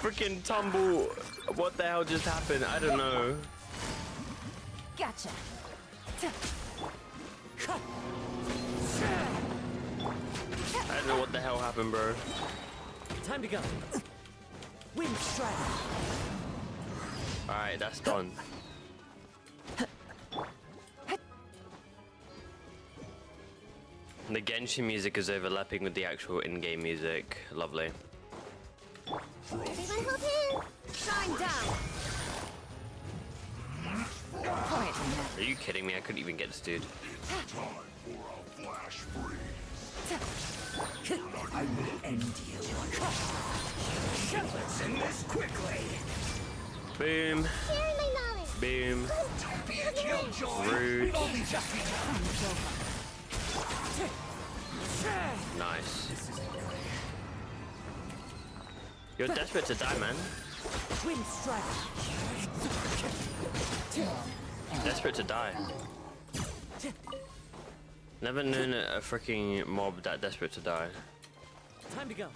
Freaking tumble. What the hell just happened? I don't know. Gotcha. I don't know what the hell happened, bro. Time to go. Wind strike. Alright, that's done. The Genshin music is overlapping with the actual in-game music. Lovely. Everyone hold in. Shine down. Quietly now. Are you kidding me? I couldn't even get this dude. I will end you. Let's end this quickly. Boom. Sharing my knowledge. Boom. Don't be a killjoy. Rude. Only just begun. Nice. You're desperate to die, man. Wind strike. Desperate to die. Never known a freaking mob that desperate to die. Time to go.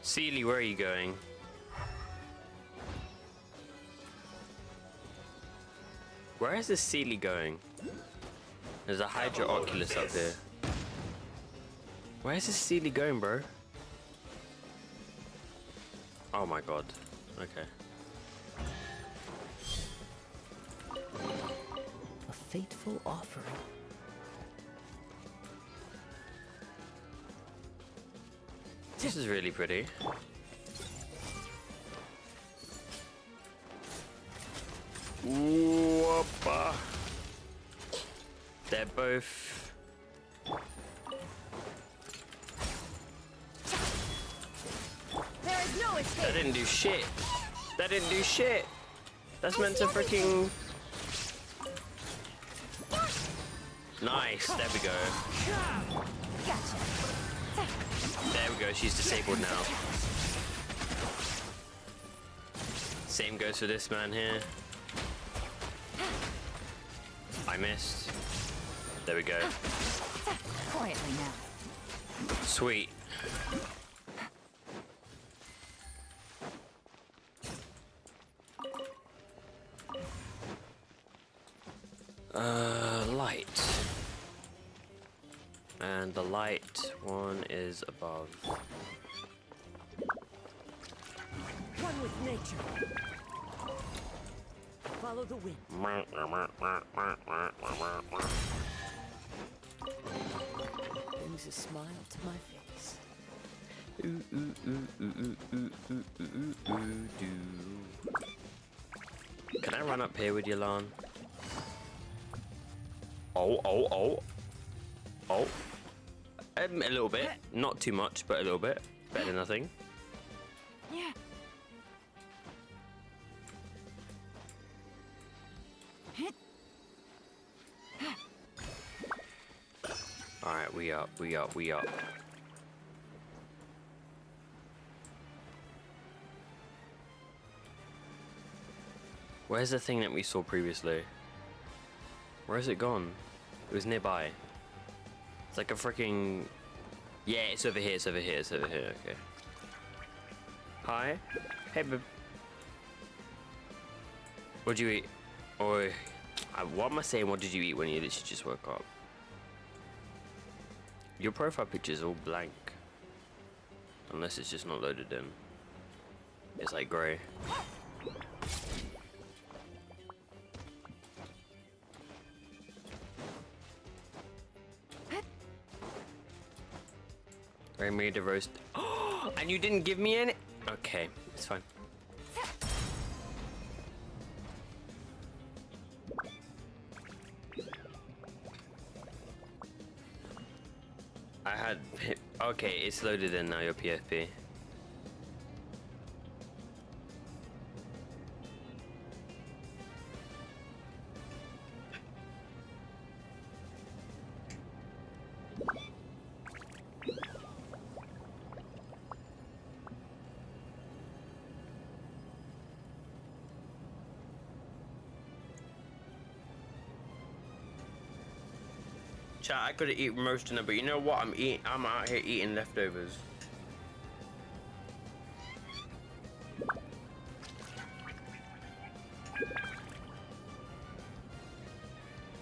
Sealy, where are you going? Where is this Sealy going? There's a Hydra Oculus up here. Where is this Sealy going, bro? Oh my god. Okay. A fateful offering. This is really pretty. Whoppa. They're both. There is no That escape. didn't do shit. That didn't do shit. That's meant to freaking. Nice. There we go. Gotcha. There we go. She's disabled now. Same goes for this man here. I missed. There we go. Quietly now. Sweet. Light. And the light one is above. One with nature. Follow the wind. Brings a smile to my face. Can I run up here with you, Lan? Oh. A little bit. Not too much, but a little bit. Better than nothing. Yeah. Alright, we up. Where's the thing that we saw previously? Where has it gone? It was nearby. It's like a freaking... Yeah, it's over here, okay. Hi? Hey, babe. What'd you eat? Or... what am I saying? What did you eat when you literally just woke up? Your profile picture is all blank. Unless it's just not loaded in. It's like grey. I made a roast. Oh, and you didn't give me any? Okay, it's fine. I had... Okay, it's loaded in now, your PFP. Chat, I could have eaten most of them, but you know what? I'm out here eating leftovers.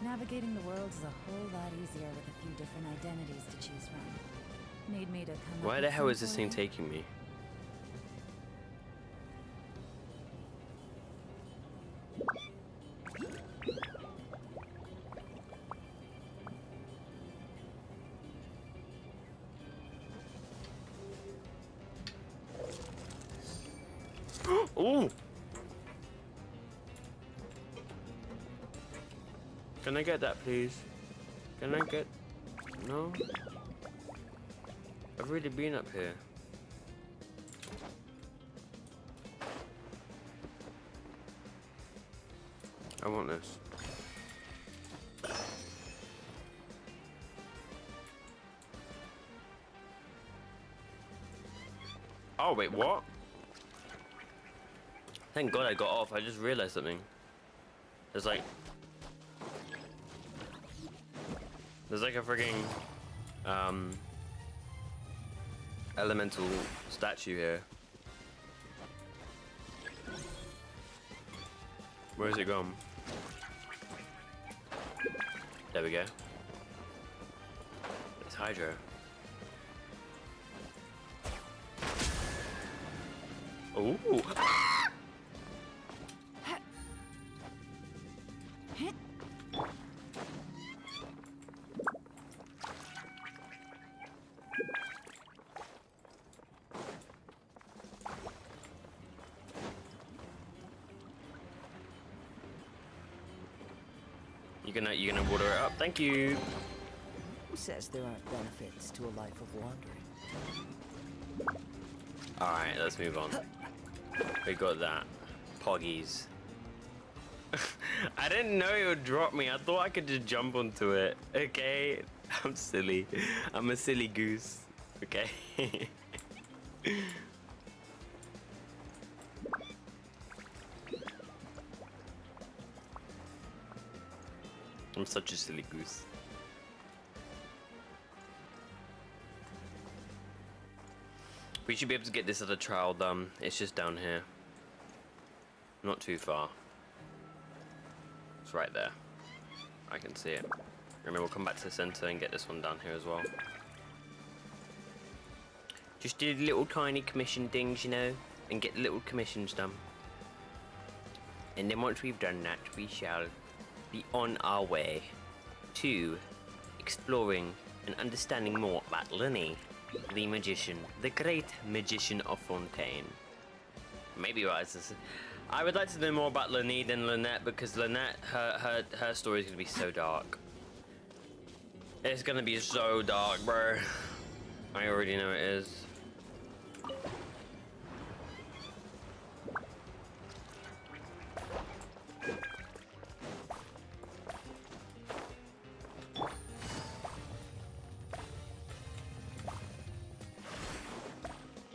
Navigating the world is a whole lot easier with a few different identities to choose from. Need me to come up Where the with hell some is this for thing you? taking me? Ooh! Can I get that, please? Can I get... No? I've really been up here. I want this. Oh, wait, what? Thank God I got off. I just realized something. There's like a frigging elemental statue here. Where's it gone? There we go. It's Hydra. Ooh. You gonna water it up? Thank you. Who says there aren't benefits to a life of wandering? All right, let's move on. We got that. Poggies. I didn't know it would drop me. I thought I could just jump onto it. Okay, I'm silly. I'm a silly goose. Okay. I'm such a silly goose. We should be able to get this other trial done. It's just down here. Not too far. It's right there. I can see it. And then we'll come back to the center and get this one down here as well. Just do little tiny commission things, you know, and get little commissions done. And then once we've done that, we shall be on our way to exploring and understanding more about Lyney, the magician, the great magician of Fontaine. Maybe I would like to know more about Lyney than Lynette, because Lynette, her story is gonna be so dark. It's gonna be so dark, bro. I already know it is.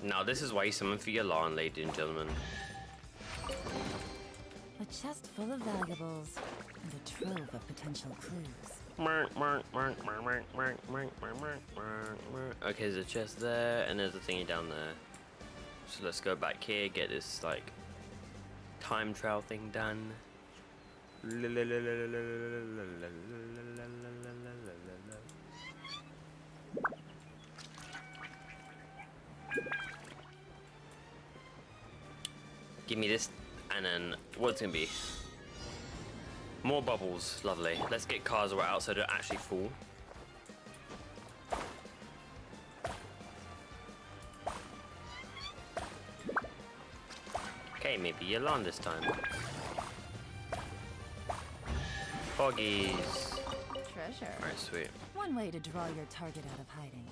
Now this is why you summon for your lawn, ladies and gentlemen. A chest full of valuables and a trove of potential clues. Okay, there's a chest there, and there's a thingy down there. So let's go back here, get this like time trial thing done. Give me this, and then what's it gonna be? More bubbles, lovely. Let's get cars right out so they don't actually fall. Okay, maybe you'll land this time. Foggies. Treasure. Alright, sweet. One way to draw your target out of hiding.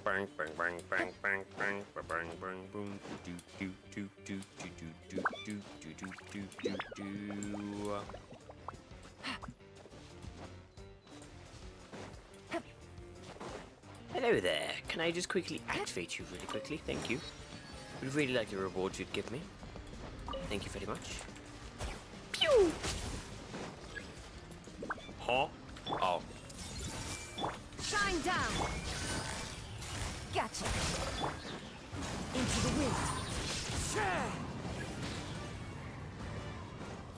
Bang bang bang bang bang bang bang bang boom do do do do do do do do do do do do. Hello there. Can I just quickly activate you really quickly? Thank you. Would really like the reward you'd give me. Thank you very much. Pew! Huh? Oh. Shine down. Gotcha. Into the wind.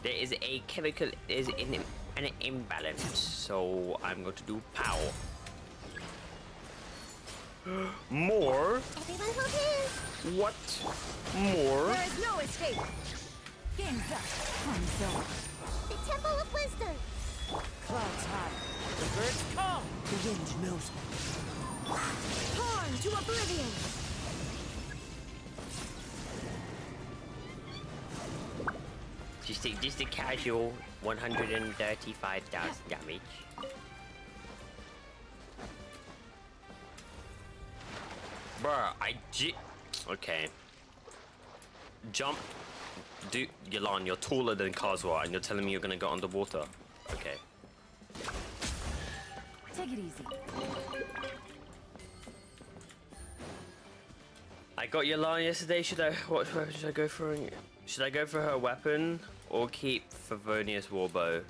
There is a chemical an imbalance, so I'm going to do power. More? Everyone hold hands. What? More? There is no escape. Game's up. Fun zone. The Temple of Wisdom. Clouds high. The birds come. The wind knows them. Torn to oblivion. Just a casual 135,000 damage. Bruh, okay. Jump. Yelan, you're taller than Kazuha, and you're telling me you're gonna go underwater. Okay. Take it easy. I got Yelan yesterday. What weapon should I go for? Should I go for her weapon or keep Favonius Warbow?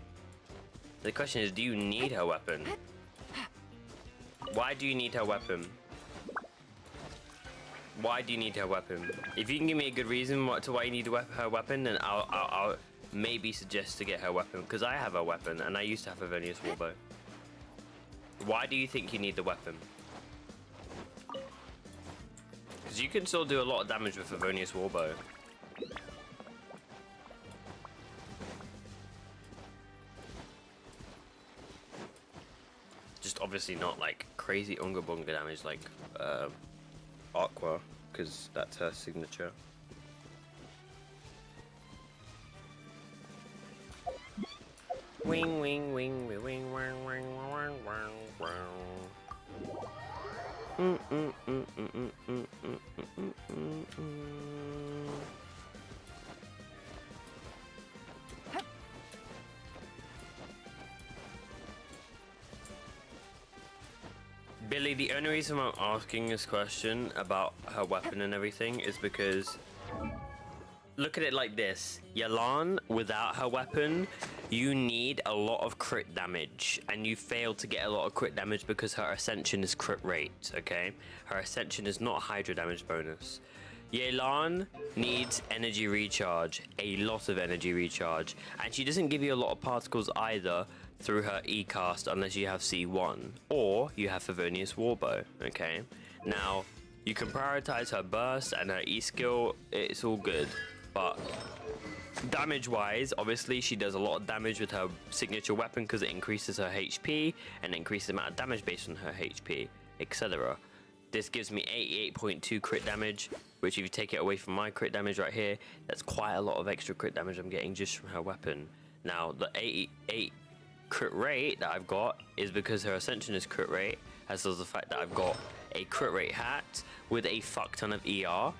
The question is, do you need her weapon? Why do you need her weapon? Why do you need her weapon? If you can give me a good reason why you need her weapon, then I'll maybe suggest to get her weapon, because I have a weapon and I used to have Favonius Warbow. Why do you think you need the weapon? Because you can still do a lot of damage with Favonius Warbow. Just obviously not like crazy Unga Bunga damage like Aqua, because that's her signature. Wing, wing, wing, wing, wing, wing, wing, wing, wing, wing. Billy, the only reason I'm asking this question about her weapon and everything is because look at it like this. Yelan, without her weapon, you need a lot of crit damage, and you fail to get a lot of crit damage because her ascension is crit rate, okay? Her ascension is not Hydra damage bonus. Yelan needs energy recharge, a lot of energy recharge, and she doesn't give you a lot of particles either through her E-cast unless you have C1 or you have Favonius Warbow, okay? Now, you can prioritize her burst and her E-skill, it's all good, but damage-wise, obviously she does a lot of damage with her signature weapon because it increases her HP and increases the amount of damage based on her HP, etc. This gives me 88.2 crit damage, which if you take it away from my crit damage right here, that's quite a lot of extra crit damage I'm getting just from her weapon. Now, the 88 crit rate that I've got is because her ascension is crit rate, as well as the fact that I've got a crit rate hat with a fuck ton of ER,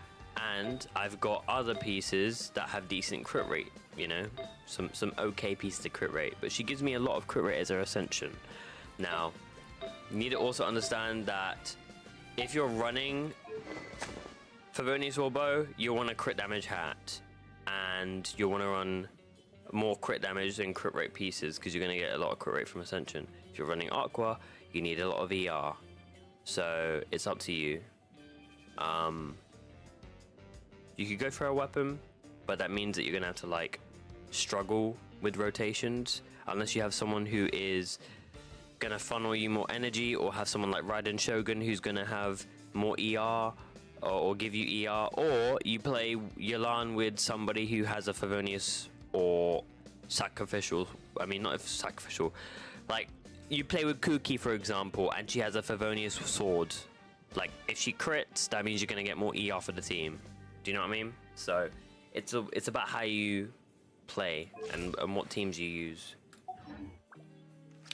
and I've got other pieces that have decent crit rate, you know, some okay pieces of crit rate, but she gives me a lot of crit rate as her ascension. Now, you need to also understand that if you're running Favonius Warbow, you want a crit damage hat, and you want to run more crit damage than crit rate pieces because you're going to get a lot of crit rate from Ascension. If you're running Aqua, you need a lot of ER. So it's up to you. You could go for a weapon, but that means that you're going to have to like struggle with rotations unless you have someone who is going to funnel you more energy, or have someone like Raiden Shogun who's going to have more ER or give you ER, or you play Yelan with somebody who has a Favonius or sacrificial. I mean, not sacrificial. Like, you play with Kuki, for example, and she has a Favonius sword. Like, if she crits, that means you're going to get more ER for the team. Do you know what I mean? So, it's about how you play and what teams you use.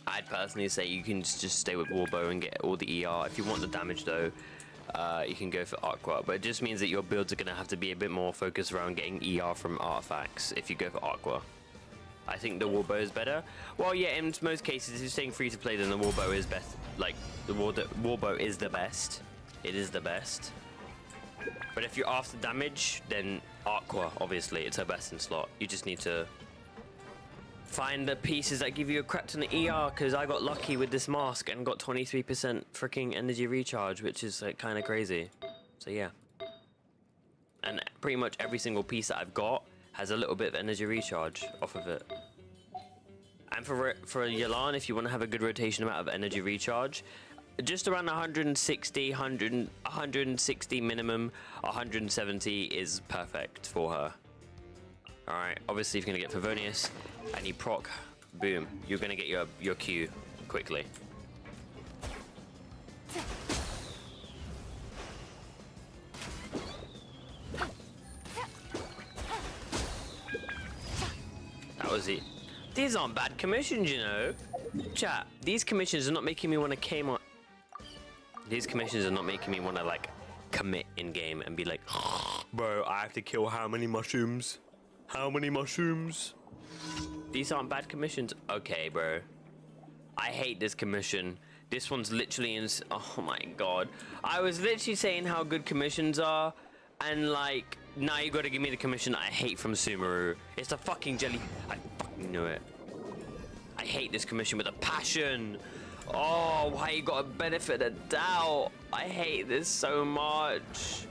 I'd personally say you can just stay with Warbow and get all the ER. If you want the damage, though, you can go for Aqua, but it just means that your builds are going to have to be a bit more focused around getting ER from artifacts if you go for Aqua. I think the Warbow is better. Well, yeah, in most cases, if you're staying free to play, then the Warbow is best. Like, the Warbow is the best. It is the best. But if you're after damage, then Aqua, obviously, it's her best in slot. You just need to Find the pieces that give you a crap ton of ER, because I got lucky with this mask and got 23% freaking energy recharge, which is like kind of crazy. So yeah. And pretty much every single piece that I've got has a little bit of energy recharge off of it. And for Yalan, if you want to have a good rotation amount of energy recharge, just around 160 minimum, 170 is perfect for her. Alright, obviously if you're going to get Favonius and you proc, boom, you're going to get your Q quickly. That was it. These aren't bad commissions, you know. Chat, these commissions are not making me want to came on. These commissions are not making me want to like commit in game and be like, bro, I have to kill how many mushrooms? How many mushrooms? These aren't bad commissions. Okay, bro. I hate this commission. This one's literally in. Oh my god. I was literally saying how good commissions are, and like now you gotta give me the commission I hate from Sumeru. It's the fucking jelly. I fucking knew it. I hate this commission with a passion. Oh, why you gotta benefit a doubt? I hate this so much.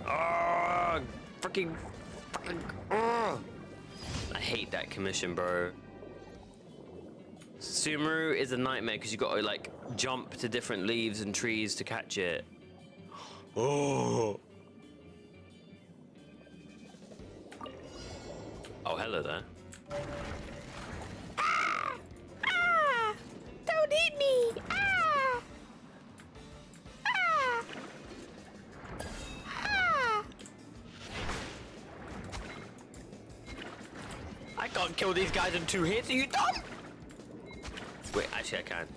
Oh, freaking. Oh. I hate that commission, bro. Sumeru is a nightmare because you gotta like jump to different leaves and trees to catch it. Oh. Oh, hello there. Ah! Ah! Don't hit me! Ah! Ah! Ah! I can't kill these guys in 2 hits. Are you dumb? Wait, actually I can.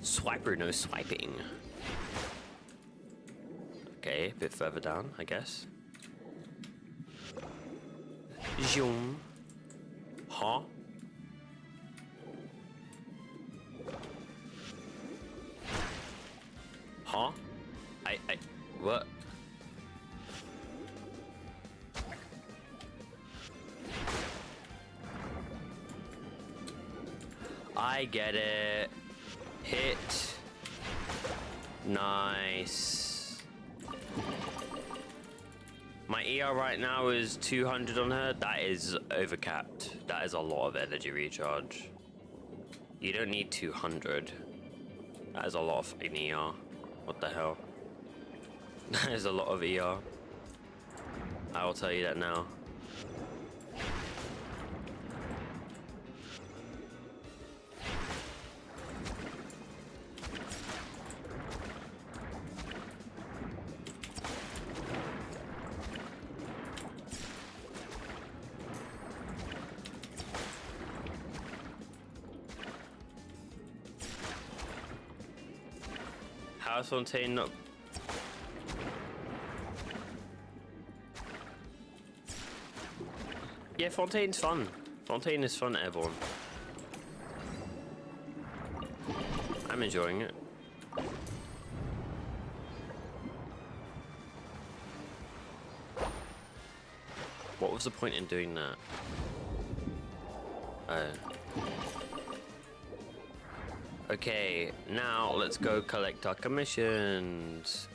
Swiper, no swiping. Okay, a bit further down, I guess. Zoom. Huh? Huh? What? I get it. Hit. Nice. My ER right now is 200 on her. That is overcapped. That is a lot of energy recharge. You don't need 200. That is a lot of ER. What the hell? That is a lot of ER. I will tell you that now. How's Fontaine not? Yeah, Fontaine's fun. Fontaine is fun, Airborne. I'm enjoying it. What was the point in doing that? Okay, now let's go collect our commissions.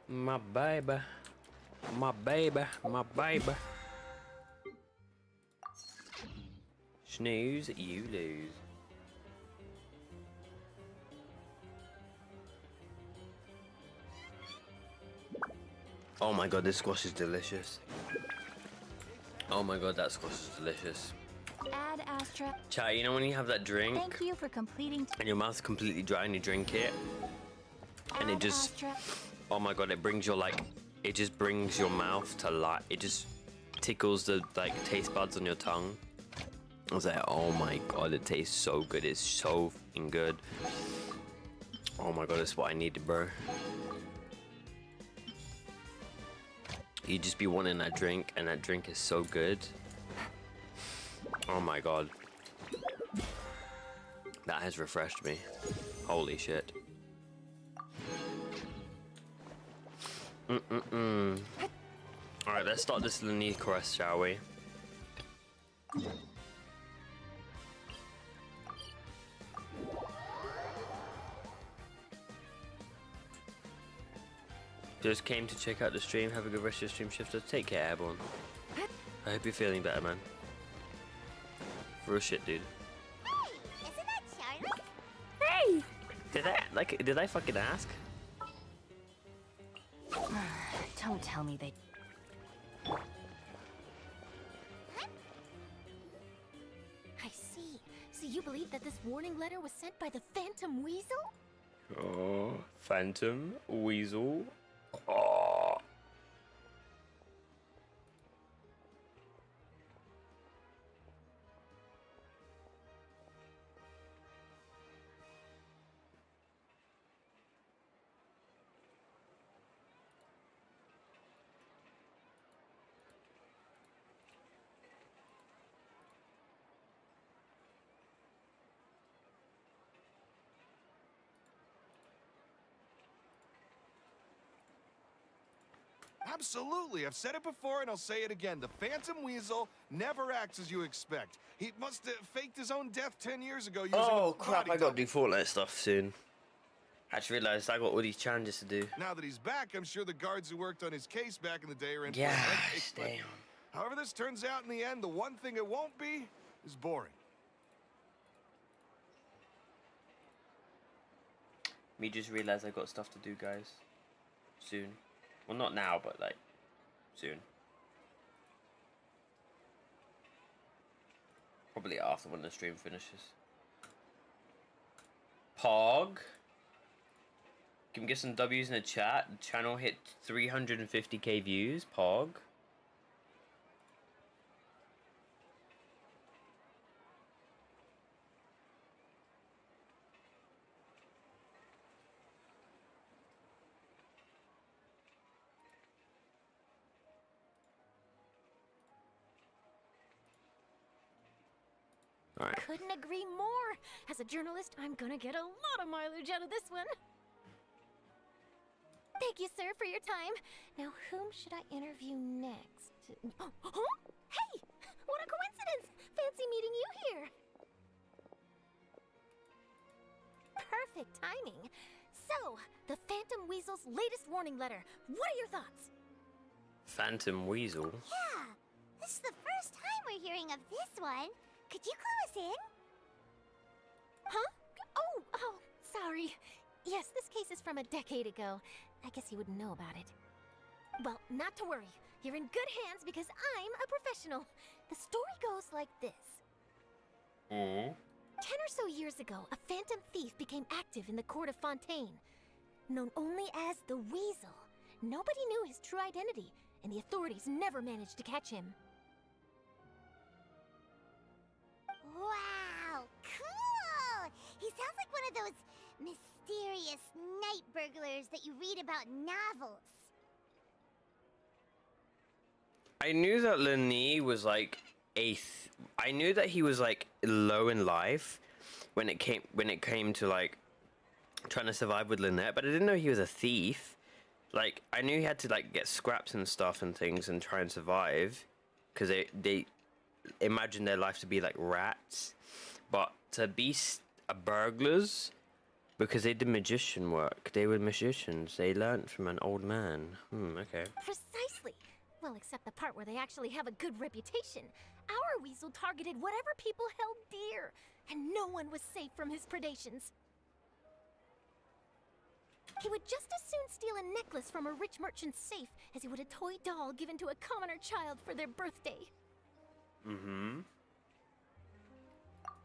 My baby, my baby, my baby. Snooze, you lose. Oh my god, this squash is delicious. Oh my god, that squash is delicious. Add Astra. Chat, you know when you have that drink Thank you for completing. and your mouth's completely dry and you drink it and it just, Astra. oh my god, it brings your like, it just brings your mouth to life. It just tickles the like taste buds on your tongue. I was like, oh my god, it tastes so good. It's so f***ing good. Oh my god, that's what I needed, bro. You just be wanting that drink, and that drink is so good. Oh my god. That has refreshed me. Holy shit. Alright, let's start this Lyney quest, shall we? Just came to check out the stream. Have a good rest of your stream, Shifter. Take care, Airborne. I hope you're feeling better, man. Real shit, dude. Hey, isn't that Charlotte? Hey! Did I fucking ask? Don't tell me they... I see. So you believe that this warning letter was sent by the Phantom Weasel? Oh, Phantom Weasel. Oh. Absolutely. I've said it before and I'll say it again. The Phantom Weasel never acts as you expect. He must have faked his own death 10 years ago using Oh a crap, body I gotta double. do Fortnite stuff soon. I just realised I got all these challenges to do. Now that he's back, I'm sure the guards who worked on his case back in the day are in Yeah, for a headache, but damn. however this turns out in the end, the one thing it won't be is boring. Me just realised I got stuff to do, guys. Soon. Well, not now, but like soon. Probably after when the stream finishes. Pog. Can we get some W's in the chat? The channel hit 350k views. Pog. All right. Couldn't agree more. As a journalist, I'm gonna get a lot of mileage out of this one. Thank you, sir, for your time. Now, whom should I interview next? Huh? Hey! What a coincidence! Fancy meeting you here. Perfect timing. So, the Phantom Weasel's latest warning letter. What are your thoughts? Phantom Weasel. Yeah, this is the first time we're hearing of this one. Could you clue us in? Huh? Oh, sorry. Yes, this case is from a decade ago. I guess you wouldn't know about it. Well, not to worry. You're in good hands because I'm a professional. The story goes like this. 10 or so years ago, a phantom thief became active in the court of Fontaine. Known only as the Weasel. Nobody knew his true identity, and the authorities never managed to catch him. Wow, cool! He sounds like one of those mysterious night burglars that you read about in novels. I knew that Lyney was like I knew that he was like low in life when it came to like trying to survive with Lynette, but I didn't know he was a thief. Like I knew he had to like get scraps and stuff and things and try and survive because they imagine their life to be like rats, but to be burglars because they did magician work. They were magicians. They learned from an old man. Okay. Precisely. Well, except the part where they actually have a good reputation. Our weasel targeted whatever people held dear, and no one was safe from his predations. He would just as soon steal a necklace from a rich merchant's safe as he would a toy doll given to a commoner child for their birthday.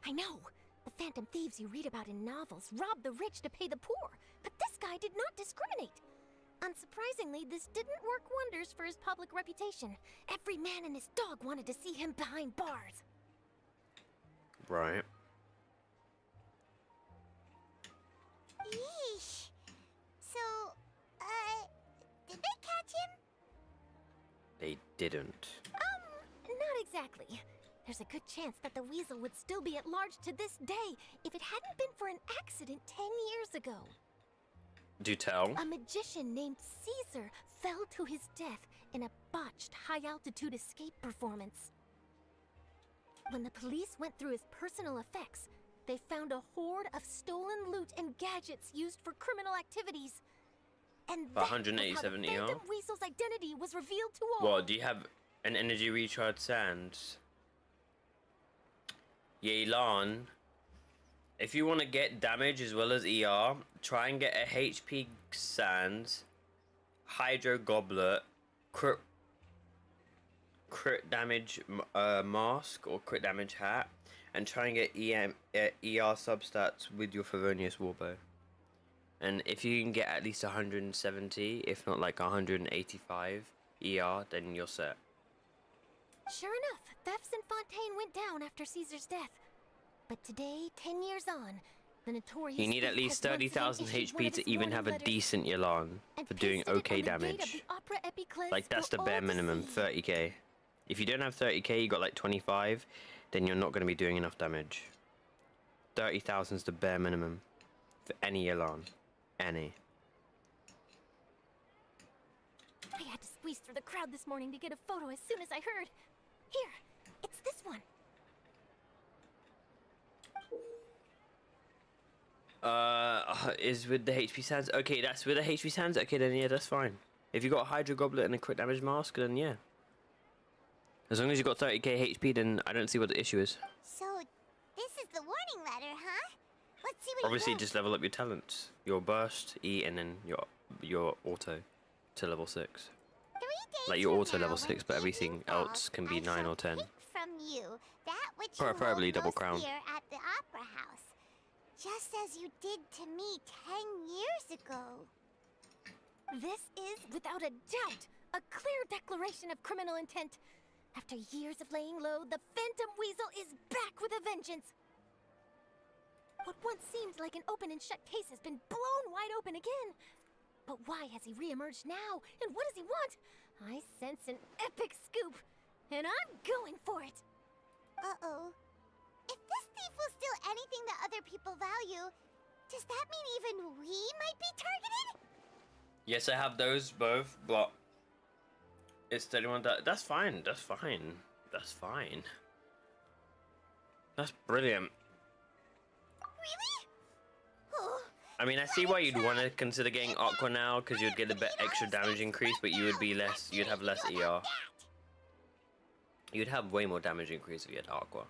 I know. The phantom thieves you read about in novels rob the rich to pay the poor, but this guy did not discriminate. Unsurprisingly, this didn't work wonders for his public reputation. Every man and his dog wanted to see him behind bars. Right. Yeesh. So, did they catch him? They didn't. Not exactly. There's a good chance that the weasel would still be at large to this day if it hadn't been for an accident 10 years ago. Do tell. A magician named Caesar fell to his death in a botched high-altitude escape performance. When the police went through his personal effects, they found a hoard of stolen loot and gadgets used for criminal activities. And that was how the 187 ER? Phantom Weasel's identity was revealed to all. What, do you have an energy recharge sands? Yeah, Elan. If you want to get damage as well as ER, try and get a HP sands, hydro goblet, crit damage mask or crit damage hat, and try and get ER substats with your Favonius Warbow. And if you can get at least 170, if not like 185 ER, then you're set. Sure enough, thefts in Fontaine went down after Caesar's death. But today, 10 years on, the notorious You need at thief least has once again 30,000 issued one HP of his to even warning have a letters decent Yelan and for doing pasted it okay on the gate of damage. the Opera Epiclese Like that's for the all bare to minimum, see. 30k. If you don't have 30k, you got like 25, then you're not going to be doing enough damage. 30,000 is the bare minimum for any Yelan. Any. I had to squeeze through the crowd this morning to get a photo as soon as I heard. Here, it's this one. Is with the HP sands. Okay, that's with the HP sands. Okay, then yeah, that's fine. If you got a Hydro Goblet and a crit damage mask, then yeah. As long as you got 30k HP, then I don't see what the issue is. So, this is the warning letter, huh? Let's see what Obviously, it just level up your talents, your burst, E, and then your auto to level 6. 3 days Like your from auto now, level when 6, but everything evening falls, else can be I 9 shall or 10. take from you that which Preferably you hold double most crown. dear at the Opera House, just as you did to me 10 years ago. This is, without a doubt, a clear declaration of criminal intent. After years of laying low, the Phantom Weasel is back with a vengeance. What once seemed like an open and shut case has been blown wide open again. But why has he reemerged now? And what does he want? I sense an epic scoop, and I'm going for it. Uh-oh. If this thief will steal anything that other people value, does that mean even we might be targeted? Yes, I have those both, but it's the only one that. That's fine. That's fine. That's fine. That's brilliant. Really? Oh, I mean, I see why you'd want to consider getting Aqua now, because you'd get a bit extra damage increase, but you would be less. You'd have less ER. You'd have way more damage increase if you had Aqua.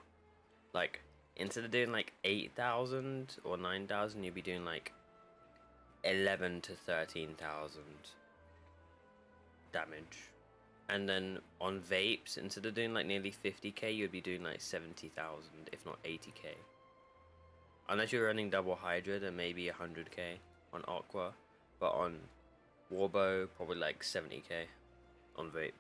Like, instead of doing like 8,000 or 9,000, you'd be doing like 11 to 13,000 damage. And then on vapes, instead of doing like nearly 50k, you'd be doing like 70,000, if not 80k. Unless you're running double Hydra, then maybe 100k on Aqua. But on Warbow, probably like 70k on vape.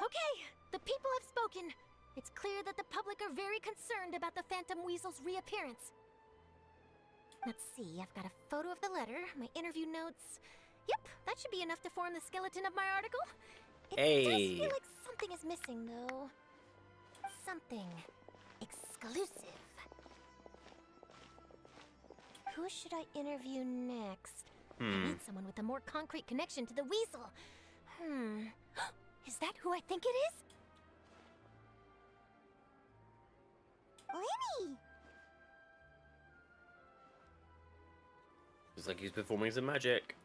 Okay, the people have spoken. It's clear that the public are very concerned about the Phantom Weasel's reappearance. Let's see, I've got a photo of the letter, my interview notes. Yep, that should be enough to form the skeleton of my article. It does feel like something is missing, though. Something exclusive. Who should I interview next? I need someone with a more concrete connection to the weasel. Is that who I think it is? Lyney! It's like he's performing some magic.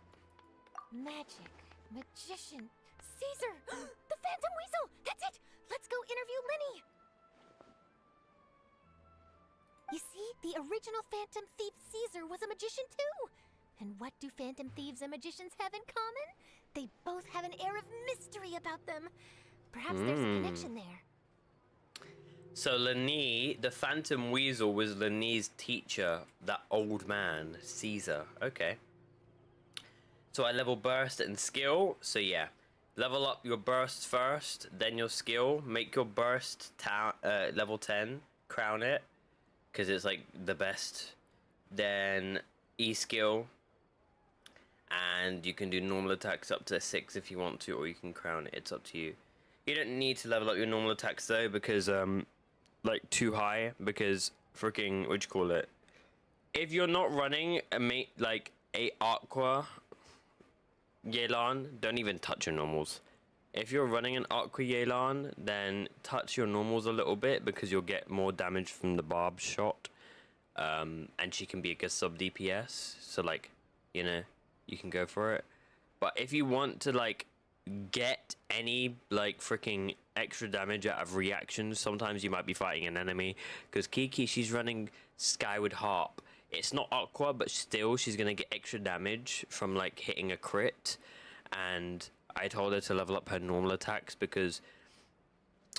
Magic. Magician. Caesar! The Phantom Weasel! That's it! Let's go interview Lyney! You see, the original Phantom Thief Caesar was a magician too! And what do Phantom Thieves and magicians have in common? They both have an air of mystery about them. Perhaps there's a connection there. So Lyney, the Phantom Weasel, was Lyney's teacher, that old man, Caesar. Okay. So I level burst and skill. So yeah, level up your burst first, then your skill. Make your burst level 10. Crown it, because it's like the best. Then E skill. and you can do normal attacks up to 6 if you want to, or you can crown it. It's up to you. You don't need to level up your normal attacks though, because like too high, because freaking what do you call it? If you're not running like a Aqua Yelan, don't even touch your normals. If you're running an Aqua Yelan, then touch your normals a little bit, because you'll get more damage from the barb shot. And she can be a good sub DPS, so like, you know, you can go for it. But if you want to like get any like freaking extra damage out of reactions, sometimes you might be fighting an enemy, because Kiki, she's running Skyward Harp. It's not Aqua, but still she's gonna get extra damage from like hitting a crit, and I told her to level up her normal attacks because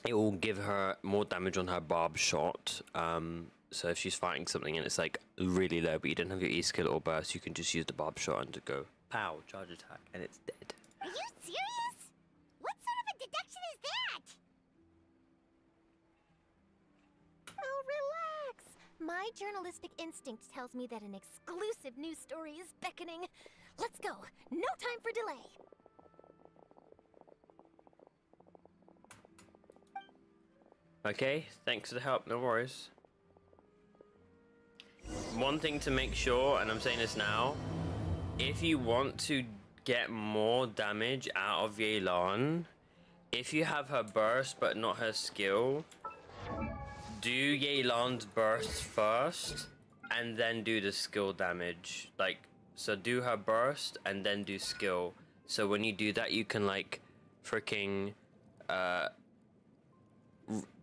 it will give her more damage on her barb shot. So if she's fighting something and it's like really low, but you don't have your E skill or burst, you can just use the barb shot and to go pow, charge attack, and it's dead. Are you serious? What sort of a deduction is that? Oh, relax. My journalistic instinct tells me that an exclusive news story is beckoning. Let's go. No time for delay. Okay, thanks for the help, no worries. One thing to make sure, and I'm saying this now, if you want to get more damage out of Yelan, if you have her burst but not her skill, do Yelan's burst first and then do the skill damage. Like, so do her burst and then do skill. So when you do that, you can like freaking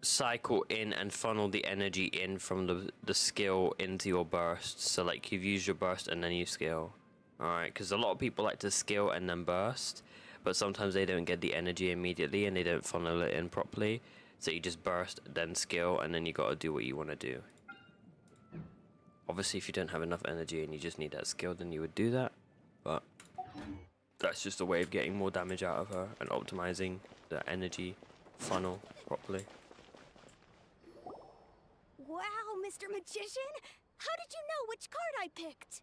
cycle in and funnel the energy in from the skill into your burst. So like you've used your burst and then you skill. Alright, because a lot of people like to skill and then burst, but sometimes they don't get the energy immediately and they don't funnel it in properly. So you just burst, then skill, and then you gotta do what you want to do. Obviously, if you don't have enough energy and you just need that skill, then you would do that. But that's just a way of getting more damage out of her and optimizing the energy funnel properly. Wow, Mr. Magician! How did you know which card I picked?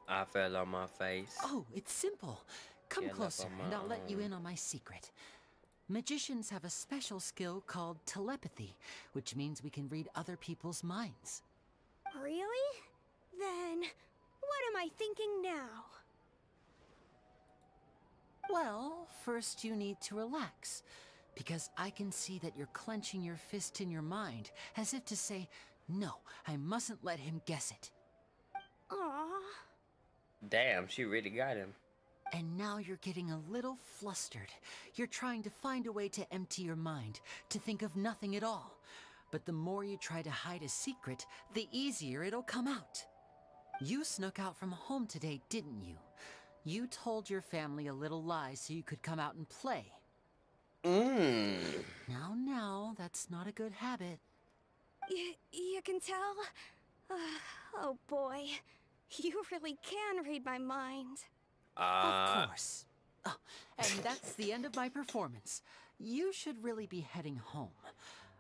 I fell on my face. Oh, it's simple. Come Get up closer, on my and I'll let you arm. in on my secret. Magicians have a special skill called telepathy, which means we can read other people's minds. Really? Then, what am I thinking now? Well, first you need to relax, because I can see that you're clenching your fist in your mind, as if to say, no, I mustn't let him guess it. Aww. Damn, she really got him. And now you're getting a little flustered. You're trying to find a way to empty your mind, to think of nothing at all. But the more you try to hide a secret, the easier it'll come out. You snuck out from home today, didn't you? You told your family a little lie so you could come out and play. Now, that's not a good habit. You can tell? Oh boy. You really can read my mind. Of course. Oh, and that's the end of my performance. You should really be heading home.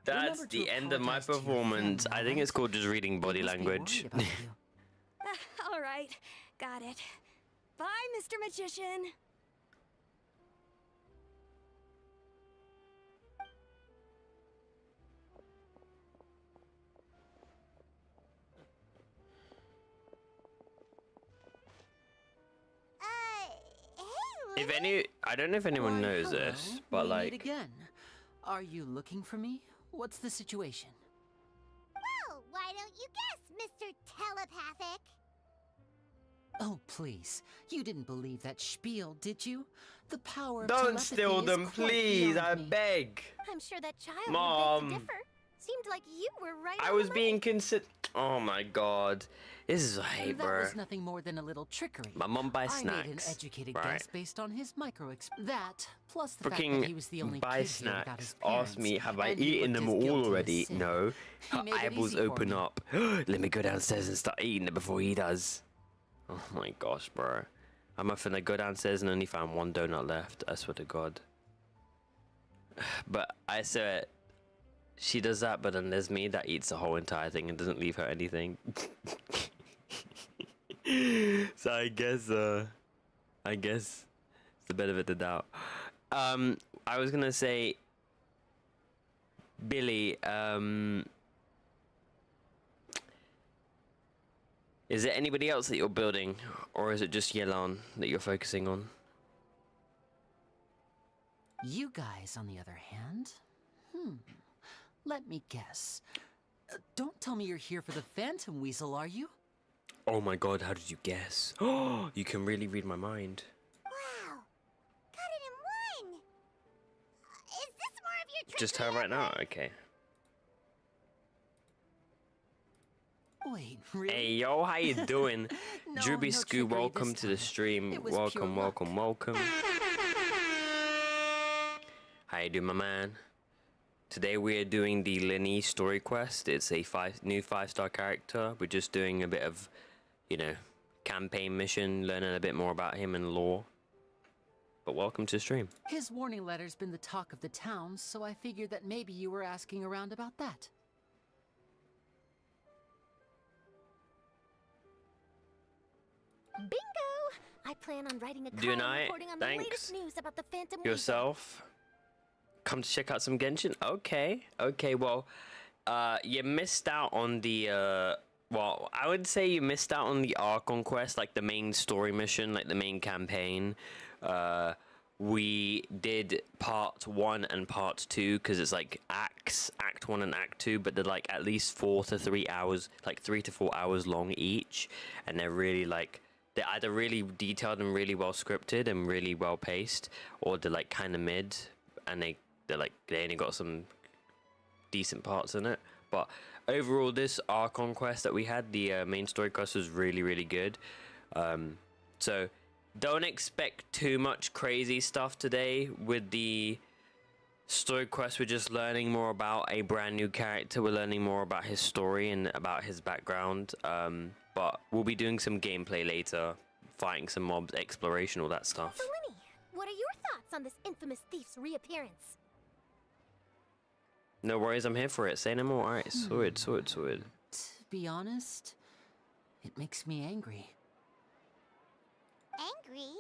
That's Remember to the end of my apologize to your performance. family, I think alright? it's called just reading body They must be language. worried about you. All right, got it. Bye, Mr. Magician. If any, I don't know if anyone Why, knows hello. this, but We like, meet again. Are you looking for me? What's the situation? Well, why don't you guess, Mr. Telepathic? Oh, please. You didn't believe that spiel, did you? The power of don't telepathy steal is them, quite please. beyond I me. beg. I'm sure that child Mom. would beg to differ. Seemed like you were right I on was the being considered. Oh my god, this is a hate, That bro. was nothing more than a little trickery. My mum buys I made an snacks. educated Right. guess based on his that, plus the fact that he was the Freaking only buy kid here without his snacks. parents, Ask me, have I and he eaten booked them his guilt all to his already? sin. No. He Her made it eyeballs easy for open me. up. Let me go downstairs and start eating it before he does. Oh my gosh, bro. I'm finna go downstairs and only found one donut left. I swear to God. But I swear, she does that, but then there's me that eats the whole entire thing and doesn't leave her anything. So I guess it's the benefit of the doubt. I was gonna say, Billy, is there anybody else that you're building, or is it just Yelan that you're focusing on? You guys, on the other hand, let me guess. Don't tell me you're here for the Phantom Weasel, are you? Oh my god, how did you guess? Oh, you can really read my mind. Wow. Got it in one. Is this more of your trick? Just her right now? Okay. Wait, really? Hey yo, how you doing? No, Drooby no Scoo, trickery welcome this to the time. stream. It was pure Welcome, luck. welcome, welcome. How you doing, my man? Today we are doing the Lyney story quest. It's a new 5-star character. We're just doing a bit of, you know, campaign mission, learning a bit more about him and lore. But welcome to the stream. His warning letter's been the talk of the town, so I figured that maybe you were asking around about that. Bingo! I plan on writing a Doing column aight, reporting on the thanks. latest news about the Phantom Weasel. Yourself? Come to check out some Genshin? Okay, well, you missed out on the, well, I would say you missed out on the ARCHON quest, like the main story mission, like the main campaign. We did part 1 and part 2, because it's like acts, act 1 and act 2, but they're like at least 4 to 3 hours, like 3 to 4 hours long each, and they're really like, they're either really detailed and really well scripted and really well paced, or they're like kind of mid, and they only got some decent parts in it. But overall, this ARCHON quest that we had, the main story quest, was really, really good. So don't expect too much crazy stuff today with the story quest. We're just learning more about a brand new character. We're learning more about his story and about his background. But we'll be doing some gameplay later, fighting some mobs, exploration, all that stuff. So, Lyney, what are your thoughts on this infamous thief's reappearance? No worries, I'm here for it. Say no more. Alright, sword. To be honest, it makes me angry. Angry?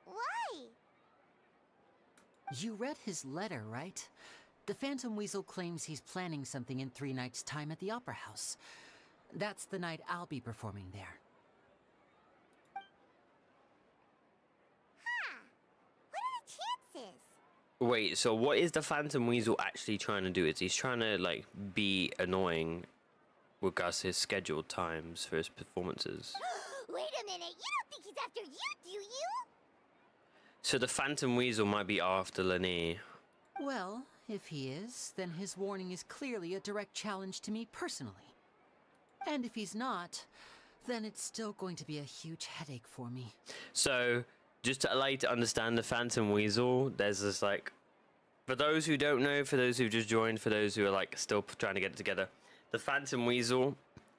Why? You read his letter, right? The Phantom Weasel claims he's planning something in 3 nights' time at the Opera House. That's the night I'll be performing there. What are the chances? Wait, so what is the Phantom Weasel actually trying to do? Is he's trying to, like, be annoying with regards to his scheduled times for his performances? Wait a minute, you don't think he's after you, do you? So the Phantom Weasel might be after Lyney. Well, if he is, then his warning is clearly a direct challenge to me personally. And if he's not, then it's still going to be a huge headache for me. So, just to allow you to understand the Phantom Weasel, there's this, like, for those who don't know, for those who just joined, for those who are, like, still trying to get it together, the Phantom Weasel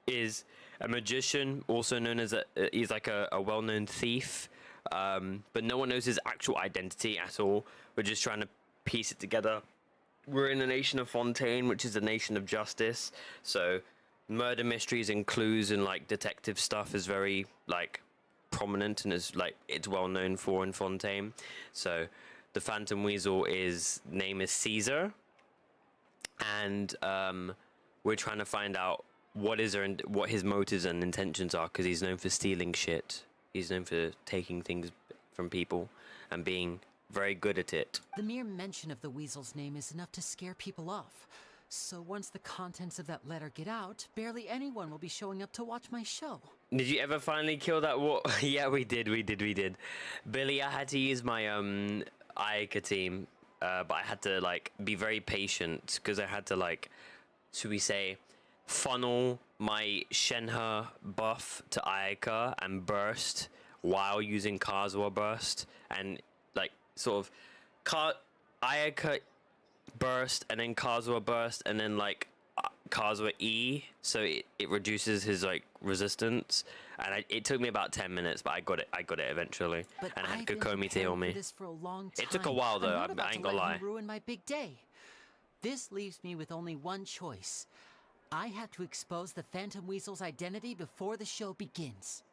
is a magician, also known as he's like a well-known thief, but no one knows his actual identity at all. We're just trying to piece it together. We're in the nation of Fontaine, which is a nation of justice, so murder mysteries and clues and, like, detective stuff is very, like, prominent and is, like, it's well known for in Fontaine. So the Phantom Weasel name is Caesar, and we're trying to find out what his motives and intentions are, because he's known for stealing shit. He's known for taking things from people and being very good at it. The mere mention of the Weasel's name is enough to scare people off. So once the contents of that letter get out, barely anyone will be showing up to watch my show. Did you ever finally kill that war? Yeah, we did. Billy, I had to use my Ayaka team, but I had to, like, be very patient, because I had to, like, should we say, funnel my Shenhe buff to Ayaka and burst while using Kazuha burst, and, like, sort of Ayaka burst and then Kazuha burst and then, like, Kazuha E, so it reduces his, like, resistance, and it took me about 10 minutes, but I got it eventually. But and I had I've been Kokomi to heal preparing me. for this for a long time. It took a while though. I'm not about I ain't to gonna let lie. him ruin my big day. This leaves me with only one choice. I have to expose the Phantom Weasel's identity before the show begins.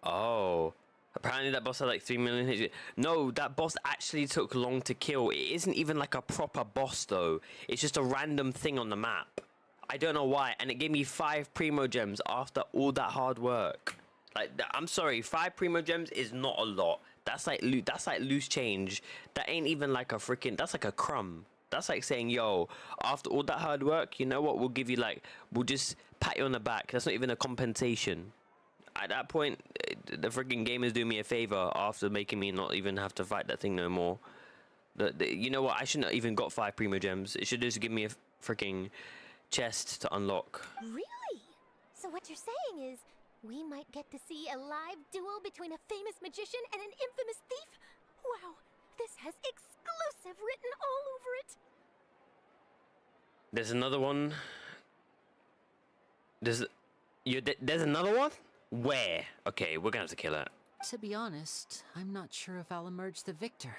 Oh. Apparently that boss had like 3 million hits. No, that boss actually took long to kill. It isn't even like a proper boss though. It's just a random thing on the map. I don't know why. And it gave me 5 Primo Gems after all that hard work. Like, I'm sorry, 5 Primo Gems is not a lot. That's like loose change. That ain't even like a freaking, that's like a crumb. That's like saying, yo, after all that hard work, you know what? We'll give you like, we'll just pat you on the back. That's not even a compensation. At that point, the freaking game is doing me a favor after making me not even have to fight that thing no more. You know what? I shouldn't have even got 5 Primo Gems. It should just give me a freaking chest to unlock. Really? So what you're saying is, we might get to see a live duel between a famous magician and an infamous thief? Wow, this has exclusive written all over it. There's another one. There's another one? Where? Okay, we're gonna have to kill it. To be honest, I'm not sure if I'll emerge the victor.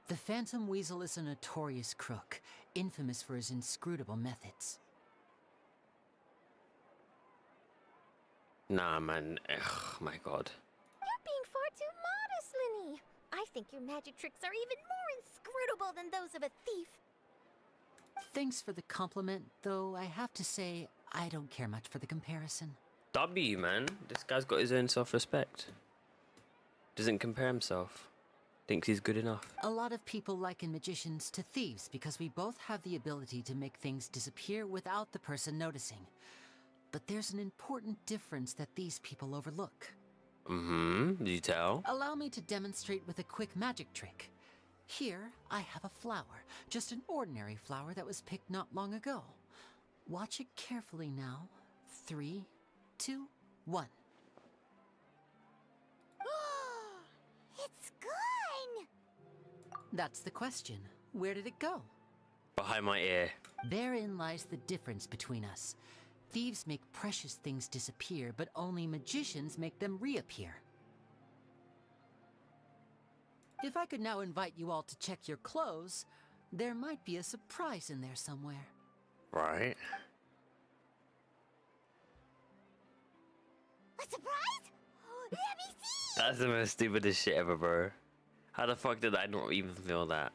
The Phantom Weasel is a notorious crook, infamous for his inscrutable methods. Nah, man. Ugh, my god. You're being far too modest, Lyney. I think your magic tricks are even more inscrutable than those of a thief. Thanks for the compliment, though I have to say, I don't care much for the comparison. W, man. This guy's got his own self-respect. Doesn't compare himself. Thinks he's good enough. A lot of people liken magicians to thieves because we both have the ability to make things disappear without the person noticing. But there's an important difference that these people overlook. Do you tell? Allow me to demonstrate with a quick magic trick. Here, I have a flower. Just an ordinary flower that was picked not long ago. Watch it carefully now. 3, 2, 1. It's gone! That's the question. Where did it go? Behind my ear. Therein lies the difference between us. Thieves make precious things disappear, but only magicians make them reappear. If I could now invite you all to check your clothes, there might be a surprise in there somewhere. Right. A surprise? Let me see! That's the most stupidest shit ever, bro. How the fuck did I not even feel that?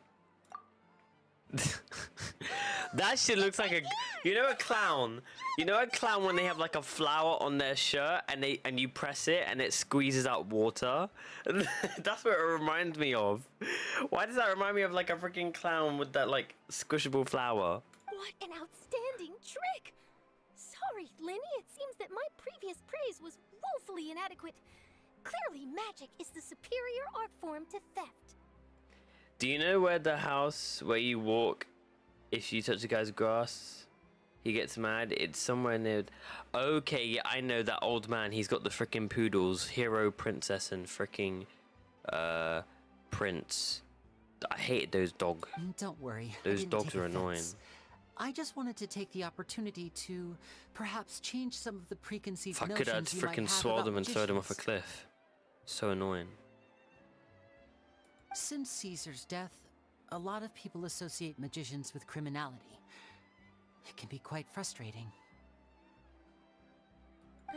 That shit looks like a, you know, a clown. You know a clown when they have like a flower on their shirt and you press it and it squeezes out water? That's what it reminds me of. Why does that remind me of like a freaking clown with that like squishable flower? What an outstanding trick! Sorry, Lyney, it seems that my previous praise was woefully inadequate. Clearly, magic is the superior art form to theft. Do you know where the house where you walk, if you touch a guy's grass, he gets mad? It's somewhere near... Okay, yeah, I know that old man. He's got the freaking poodles. Hero, princess, and freaking prince. I hate those dogs. Don't worry. Those dogs are annoying. I just wanted to take the opportunity to perhaps change some of the preconceived If I notions could, I'd you might freaking have swallow about them and throw them off a magicians. cliff. So annoying. Since Caesar's death, a lot of people associate magicians with criminality. It can be quite frustrating.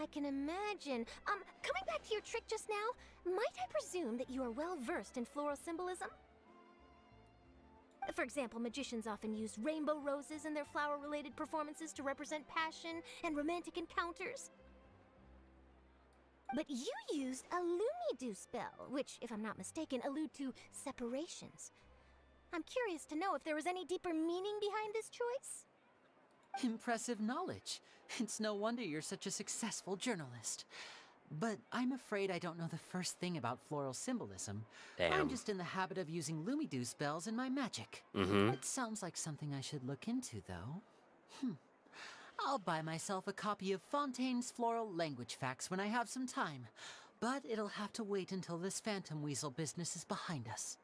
I can imagine. Coming back to your trick just now, might I presume that you are well versed in floral symbolism? For example, magicians often use rainbow roses in their flower-related performances to represent passion and romantic encounters. But you used a Lumidu spell, which, if I'm not mistaken, allude to separations. I'm curious to know if there was any deeper meaning behind this choice? Impressive knowledge. It's no wonder you're such a successful journalist. But I'm afraid I don't know the first thing about floral symbolism. Damn. I'm just in the habit of using Lumidu spells in my magic. It sounds like something I should look into, though. I'll buy myself a copy of Fontaine's Floral Language Facts when I have some time. But it'll have to wait until this Phantom Weasel business is behind us.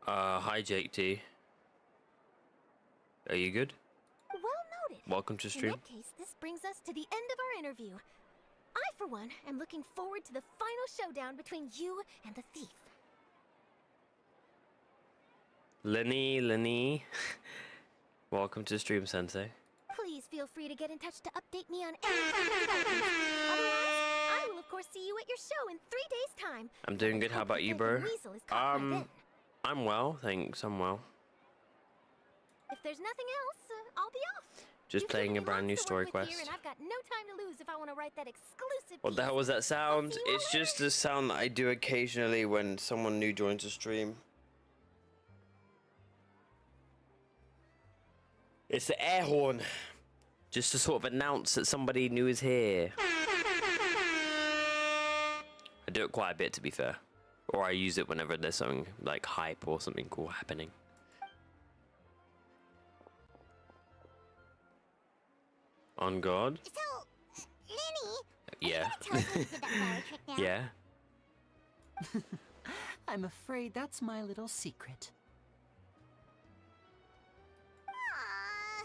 Hi Jake T. Are you good? Well noted. Welcome to In stream. that case, this brings us to the end of our interview. I for one, am looking forward to the final showdown between you and the thief. Lyney. Welcome to the stream, Sensei. Please feel free to get in touch to update me on any further developments. Otherwise, I will of course see you at your show in 3 days' time. I'm doing good. How about you, bro? Weasel is caught by then. I'm well, thanks. I'm well. If there's nothing else, I'll be off. Just You've playing given a me brand new lots to story work with quest. here, and I've got no time to lose if I want to write that exclusive What the hell piece. was that sound? see you all It's just the sound that I do occasionally when someone new joins the stream. It's the air horn. Just to sort of announce that somebody new is here. I do it quite a bit, to be fair. Or I use it whenever there's something like hype or something cool happening. On God? So, Lyney, Yeah. tell us how you did that flower trick now? Yeah. I'm afraid that's my little secret. Aw.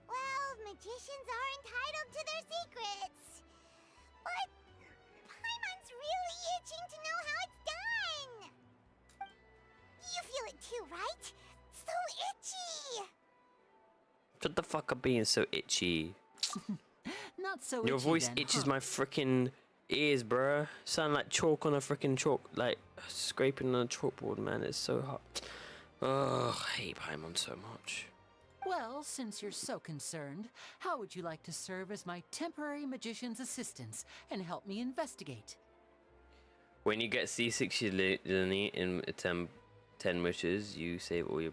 Well, magicians are entitled to their secrets. But Paimon's really itching to know how it's done. You feel it too, right? So itchy. Shut the fuck up being so itchy. Not so Your itchy voice then, itches huh? my freaking ears, bruh. Sound like chalk on a freaking chalk, like scraping on a chalkboard, man. It's so hot. Oh, I hate Paimon so much. Well, since you're so concerned, how would you like to serve as my temporary magician's assistant and help me investigate? When you get C6 Lyney in 10 wishes, you save all your.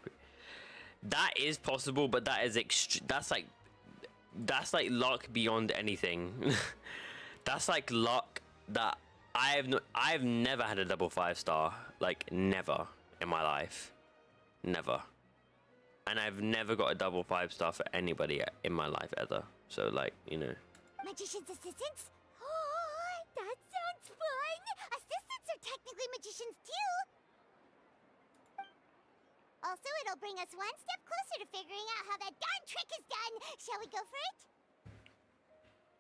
That is possible, but that is that's like luck beyond anything. That's like luck that I've never had a double 5-star, like never in my life, never, and I've never got a double 5-star for anybody in my life ever. So like, you know. Magician's assistants? Oh, that sounds fun! Assistants are technically magicians too! Also, it'll bring us one step closer to figuring out how that darn trick is done! Shall we go for it?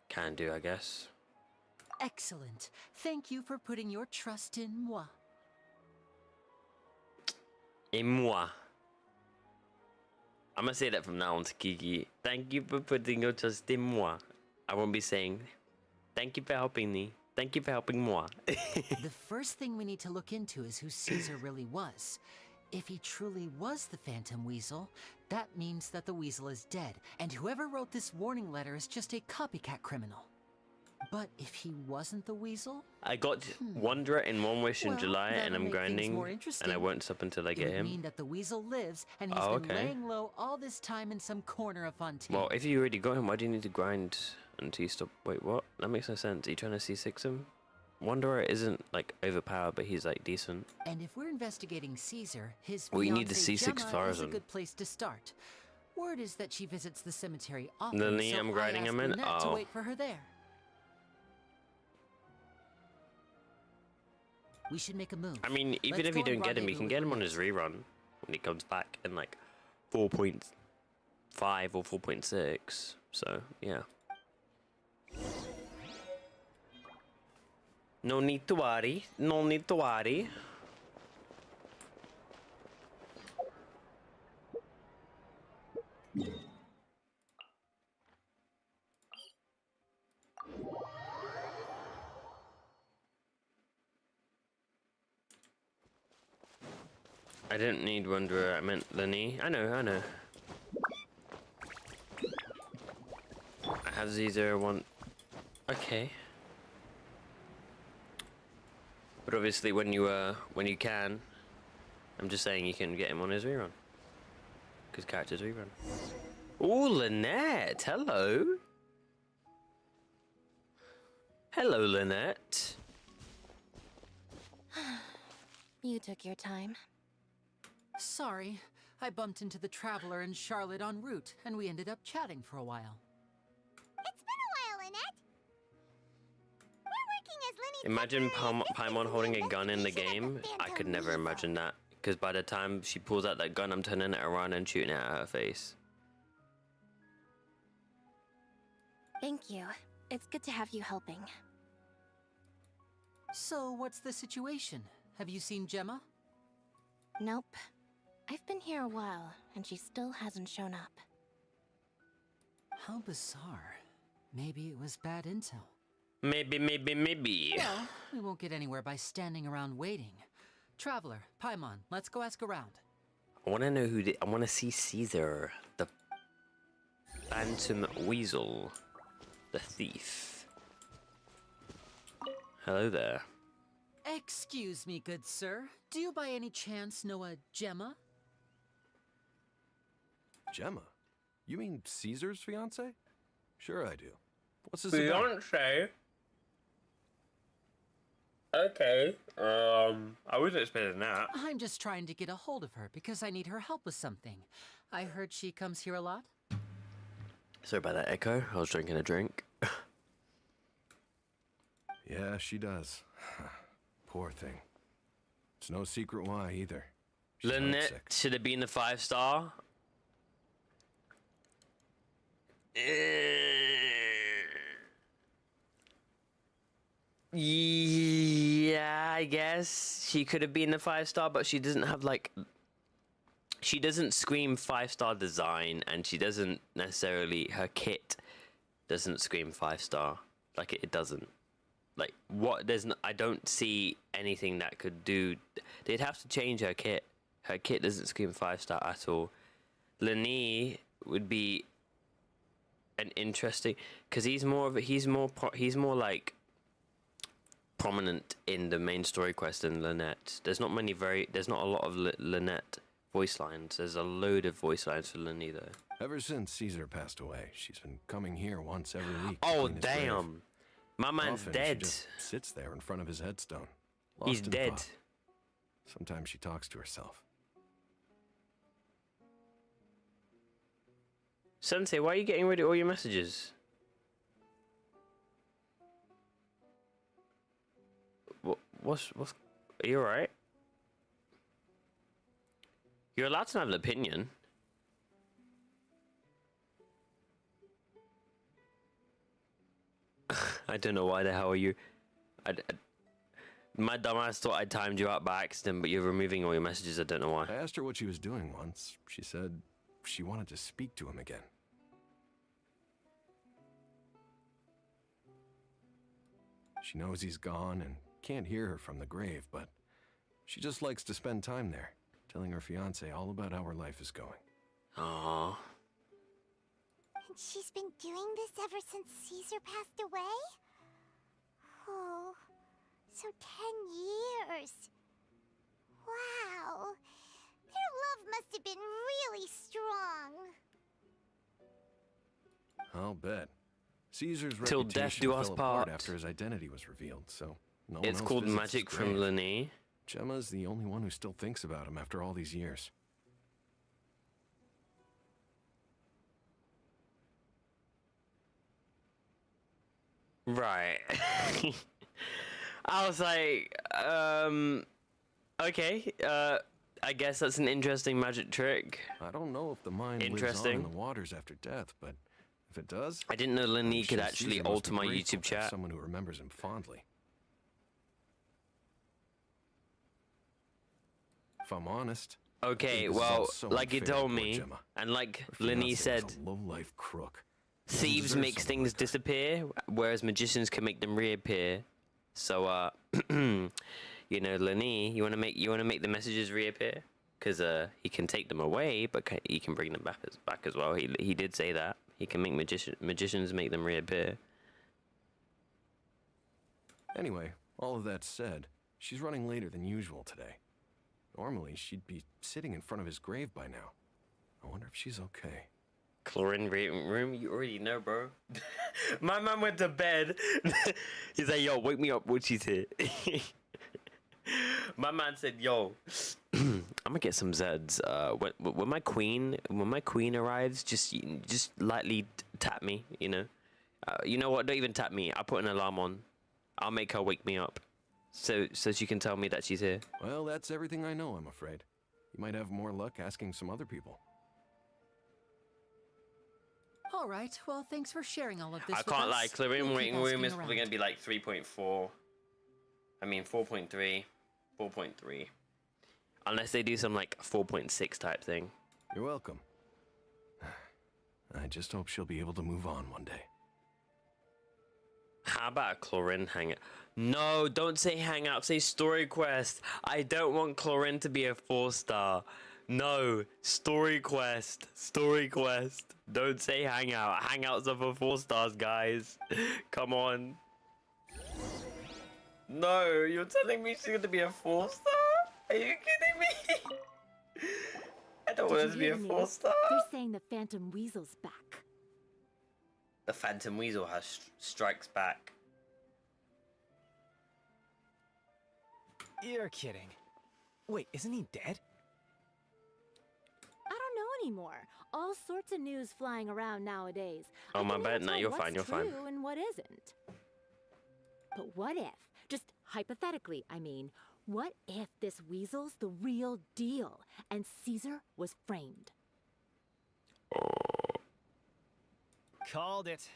Can do, I guess. Excellent. Thank you for putting your trust in moi. Et moi. I'm gonna say that from now on to Kiki. Thank you for putting your trust in moi. I won't be saying, thank you for helping me. Thank you for helping moi. The first thing we need to look into is who Caesar really was. If he truly was the Phantom Weasel, that means that the Weasel is dead, and whoever wrote this warning letter is just a copycat criminal. But if he wasn't the Weasel, I got Wanderer in one wish in Well, July, and that'll I'm make things grinding, more and I interesting. won't stop until I it get would him. mean that the Weasel lives, and he's Oh, been okay. laying low all this time in some corner of Fontaine. Well, if you already got him, why do you need to grind until you stop? Wait, what? That makes no sense. Are you trying to C6 him? Wanderer isn't like overpowered, but he's like decent. And if we're investigating Caesar, his Well, you need the fiancée C6 Gemma is a thousand. good place to start. Word is that she visits the cemetery often, Lily, so I'm I grinding asked him in? Lynette to Oh. wait for her there. We should make a move. I mean, even Let's if you go and don't get him, you rendezvous can with get him on Lynette. his rerun when he comes back in like 4.5 or 4.6. So, yeah. No need to worry. No need to worry. I didn't need Wanderer, I meant Lyney. I know. I have Z01. Okay. But obviously when you can, I'm just saying you can get him on his rerun. Because characters rerun. Ooh, Lynette, hello. Hello, Lynette. You took your time. Sorry, I bumped into the Traveler and Charlotte en route, and we ended up chatting for a while. It's been a while, Lynette. We're working as Lyney's Imagine temporary assistant Paimon to holding a gun in the investigation of game. the I could Phantom never Weasel. imagine that. Because by the time she pulls out that gun, I'm turning it around and shooting it at her face. Thank you. It's good to have you helping. So, what's the situation? Have you seen Gemma? Nope. I've been here a while, and she still hasn't shown up. How bizarre. Maybe it was bad intel. Maybe. Well, we won't get anywhere by standing around waiting. Traveler, Paimon, let's go ask around. I want to know who I want to see Caesar, the phantom weasel, the thief. Hello there. Excuse me, good sir. Do you by any chance know a Gemma? Gemma? You mean Caesar's fiance? Sure I do. What's this about? Fiance? Okay. I wasn't expecting that. I'm just trying to get a hold of her because I need her help with something. I heard she comes here a lot. Sorry about that echo. I was drinking a drink. Yeah, she does. Poor thing. It's no secret why either. She's Lynette homesick. should have been the 5-star. Yeah, I guess she could have been the 5-star, but she doesn't have like. She doesn't scream 5-star design, and she doesn't necessarily. Her kit doesn't scream 5-star. Like it doesn't. Like what? I don't see anything that could do. They'd have to change her kit. Her kit doesn't scream 5-star at all. Lyney would be an interesting, because he's more like prominent in the main story quest than Lynette. There's not a lot of Lynette voice lines. There's a load of voice lines for Lyney though. Ever since Caesar passed away, she's been coming here once every week. to Oh clean his grave. damn, my man's Often dead. She just sits there in front of his headstone. Lost He's in dead. thought. Sometimes she talks to herself. Sensei, why are you getting rid of all your messages? What's are you alright? You're allowed to have an opinion. I don't know why the hell are you. My dumbass thought I timed you out by accident, but you're removing all your messages. I don't know why. I asked her what she was doing once. She said she wanted to speak to him again. She knows he's gone and can't hear her from the grave, but she just likes to spend time there, telling her fiancé all about how her life is going. Aww. And she's been doing this ever since Caesar passed away? Oh, so 10 years. Wow. Their love must have been really strong. I'll bet. Caesar's Till reputation death do us fell apart part. after his identity was revealed, so no one It's else called visits Magic his from grave. Lyney. Gemma's the only one who still thinks about him after all these years. Right. I was like, okay, I guess that's an interesting magic trick. I don't know if the mind lives on Interesting. in the waters after death, but if it does, I didn't know I'm Lyney could sure actually Caesar must alter be my grateful YouTube to have chat. someone who remembers him fondly. If I'm honest, I Okay, think this is all well, so like you unfair to told poor me, Gemma. and like Her fiancé Lyney is said, a low-life crook. thieves deserves make someone things like her. disappear, whereas magicians can make them reappear. So, you know, Lyney, you wanna make the messages reappear, cause he can take them away, but he can bring them back as well. He did say that he can make magicians make them reappear. Anyway, all of that said, she's running later than usual today. Normally, she'd be sitting in front of his grave by now. I wonder if she's okay. Chlorine room, you already know, bro. My man went to bed. He's like, yo, wake me up when she's here. My man said, yo, I'm gonna get some Zeds. When my queen arrives, just lightly tap me, you know. You know what? Don't even tap me. I'll put an alarm on. I'll make her wake me up, so she can tell me that she's here. Well, that's everything I know, I'm afraid. You might have more luck asking some other people. All right, well, thanks for sharing all of this I with can't us. lie, Chlorine We'll keep waiting room asking is probably around. gonna be like 3.4. I mean 4.3, 4.3. Unless they do some like 4.6 type thing. You're welcome. I just hope she'll be able to move on one day. How about a Chlorine hangout? No, don't say hangout, say story quest. I don't want Chlorine to be a 4-star. No, story quest, story quest. Don't say hangout. Hangouts are for 4 stars, guys. Come on. No, you're telling me she's going to be a 4-star? Are you kidding me? I don't want her to be a 4-star. They're saying the Phantom Weasel's back. The Phantom Weasel has strikes back. You're kidding. Wait, isn't he dead? I don't know anymore. All sorts of news flying around nowadays. Oh, I my can bad. never No, tell you're what's fine, you're fine. true and what isn't. But what if, just hypothetically, I mean, what if this weasel's the real deal and Caesar was framed? Called it.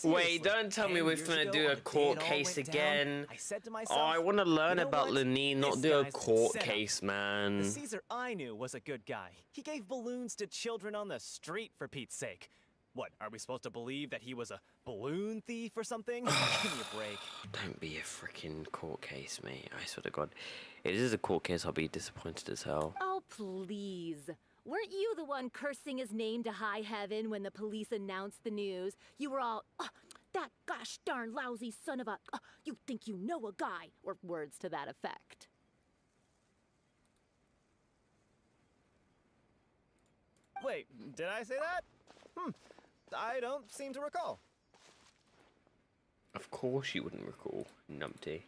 Wait, Seriously, don't tell me 10 we're years gonna ago, do on a the day court it all case went down, again. I said to Oh, myself, I want to learn you know about what? Lyney, not This do a guy's court set up. case, The man. Caesar I knew was a good guy. He gave balloons to children on the street, for Pete's sake. What, are we supposed to believe that he was a balloon thief or something? Give me a break. Don't be a freaking court case, mate. I swear to God. If this is a court case, I'll be disappointed as hell. Oh, please. Weren't you the one cursing his name to high heaven when the police announced the news? You were all, "Oh, that gosh darn lousy son of a, you think you know a guy," or words to that effect. Wait, did I say that? I don't seem to recall. Of course you wouldn't recall, numpty.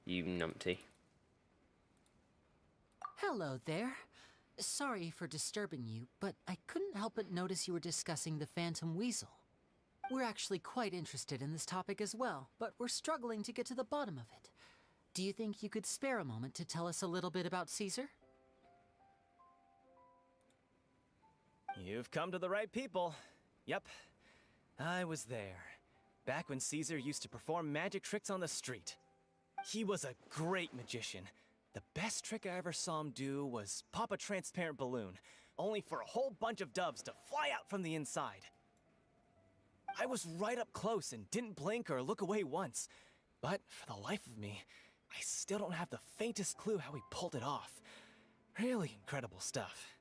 You numpty. Hello there. Sorry for disturbing you, but I couldn't help but notice you were discussing the Phantom Weasel. We're actually quite interested in this topic as well, but we're struggling to get to the bottom of it. Do you think you could spare a moment to tell us a little bit about Caesar? You've come to the right people. Yep, I was there. Back when Caesar used to perform magic tricks on the street. He was a great magician. The best trick I ever saw him do was pop a transparent balloon, only for a whole bunch of doves to fly out from the inside. I was right up close and didn't blink or look away once. But for the life of me, I still don't have the faintest clue how he pulled it off. Really incredible stuff.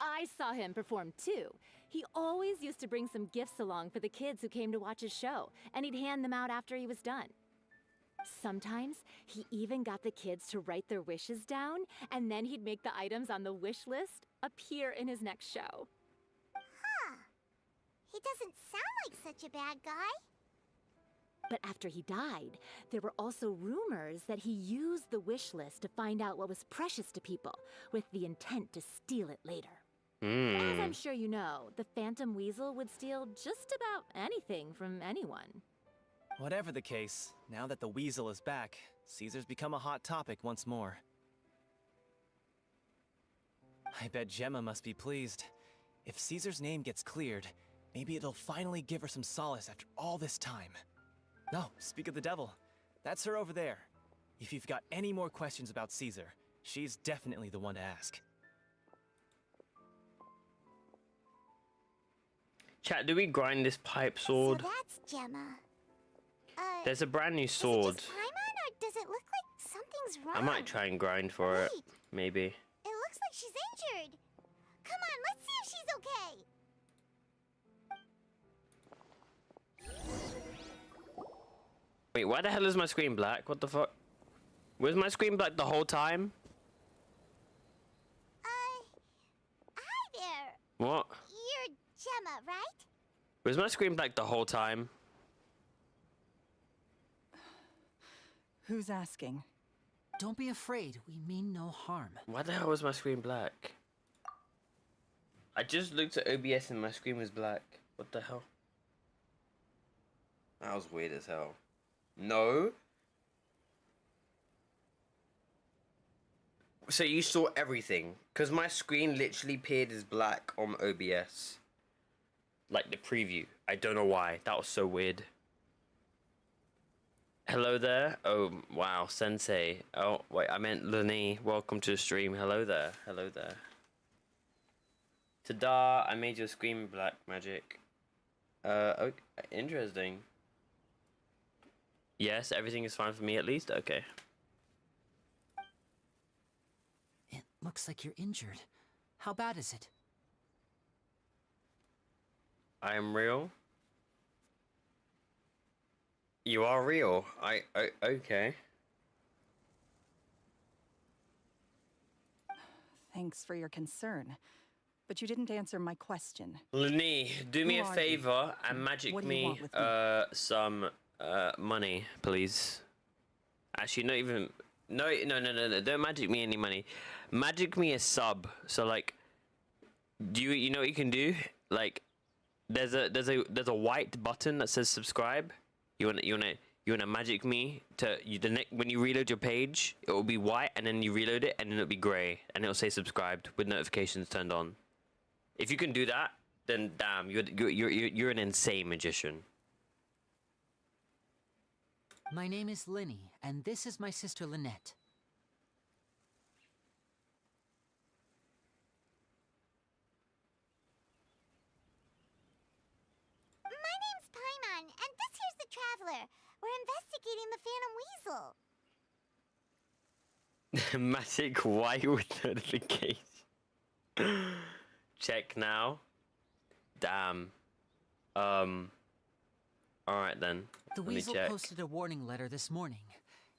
I saw him perform too. He always used to bring some gifts along for the kids who came to watch his show, and he'd hand them out after he was done. Sometimes he even got the kids to write their wishes down, and then he'd make the items on the wish list appear in his next show. Huh. He doesn't sound like such a bad guy. But after he died, there were also rumors that he used the wish list to find out what was precious to people, with the intent to steal it later. As I'm sure you know, the Phantom Weasel would steal just about anything from anyone. Whatever the case, now that the Weasel is back, Caesar's become a hot topic once more. I bet Gemma must be pleased. If Caesar's name gets cleared, maybe it'll finally give her some solace after all this time. No, speak of the devil. That's her over there. If you've got any more questions about Caesar, she's definitely the one to ask. Chat, do we grind this pipe sword? So that's Gemma. There's a brand new Is sword. it just Paimon, or does it look like something's wrong? I might try and grind for it. Wait. Maybe. It looks like she's injured. Come on, let's see if she's okay. Wait, why the hell is my screen black? What the fuck? Was my screen black the whole time? Hi there. What? You're Gemma, right? Was my screen black the whole time? Who's asking? Don't be afraid, we mean no harm. Why the hell was my screen black? I just looked at OBS and my screen was black. What the hell? That was weird as hell. No. So you saw everything? Because my screen literally appeared as black on OBS. Like the preview. I don't know why. That was so weird. Hello there. Oh, wow, Sensei. Oh, wait, I meant Lyney. Welcome to the stream. Hello there. Hello there. Ta-da! I made your screen black magic. Okay, interesting. Yes, everything is fine for me at least? Okay. It looks like you're injured. How bad is it? I am real. You are real. Okay. Thanks for your concern, but you didn't answer my question. Lyney, do me Who a are you? favor and magic What do you me want with me? some money, please. Actually, not even. No, don't magic me any money. Magic me a sub. So like, you know what you can do? Like, there's a white button that says subscribe. You wanna magic me to when you reload your page, it will be white, and then you reload it, and then it'll be grey, and it'll say subscribed with notifications turned on. If you can do that, then damn, you're an insane magician. My name is Lyney, and this is my sister Lynette. My name's Paimon, and this here's the Traveler. We're investigating the Phantom Weasel. Magic white with notification. Check now. Damn. Alright then. The Let me Weasel check. posted a warning letter this morning.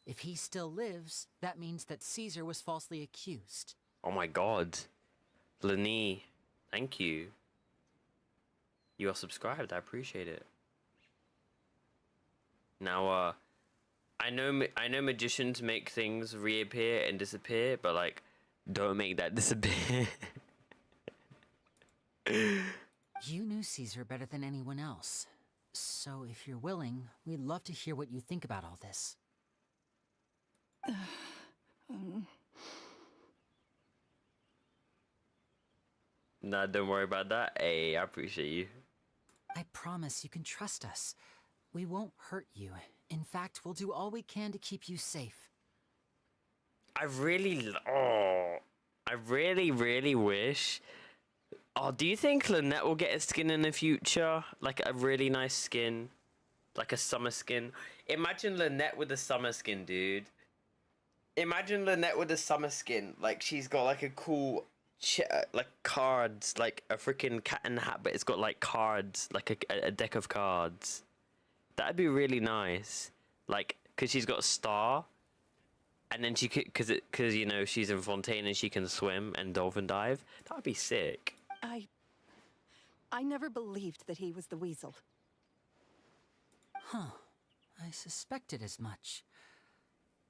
If he still lives, that means that Caesar was falsely accused. Oh my god. Lyney, thank you. You are subscribed, I appreciate it. Now, I know magicians make things reappear and disappear, but like, don't make that disappear. You knew Caesar better than anyone else. So if you're willing, we'd love to hear what you think about all this. Nah, don't worry about that. Hey, I appreciate you. I promise you can trust us. We won't hurt you. In fact, we'll do all we can to keep you safe. I really wish. Oh, do you think Lynette will get a skin in the future? Like a really nice skin? Like a summer skin? Imagine Lynette with a summer skin, dude. Imagine Lynette with a summer skin. Like, she's got like a cool, like cards, like a freaking cat in the hat, but it's got like cards, like a deck of cards. That'd be really nice. Like, cause she's got a star. And then she could, cause you know, she's in Fontaine and she can swim and dolphin dive. That'd be sick. I never believed that he was the Weasel. Huh. I suspected as much.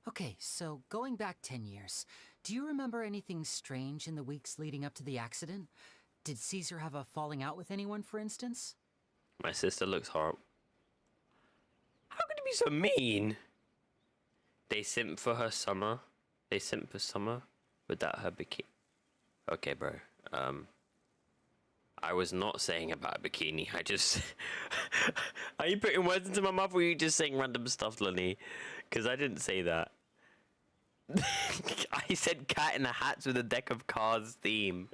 Okay, so going back 10 years, do you remember anything strange in the weeks leading up to the accident? Did Caesar have a falling out with anyone, for instance? My sister looks horrible. How could you be so mean? They simp for her summer. They simp for summer without her bikini. Okay, bro. I was not saying about a bikini. I just... Are you putting words into my mouth, or are you just saying random stuff, Lyney? Because I didn't say that. I said cat in the hats with a deck of cards theme.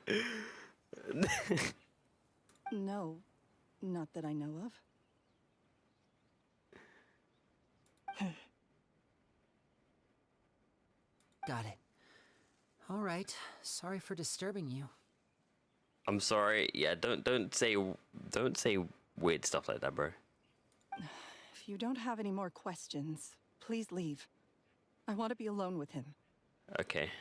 No, not that I know of. Got it. All right. Sorry for disturbing you. I'm sorry. Yeah, don't say weird stuff like that, bro. If you don't have any more questions, please leave. I want to be alone with him. Okay.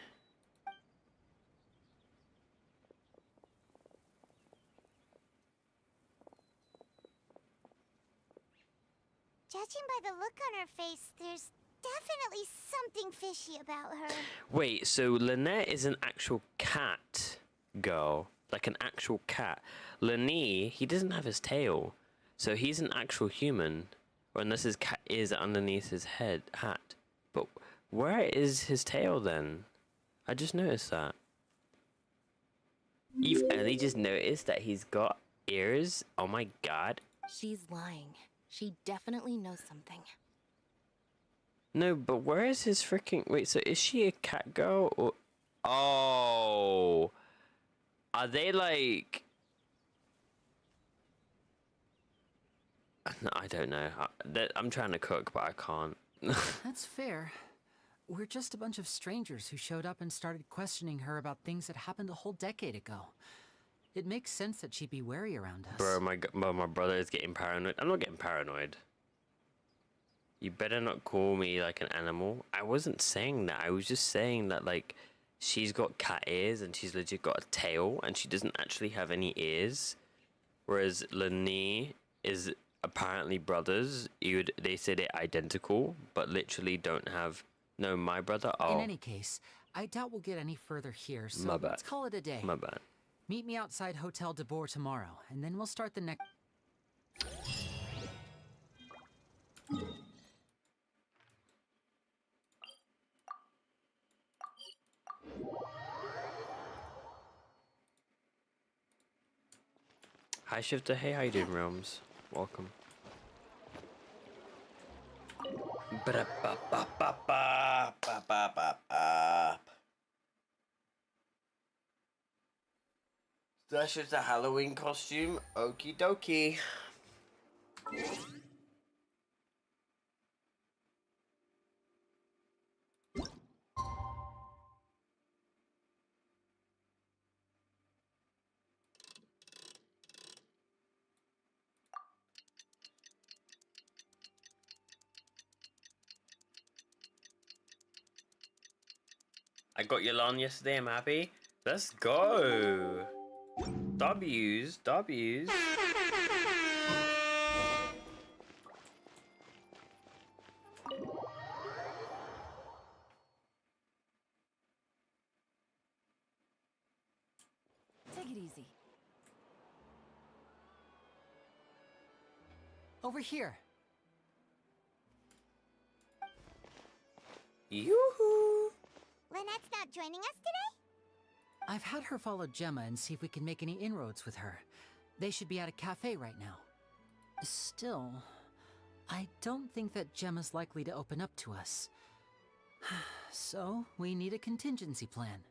Judging by the look on her face, there's definitely something fishy about her. Wait, so Lynette is an actual cat girl. Like an actual cat. Lyney, he doesn't have his tail. So he's an actual human. Or unless his cat is underneath his hat. But where is his tail then? I just noticed that. You've only just noticed that he's got ears? Oh my god. She's lying. She definitely knows something. No, but where is his freaking... Wait, so is she a cat girl or... Oh. Are they like... No, I don't know. I'm trying to cook, but I can't. That's fair. We're just a bunch of strangers who showed up and started questioning her about things that happened a whole decade ago. It makes sense that she'd be wary around us. Bro, my brother is getting paranoid. I'm not getting paranoid. You better not call me like an animal. I wasn't saying that. I was just saying that, like, she's got cat ears and she's legit got a tail and she doesn't actually have any ears. Whereas Lyney is apparently brothers. They say they're identical, but literally don't have... No, my brother? Oh. In any case, I doubt we'll get any further here, so My bad. let's call it a day. My bad. Meet me outside Hotel de Boer tomorrow, and then we'll start the next... Hi, Shifter. Hey, how you doing, Realms? Welcome. That's just a Halloween costume. Okie dokie. I got your lawn yesterday, I'm happy. Let's go. W's. Take it easy. Over here. Yoo-hoo. Lynette's not joining us today? I've had her follow Gemma and see if we can make any inroads with her. They should be at a cafe right now. Still, I don't think that Gemma's likely to open up to us. So, we need a contingency plan.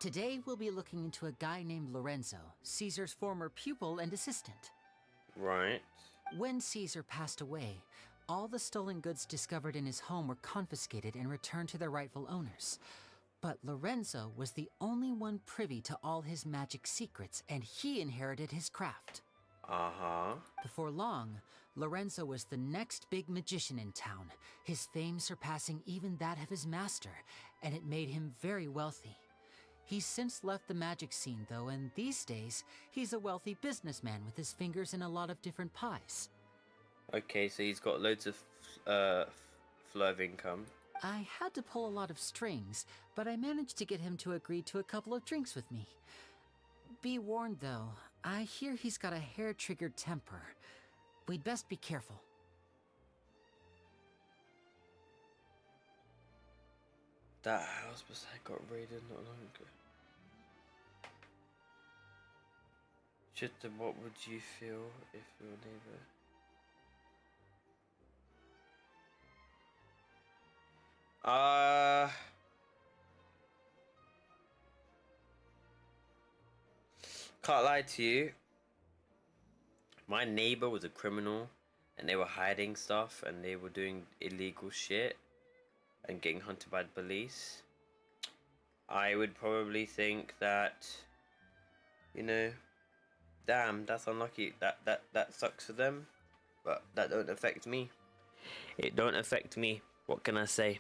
Today, we'll be looking into a guy named Lorenzo, Caesar's former pupil and assistant. Right. When Caesar passed away, all the stolen goods discovered in his home were confiscated and returned to their rightful owners. But Lorenzo was the only one privy to all his magic secrets, and he inherited his craft. Uh-huh. Before long, Lorenzo was the next big magician in town, his fame surpassing even that of his master, and it made him very wealthy. He's since left the magic scene, though, and these days, he's a wealthy businessman with his fingers in a lot of different pies. Okay, so he's got loads of flow of income. I had to pull a lot of strings, but I managed to get him to agree to a couple of drinks with me. Be warned, though, I hear he's got a hair-triggered temper. We'd best be careful. That house beside got raided not long ago. Shifter, what would you feel if your neighbor... Can't lie to you. My neighbor was a criminal and they were hiding stuff and they were doing illegal shit and getting hunted by the police. I would probably think that, you know, damn, that's unlucky. That sucks for them, but that don't affect me. It don't affect me. What can I say?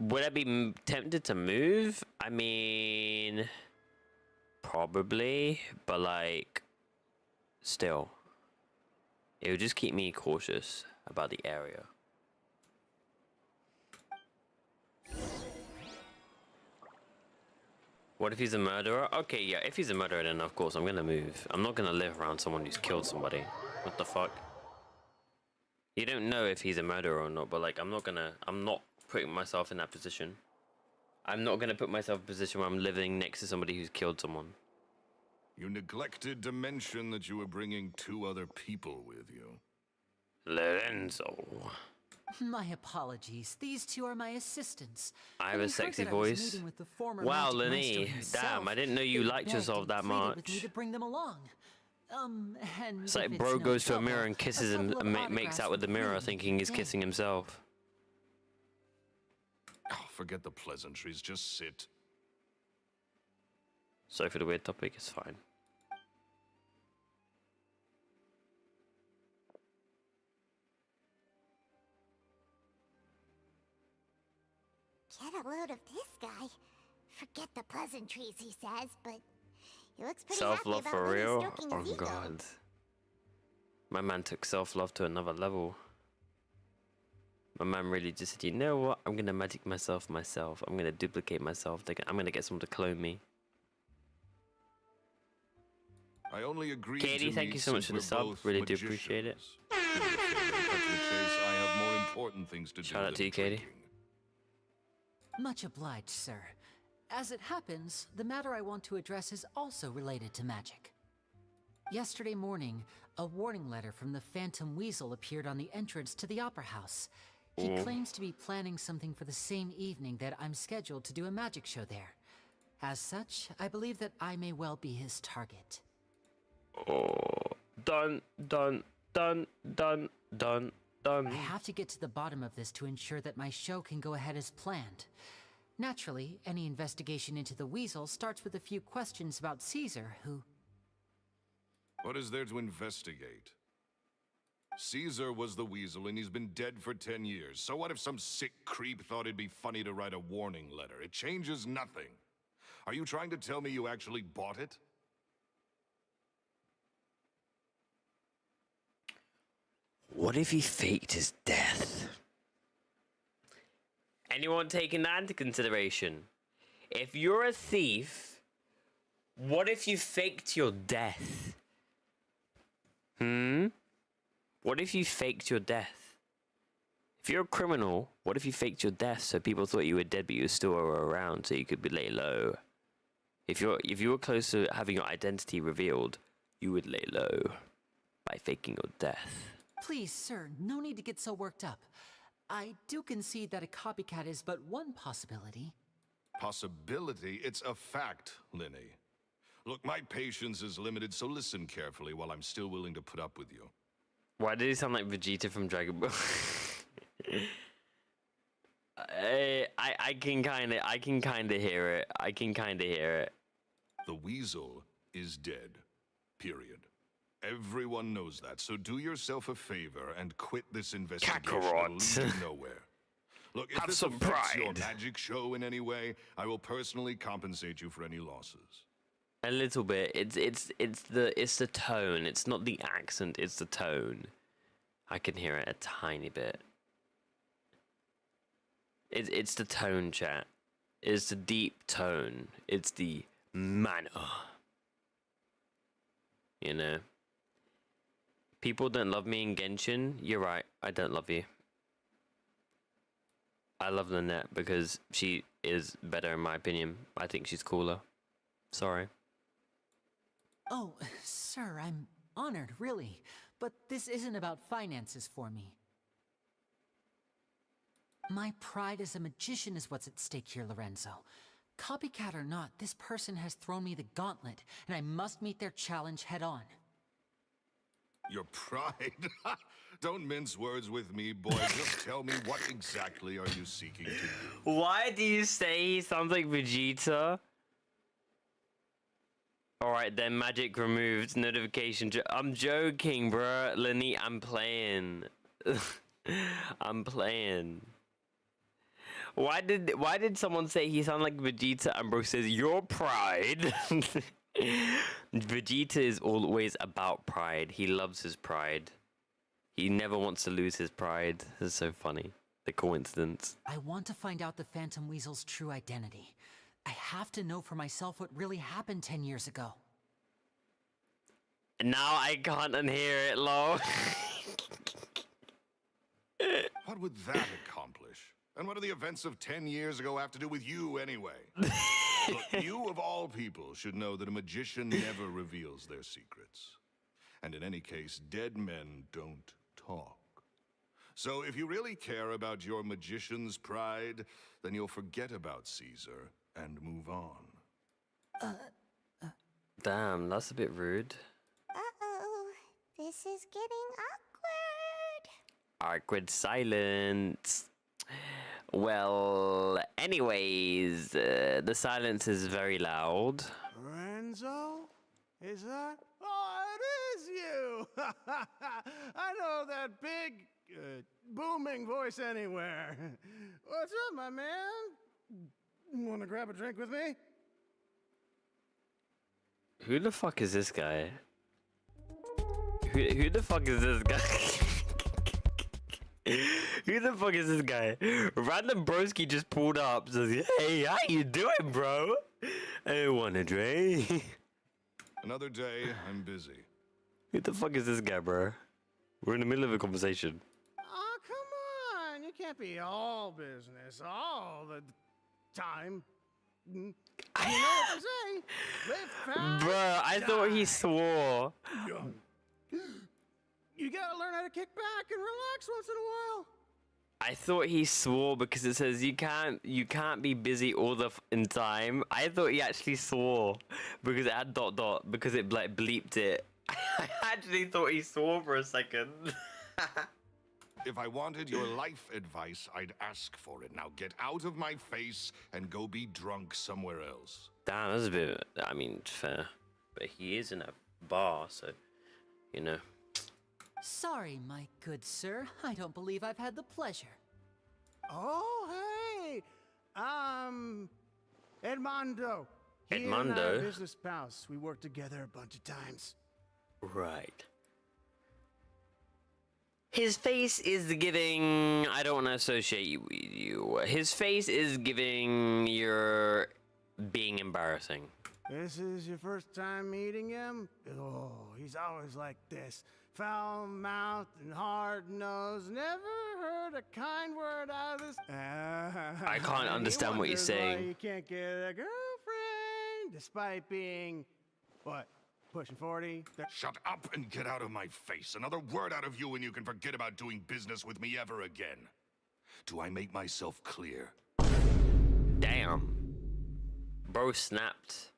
Would I be tempted to move? I mean, probably, but like, still, it would just keep me cautious about the area. What if he's a murderer? Okay, yeah, if he's a murderer, then of course I'm gonna move. I'm not gonna live around someone who's killed somebody. What the fuck? You don't know if he's a murderer or not, but like, I'm not putting myself in that position. I'm not gonna put myself in a position where I'm living next to somebody who's killed someone. You neglected to mention that you were bringing 2 other people with you. Lorenzo. My apologies. These two are my assistants. I have When a he heard sexy that I was voice. meeting with the former Wow, Magic Meister Lyney. himself, Damn, I didn't know you they liked begged yourself and that pleaded with me much. to bring them along. And It's like if bro no goes to a trouble, mirror and kisses him, couple of and makes autographs out with the would mirror, really thinking he's make kissing himself. Oh, forget the pleasantries. Just sit. Sorry for the weird topic. It's fine. Get a load of this guy. Forget the pleasantries, he says, but he looks pretty Self-love happy for about real? stroking Oh his ego. god. My man took self-love to another level. My man really just said, you know what? I'm gonna magic myself. I'm gonna duplicate myself. I'm gonna get someone to clone me. I only agree Katie, to thank you meet so much since for the we're sub. both Really do appreciate it. magicians. Give me a favor and cut to the chase. I have more important things to do Shout out than to you, Katie. drinking. Much obliged, sir. As it happens, the matter I want to address is also related to magic. Yesterday morning, a warning letter from the Phantom Weasel appeared on the entrance to the Opera House. He claims to be planning something for the same evening that I'm scheduled to do a magic show there. As such, I believe that I may well be his target. Oh, dun, dun, dun, dun, dun, dun. I have to get to the bottom of this to ensure that my show can go ahead as planned. Naturally, any investigation into the Weasel starts with a few questions about Caesar, who... What is there to investigate? Caesar was the Weasel, and he's been dead for 10 years. So what if some sick creep thought it'd be funny to write a warning letter? It changes nothing. Are you trying to tell me you actually bought it? What if he faked his death? Anyone taking that into consideration? If you're a thief, what if you faked your death? What if you faked your death? If you're a criminal, what if you faked your death so people thought you were dead but you still were around so you could be lay low? If you were close to having your identity revealed, you would lay low by faking your death. Please, sir, no need to get so worked up. I do concede that a copycat is but one possibility. Possibility? It's a fact, Lyney. Look, my patience is limited, so listen carefully while I'm still willing to put up with you. Why did he sound like Vegeta from Dragon Ball? I can kind of hear it. I can kind of hear it. The Weasel is dead. Period. Everyone knows that, so do yourself a favor and quit this investigation. Kakarot. It'll lead you nowhere. Look, if Have this some affects your pride. magic show in any way, I will personally compensate you for any losses. A little bit. It's the tone. It's not the accent. It's the tone. I can hear it a tiny bit. It's the tone, chat. It's the deep tone. It's the manner. You know. People don't love me in Genshin. You're right. I don't love you. I love Lynette because she is better in my opinion. I think she's cooler. Sorry. Oh, sir, I'm honored, really. But this isn't about finances for me. My pride as a magician is what's at stake here, Lorenzo. Copycat or not, this person has thrown me the gauntlet, and I must meet their challenge head on. Your pride? Don't mince words with me, boy. Just tell me, what exactly are you seeking to do? Why do you say he sounds like Vegeta? Alright then, magic removed, notification. I'm joking, bruh. Lyney, I'm playing. I'm playing. Why did someone say he sounded like Vegeta and bro says, your pride? Vegeta is always about pride. He loves his pride. He never wants to lose his pride. This is so funny. The coincidence. I want to find out the Phantom Weasel's true identity. I have to know for myself what really happened 10 years ago. Now I can't unhear it, lol. What would that accomplish? And what do the events of 10 years ago have to do with you, anyway? Look, you of all people should know that a magician never reveals their secrets. And in any case, dead men don't talk. So if you really care about your magician's pride, then you'll forget about Caesar and move on. Damn, that's a bit rude. Uh-oh. This is getting awkward. Awkward silence. Well, anyways, the silence is very loud. Renzo? Is that? Oh, it is you! I know that big, booming voice anywhere. What's up, my man? Wanna grab a drink with me? Who the fuck is this guy? Who the fuck is this guy? Who the fuck is this guy? Random broski just pulled up, says, "Hey, how you doing, bro? I want a drink." Another day, I'm busy. Who the fuck is this guy, bro? We're in the middle of a conversation. Oh, come on! You can't be all business all the time. You know what they say? Live fast, Bruh, I thought he die swore. young. You gotta learn how to kick back and relax once in a while. I thought he swore because it says you can't be busy all the in time. I thought he actually swore because it had ... because it like bleeped it. I actually thought he swore for a second. If I wanted your life advice, I'd ask for it. Now get out of my face and go be drunk somewhere else. Damn, that's a bit, I mean, fair. But he is in a bar, so, you know. Sorry, my good sir. I don't believe I've had the pleasure. Oh, hey! Edmondo. He and I Edmondo? are business pals. We worked together a bunch of times. Right. His face is giving, I don't want to associate you with you. His face is giving you're being embarrassing. This is your first time meeting him? Oh, he's always like this. Foul-mouthed and hard-nosed. Never heard a kind word out of this. I can't He understand what you're wonders why saying. you can't get a girlfriend, despite being, what, pushing 40? Shut up and get out of my face. Another word out of you and you can forget about doing business with me ever again. Do I make myself clear? Damn. Bro snapped.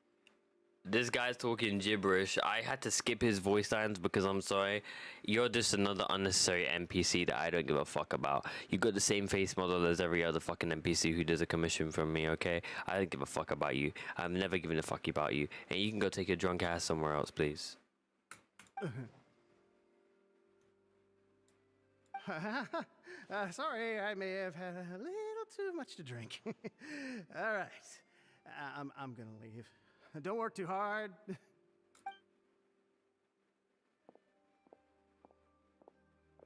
This guy's talking gibberish. I had to skip his voice lines because I'm sorry. You're just another unnecessary NPC that I don't give a fuck about. You got the same face model as every other fucking NPC who does a commission from me, okay? I don't give a fuck about you. I'm never giving a fuck about you. And you can go take your drunk ass somewhere else, please. Sorry, I may have had a little too much to drink. All right, I'm gonna leave. Don't work too hard.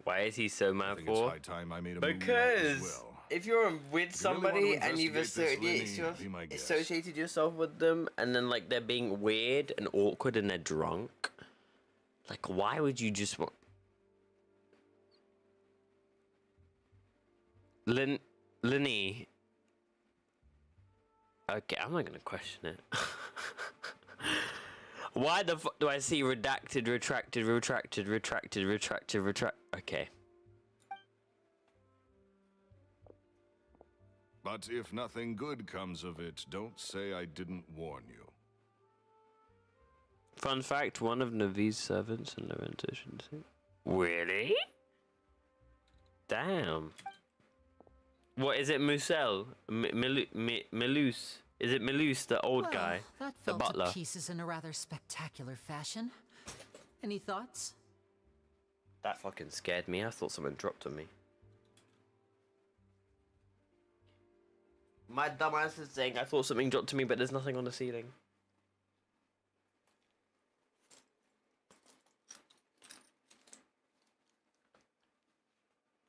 Why is he so I mad think it's for? high time I made a move as Because well. if you're with If you really want somebody to and you've investigate this, Lyney, be my guest. associated yourself with them, and then like they're being weird and awkward and they're drunk, like why would you just want? Lyney. Okay, I'm not gonna question it. Why the fuck do I see redacted, retracted, retracted, retracted, retracted, Okay. But if nothing good comes of it, don't say I didn't warn you. Fun fact, one of Navi's servants in the rendition. Really? Damn. What is it, Musel? Melus? Is it Melus, the old guy? That The fell butler? to pieces in a rather spectacular fashion. Any thoughts? That fucking scared me. I thought someone dropped on me. My dumb ass is saying I thought something dropped to me, but there's nothing on the ceiling.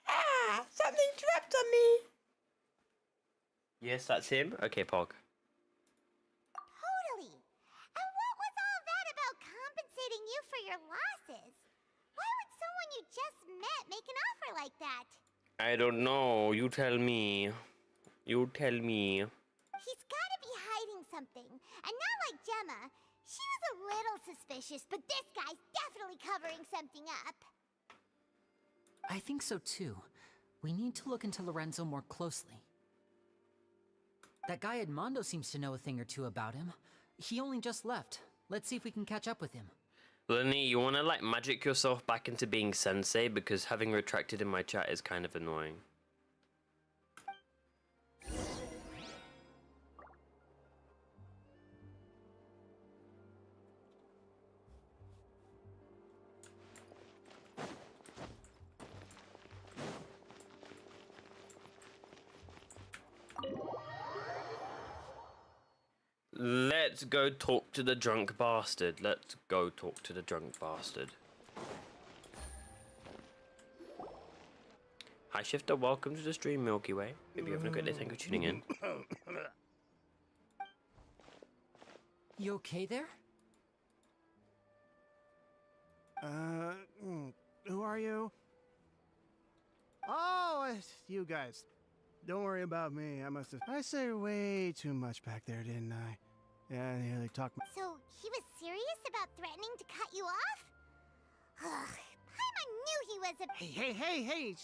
Ah! Something dropped on me! Yes, that's him? Okay, Pog. Totally. And what was all that about compensating you for your losses? Why would someone you just met make an offer like that? I don't know. You tell me. You tell me. He's gotta be hiding something. And not like Gemma. She was a little suspicious, but this guy's definitely covering something up. I think so too. We need to look into Lorenzo more closely. That guy Edmondo seems to know a thing or two about him. He only just left. Let's see if we can catch up with him. Lyney, you wanna like magic yourself back into being sensei, because having retracted in my chat is kind of annoying. Let's go talk to the drunk bastard. Let's go talk to the drunk bastard. Hi Shifter, welcome to the stream, Milky Way. Hope you're having a good day, thank you for tuning in. You okay there? Who are you? Oh, it's you guys. Don't worry about me. I say way too much back there, didn't I? Yeah, I nearly talked. So he was serious about threatening to cut you off? Ugh, Paimon knew he was a. Hey!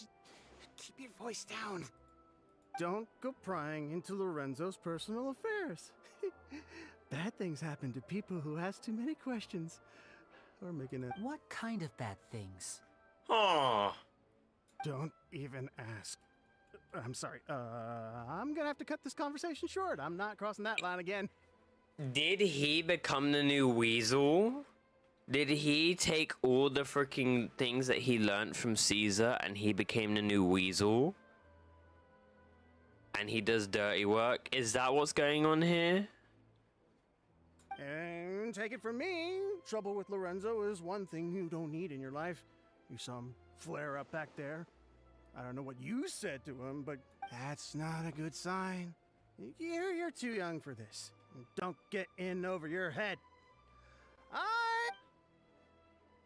Keep your voice down. Don't go prying into Lorenzo's personal affairs. Bad things happen to people who ask too many questions. Or making a. What kind of bad things? Oh, Don't even ask. I'm sorry. I'm gonna have to cut this conversation short. I'm not crossing that line again. did he become the new Weasel? Did he take all the freaking things that he learned from Caesar and he became the new Weasel? And he does dirty work? Is that what's going on here? And take it from me, trouble with Lorenzo is one thing you don't need in your life. You saw him flare up back there. I don't know what you said to him, but that's not a good sign. You're too young for this. Don't get in over your head.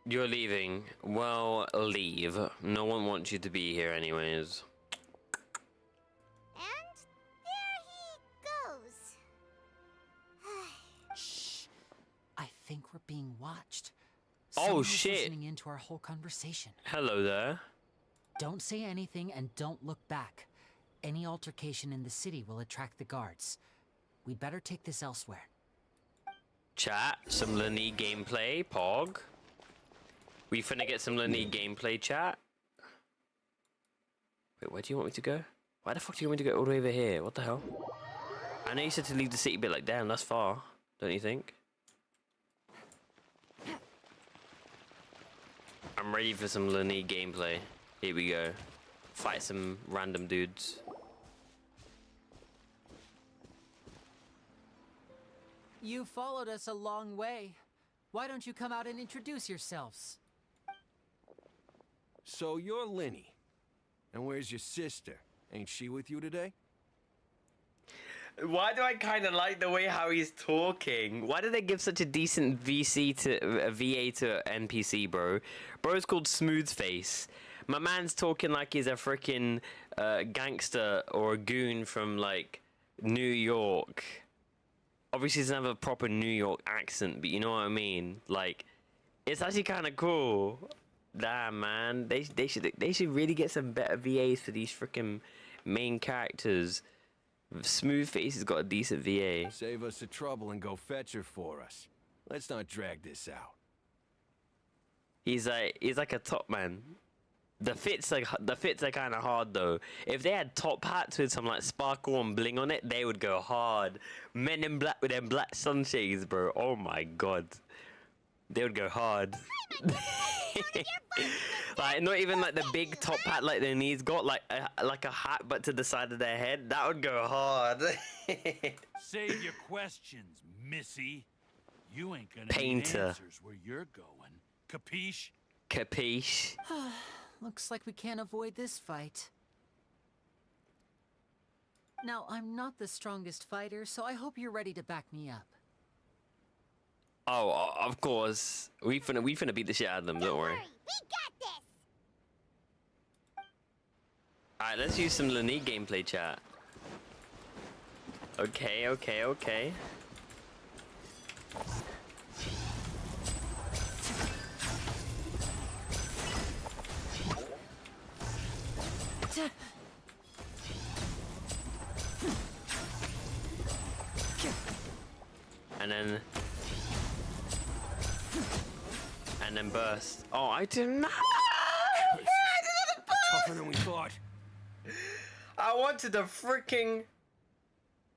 You're leaving. Well, leave. No one wants you to be here anyways. And there he goes. Shh. I think we're being watched. Oh, Someone was shit. Listening into our whole conversation. Hello there. Don't say anything and don't look back. Any altercation in the city will attract the guards. We'd better take this elsewhere. Chat, some Lyney gameplay, Pog. We finna get some Lyney gameplay, chat. Wait, where do you want me to go? Why the fuck do you want me to go all the way over here? What the hell? I know you said to leave the city, but like, damn, that's far. Don't you think? I'm ready for some Lyney gameplay. Here we go. Fight some random dudes. You followed us a long way. Why don't you come out and introduce yourselves? So you're Lyney. And where's your sister? Ain't she with you today? Why do I kind of like the way how he's talking? Why do they give such a decent VA to NPC, bro? Bro's called Smoothface. My man's talking like he's a freaking gangster or a goon from like New York. Obviously, he doesn't have a proper New York accent, but you know what I mean. Like, it's actually kind of cool. Damn, man, they should really get some better VAs for these freaking main characters. Smoothface has got a decent VA. Save us the trouble and go fetch her for us. Let's not drag this out. He's like a top man. The fits are kind of hard though. If they had top hats with some like sparkle and bling on it, they would go hard. Men in black with them black sunshades, bro. Oh my god, they would go hard. Like not even like the big top hat like Lyney's got, like a hat but to the side of their head. That would go hard. Save your questions, missy. You ain't gonna Painter. need answers where you're going. Capiche? Capiche? Looks like we can't avoid this fight. Now, I'm not the strongest fighter, so I hope you're ready to back me up. Oh, of course. We finna beat the shit out of them. Don't worry. We got this. Alright, let's use some Lyney gameplay, chat. Okay. and then burst. Oh, I didn't. Tougher than we thought. I wanted to freaking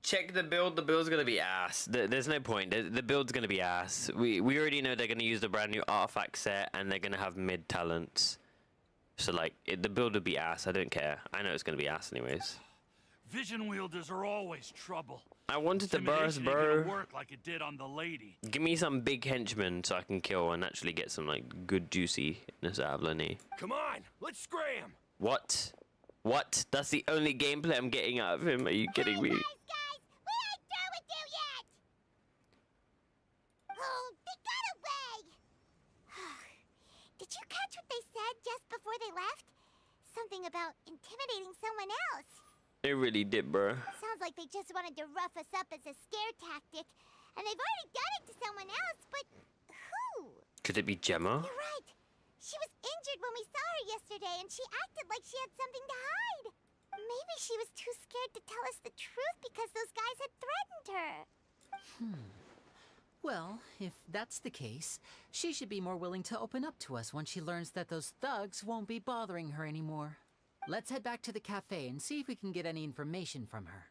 check the build. The build's gonna be ass. There's no point. The build's gonna be ass. We already know they're gonna use the brand new artifact set, and they're gonna have mid talents. So like, the build would be ass. I don't care. I know it's gonna be ass anyways. Vision wielders are always trouble. I wanted to burst, Intimidation ain't gonna bro. work like it did on the lady. Give me some big henchmen so I can kill and actually get some like good juiciness out of Lyney. Come on, let's scram. What? What? That's the only gameplay I'm getting out of him. Are you kidding me? Guys, we ain't through with you yet! Oh, they got away! Did you catch what they said just before they left? Something about intimidating someone else. They really did, bro. Sounds like they just wanted to rough us up as a scare tactic. And they've already done it to someone else, but who? Could it be Gemma? You're right. She was injured when we saw her yesterday, and she acted like she had something to hide. Maybe she was too scared to tell us the truth because those guys had threatened her. Well, if that's the case, she should be more willing to open up to us once she learns that those thugs won't be bothering her anymore. Let's head back to the cafe and see if we can get any information from her.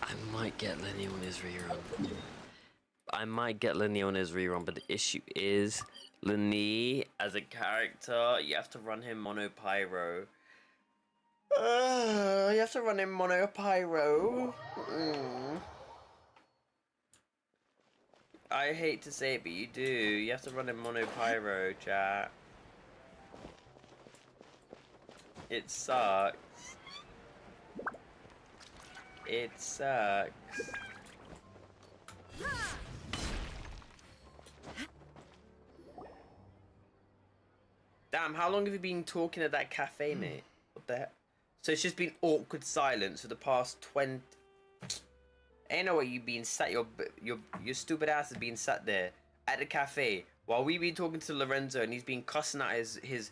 I might get Lyney on his rerun. But the issue is, Lyney, as a character, you have to run him mono pyro. I hate to say it, but you do. You have to run him mono pyro, chat. It sucks. It sucks. Damn, how long have you been talking at that cafe, mate? What the heck? So it's just been awkward silence for the past 20... Ain't no way you been sat, your stupid ass has been sat there at the cafe while we been talking to Lorenzo and he's been cussing at his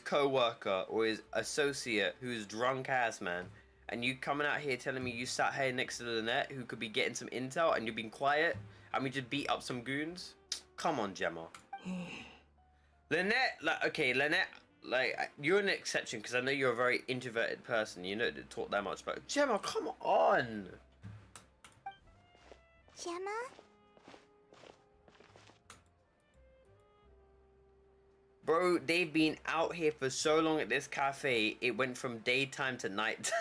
co-worker or his associate who's drunk ass, man. And you coming out here telling me you sat here next to Lynette who could be getting some intel and you've been quiet and we just beat up some goons? Come on, Gemma. Lynette, like, okay, Lynette, like, you're an exception because I know you're a very introverted person. You know, to talk that much about Gemma, come on. Gemma? Bro, they've been out here for so long at this cafe, it went from daytime to nighttime.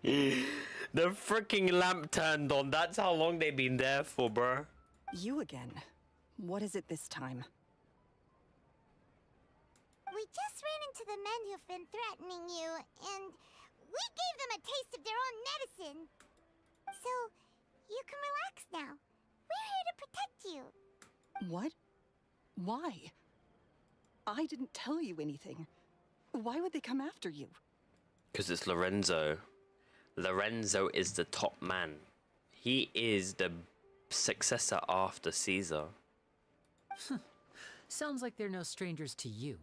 The freaking lamp turned on. That's how long they've been there for, bro. You again. What is it this time? We just ran into the men who've been threatening you, and we gave them a taste of their own medicine. So, you can relax now. We're here to protect you. What? Why? I didn't tell you anything. Why would they come after you? Because it's Lorenzo. Lorenzo is the top man. He is the successor after Caesar. Sounds like they're no strangers to you.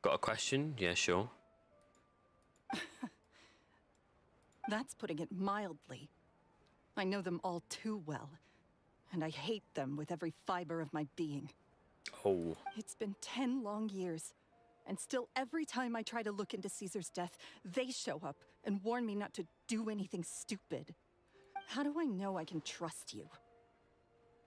Got a question? Yeah, sure. That's putting it mildly. I know them all too well, and I hate them with every fiber of my being. Oh. It's been 10 long years, and still every time I try to look into Caesar's death, they show up and warn me not to do anything stupid. How do I know I can trust you?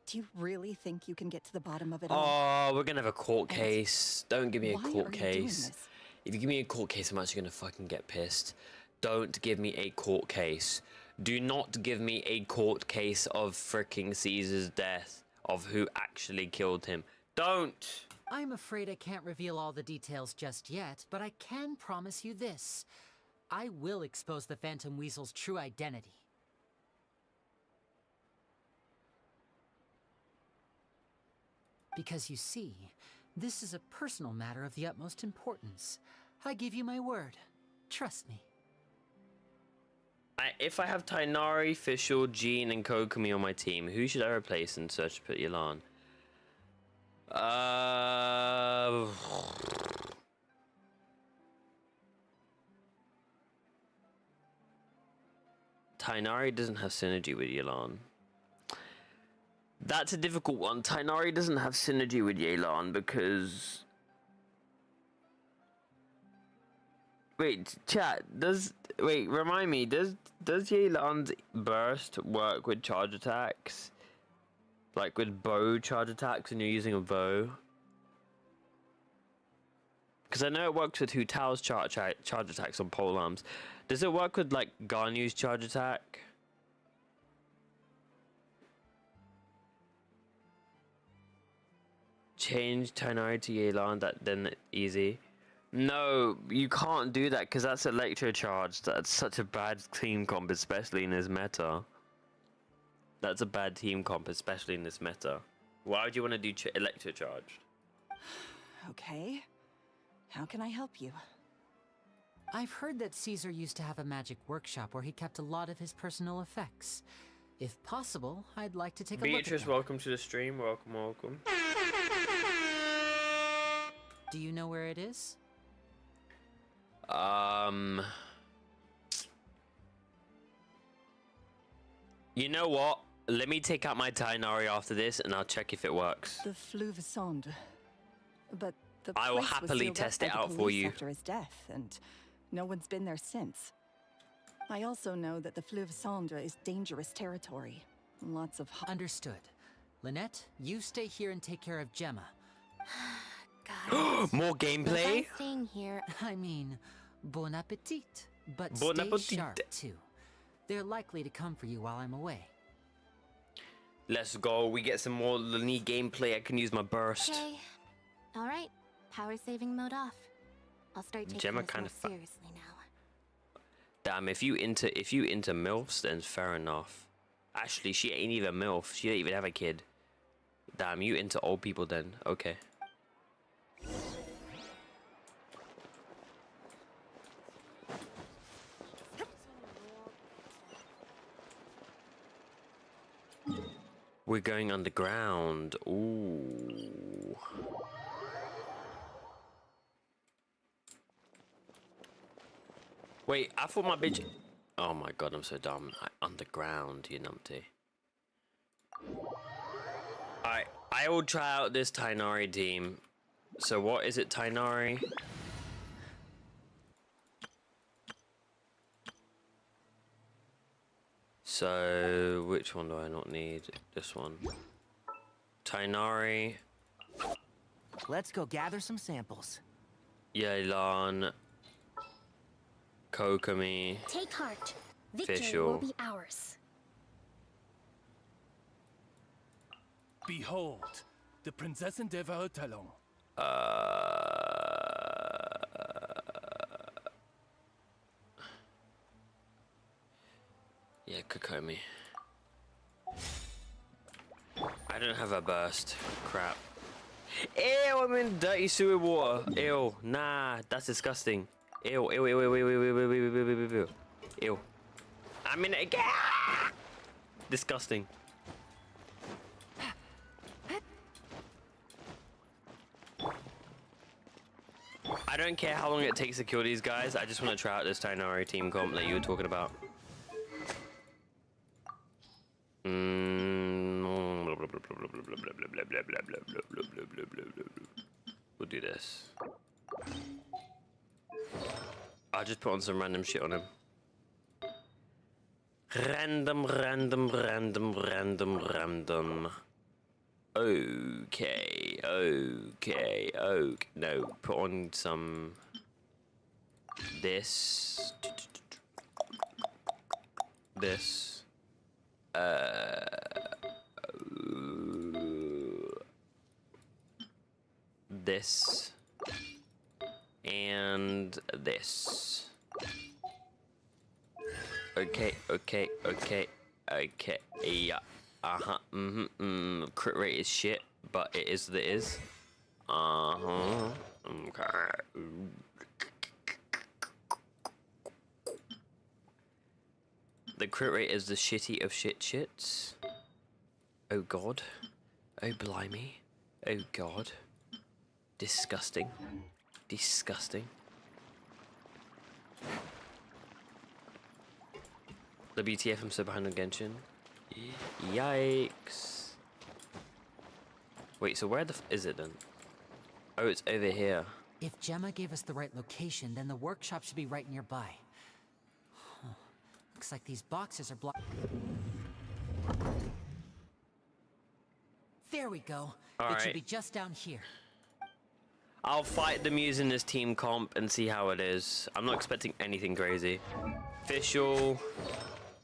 Do you really think you can get to the bottom of it all? Oh, we're gonna have a court case. Don't give me a Why court are you doing case. this? If you give me a court case, I'm actually gonna fucking get pissed. Don't give me a court case. Do not give me a court case of freaking Caesar's death, of who actually killed him. Don't! I'm afraid I can't reveal all the details just yet, but I can promise you this. I will expose the Phantom Weasel's true identity. Because you see, this is a personal matter of the utmost importance. I give you my word. Trust me. If I have Tainari, Fischl, Jean, and Kokomi on my team, who should I replace and search to put Yelan? Tainari doesn't have synergy with Yelan. That's a difficult one. Tainari doesn't have synergy with Yelan because... Wait, chat, wait, remind me, does Yelan's burst work with charge attacks? Like with bow charge attacks when you're using a bow? Because I know it works with Hu Tao's charge attacks on pole arms. Does it work with like Ganyu's charge attack? Change Tainari to Yelan, then easy. No, you can't do that because that's electro charge. That's such a bad team comp, especially in this meta. That's a bad team comp, especially in this meta. Why would you want to do electro charge? Okay. How can I help you? I've heard that Caesar used to have a magic workshop where he kept a lot of his personal effects. If possible, I'd like to take a look at Beatrice, them. welcome to the stream. Welcome, welcome. Do you know where it is? You know what? Let me take out my Tainari after this, and I'll check if it works. The Fluvescendre. But the I will place was happily sealed up test by it the out for police you. after his death, and no one's been there since. I also know that the Fluvescendre is dangerous territory. Lots of... Understood. Lynette, you stay here and take care of Gemma. Guys, More look, gameplay? I'm staying here. I mean, bon appetit. But Bon stay appetit. sharp, too. They're likely to come for you while I'm away. Let's go. We get some more Lyney gameplay. I can use my burst. Okay. All right. Power saving mode off. I'll start taking Gemma this kind more of seriously now. Damn, if you into MILFs, then fair enough. Actually, she ain't even MILF. She don't even have a kid. Damn, you into old people then. Okay. We're going underground. Ooh. Wait, I thought my bitch... Oh my god, I'm so dumb. Underground, you numpty. Alright, I will try out this Tainari team. So what is it, Tainari? So, which one do I not need? This one. Tainari. Let's go gather some samples. Yelan. Kokomi. Take heart. Victory Official. will be ours. Behold, the Prinzessin der Verurteilung. Yeah, Kokomi. I don't have a burst. Crap. Ew, I'm in dirty sewer water. Ew, nah, that's disgusting. Ew, ew, ew, ew, ew, ew, ew, ew, ew, ew, ew, ew. Ew. I'm in it again. Disgusting. I don't care how long it takes to kill these guys. I just want to try out this Tainari team comp that you were talking about. We'll do this. I'll just put on some random shit on him. Random. Okay. No, put on some... This. This. This. And this. Okay. Yeah. Crit rate is shit, but it is what it is. Okay. The crit rate is the shitty of shits. Oh god. Oh blimey. Oh god. Disgusting. WTF, I'm so behind on Genshin. Yikes. Wait, so where the is it then? Oh, it's over here. If Gemma gave us the right location, then the workshop should be right nearby. Huh. Looks like these boxes are blocked. There we go. All It should right. be just down here. I'll fight them using this team comp and see how it is. I'm not expecting anything crazy. Official.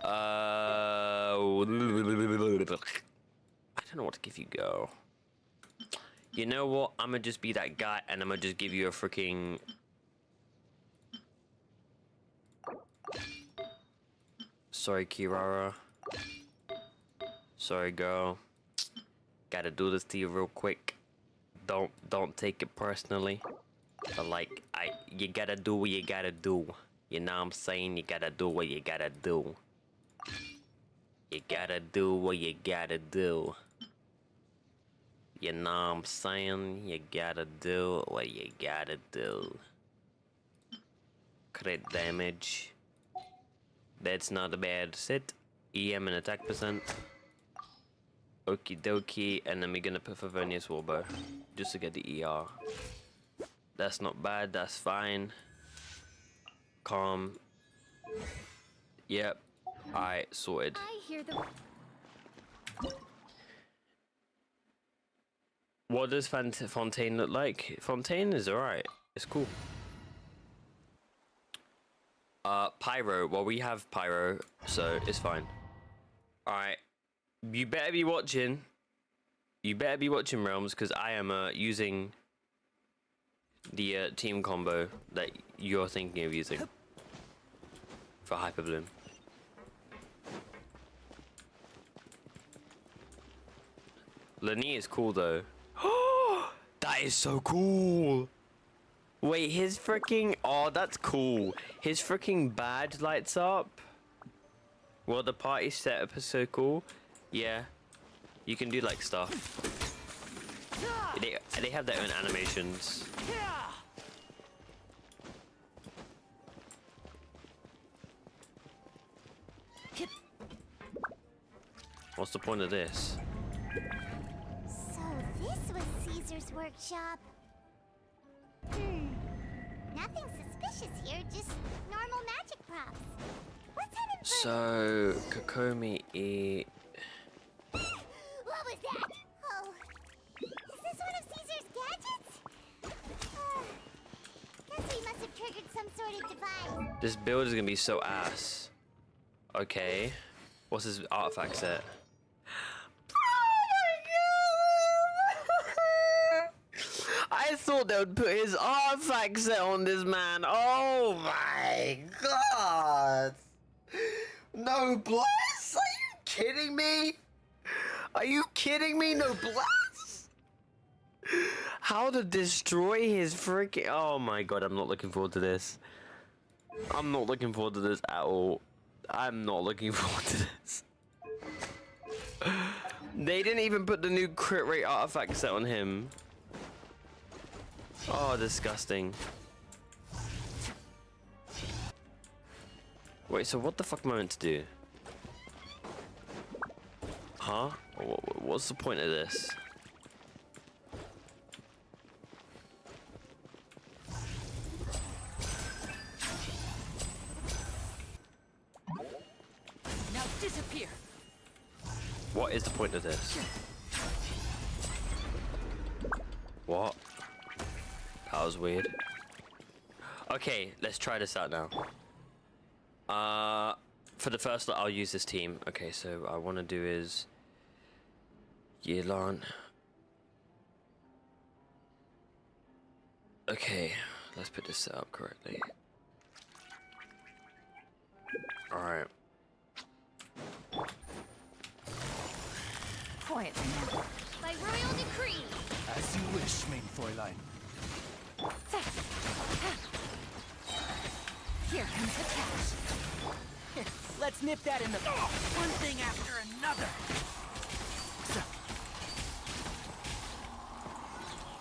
I don't know what to give you, go. You know what? I'm gonna just be that guy and I'm gonna just give you a freaking... Sorry, Kirara. Sorry, girl. Gotta do this to you real quick. Don't take it personally. But like, you gotta do what you gotta do. You know what I'm saying? You gotta do what you gotta do. You gotta do what you gotta do. You know what I'm saying? You gotta do what you gotta do. Crit damage. That's not a bad set. EM and attack percent. Okie dokie, and then we're gonna put Favonius Warbow just to get the ER. That's not bad, that's fine. Calm. Yep. Alright, sorted. I hear the... What does Fontaine look like? Fontaine is alright. It's cool. Pyro. Well, we have Pyro, so it's fine. Alright. You better be watching. You better be watching, Realms, because I am using the team combo that you're thinking of using for Hyper Bloom. Lyney is cool though. That is so cool. Wait, his freaking... Oh, that's cool. His freaking badge lights up. Well, the party setup is so cool. Yeah. You can do like stuff. They have their own animations. What's the point of this? So this was Caesar's workshop. Nothing suspicious here, just normal magic props. What's that in front? So, Kokomi E... What was that? Oh, is this one of Caesar's gadgets? Guess we must have triggered some sort of device. This build is gonna be so ass. Okay. What's his artifact set? I thought they would put his artifact set on this man. Oh my god. Noblesse? Are you kidding me? Are you kidding me? Noblesse? How to destroy his freaking... Oh my god, I'm not looking forward to this. I'm not looking forward to this at all. I'm not looking forward to this. They didn't even put the new crit rate artifact set on him. Oh, disgusting. Wait, so what the fuck am I meant to do? Huh? What's the point of this? Now disappear. What is the point of this? What? That was weird. Okay, let's try this out now. For the first lot, I'll use this team. Okay, so what I want to do is... Yelan. Okay, let's put this set up correctly. Alright. Quietly now. By royal decree. As you wish, main Fräulein. Here comes the cash. Let's nip that in the... One thing after another.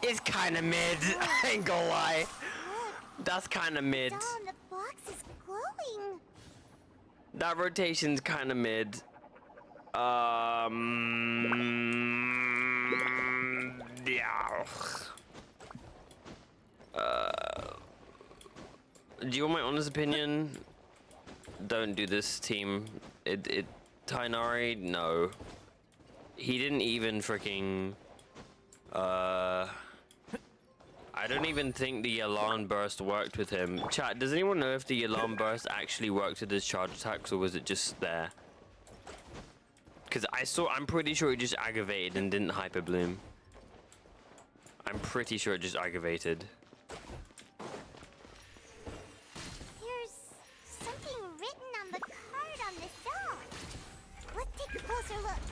It's kind of mid. I ain't gonna lie. That's kind of mid. Doll in the box is glowing. That rotation's kind of mid. Yeah. Do you want my honest opinion? Don't do this, team. Tainari, no. He didn't even freaking. I don't even think the alarm burst worked with him. Chat, does anyone know if the alarm burst actually worked with his charge attacks, or was it just there? Because I'm pretty sure it just aggravated and didn't hyper bloom. I'm pretty sure it just aggravated. There's something written on the card on this doll. Let's take a closer look.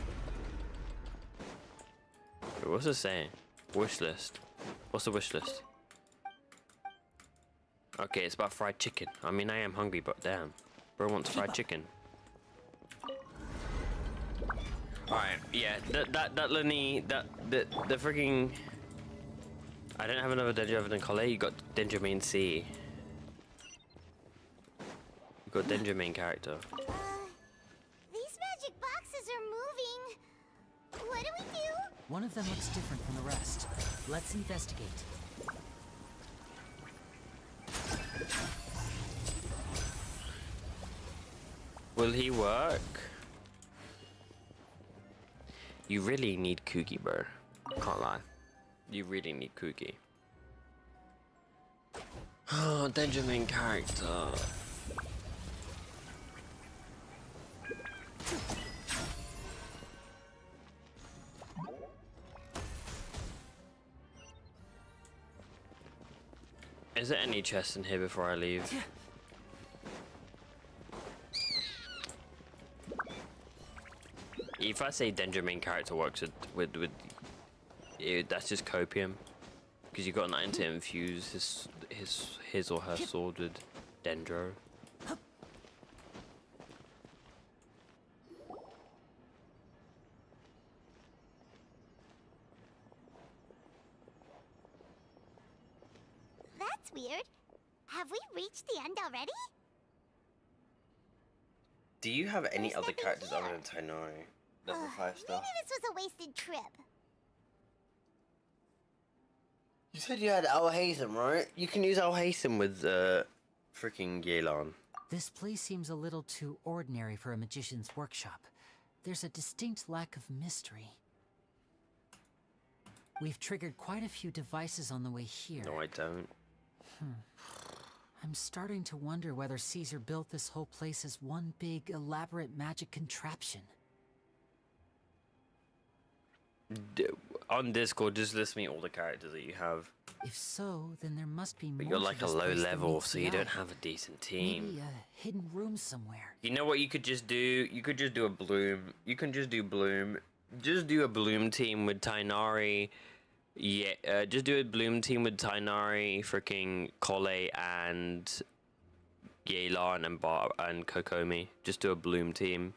Wait, what's it saying? Wish list. What's the wish list? Okay, it's about fried chicken. I mean, I am hungry, but damn. Bro wants fried chicken. Alright, yeah, that Lyney, the freaking... I don't have another Dendro other than Collet. You got Dendro main C. You got Dendro main character. These magic boxes are moving. What do we do? One of them looks different from the rest. Let's investigate. Will he work? You really need Kuki, bro. Can't lie. You really need Kuki. Oh, Dendro main character. Is there any chest in here before I leave? If I say Dendro main character works with that's just copium, because you got nothing to infuse his or her sword with Dendro. That's weird. Have we reached the end already? Do you have any There's other nothing characters here. other than Tainari? Level 5 stuff? Maybe this was a wasted trip. You said you had Al Haytham, right? You can use Al Haytham with freaking Yelan. This place seems a little too ordinary for a magician's workshop. There's a distinct lack of mystery. We've triggered quite a few devices on the way here. No, I don't. I'm starting to wonder whether Caesar built this whole place as one big, elaborate magic contraption. On Discord, just list me all the characters that you have. If so, then there must be more. But you're to like a this low place than level, meets so the you eye. don't have a decent team. Maybe a hidden room somewhere. You know what you could just do? You could just do a bloom. You can just do bloom. Just do a bloom team with Tainari. Yeah, just do a bloom team with Tainari, freaking Kole, and Yelan and Kokomi. Just do a bloom team.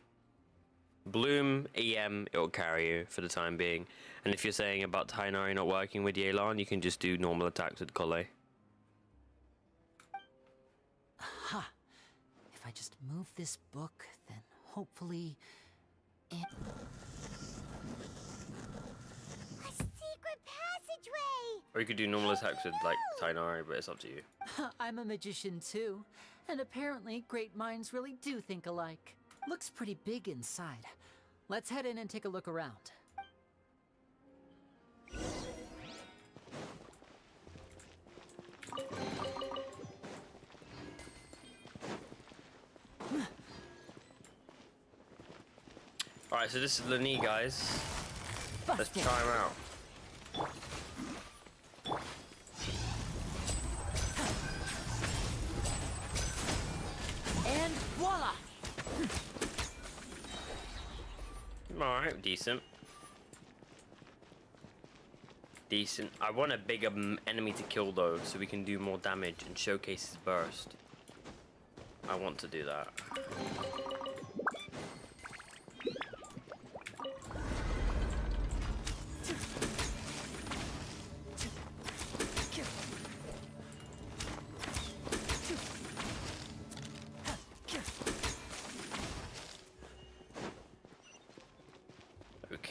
Bloom, EM, it'll carry you for the time being. And if you're saying about Tainari not working with Yelan, you can just do normal attacks with Kole. Aha! If I just move this book, then hopefully... A secret passageway! Or you could do normal attacks with, like, Tainari, but it's up to you. I'm a magician too, and apparently great minds really do think alike. Looks pretty big inside. Let's head in and take a look around. Alright, so this is Lyney, guys. Let's try him out. And voila! Alright, decent. Decent. I want a bigger enemy to kill though, so we can do more damage and showcase his burst. I want to do that.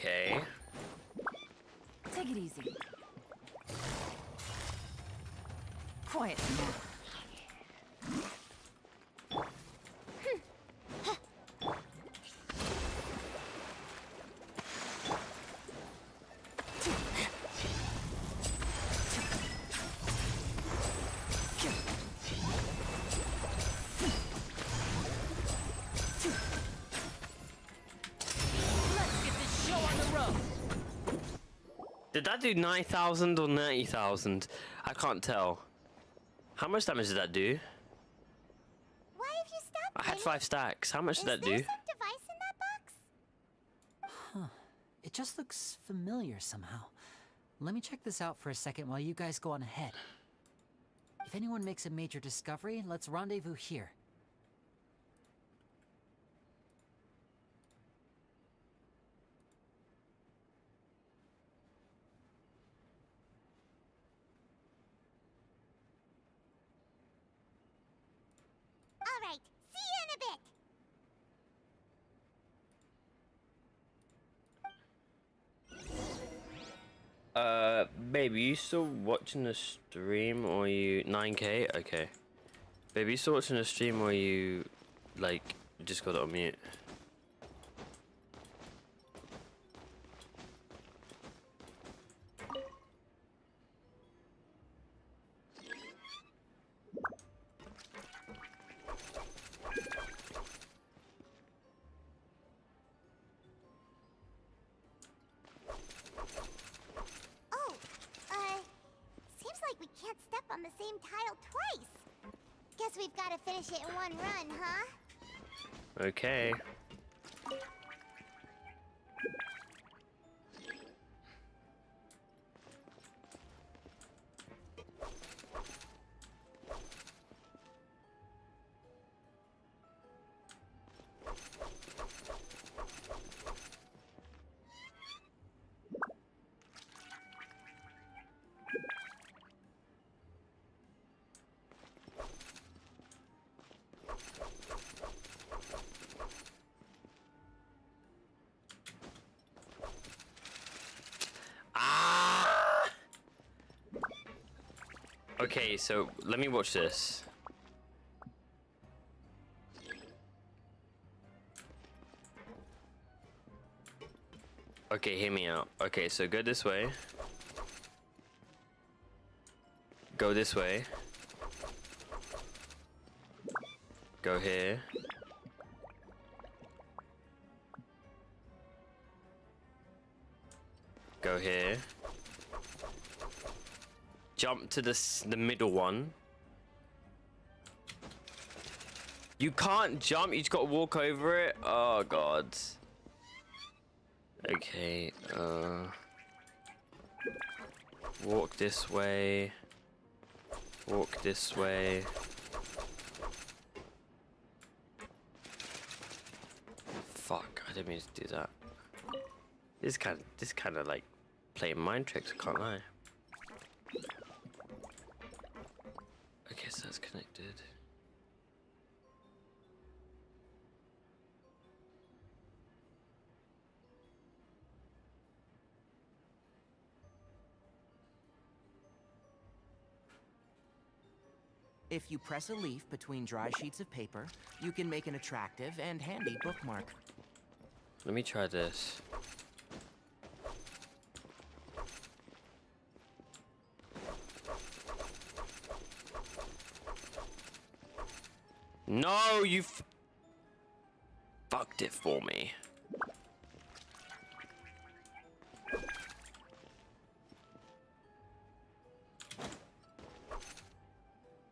Okay. Take it easy. Quiet now. Did that do 9,000 or 90,000? I can't tell. How much damage did that do? Why have you stopped? I had Lyney? 5 stacks. How much did that Is there do? some device in that box? Huh. It just looks familiar somehow. Let me check this out for a second while you guys go on ahead. If anyone makes a major discovery, let's rendezvous here. All right, see you in a bit. Baby, you still watching the stream or you 9K? Okay. Baby, you still watching the stream or you like just got it on mute? Seems like we can't step on the same tile twice. Guess we've got to finish it in one run, huh? Okay. Okay, so let me watch this. Okay, hear me out. Okay, so go this way. Go this way. Go here. Go here. Jump to the middle one. You can't jump, you just gotta walk over it. Oh god. Okay, walk this way. Walk this way. Fuck, I didn't mean to do that. This kind of like playing mind tricks, I can't lie. Okay, so that's connected. If you press a leaf between dry sheets of paper, you can make an attractive and handy bookmark. Let me try this. No, you fucked it for me.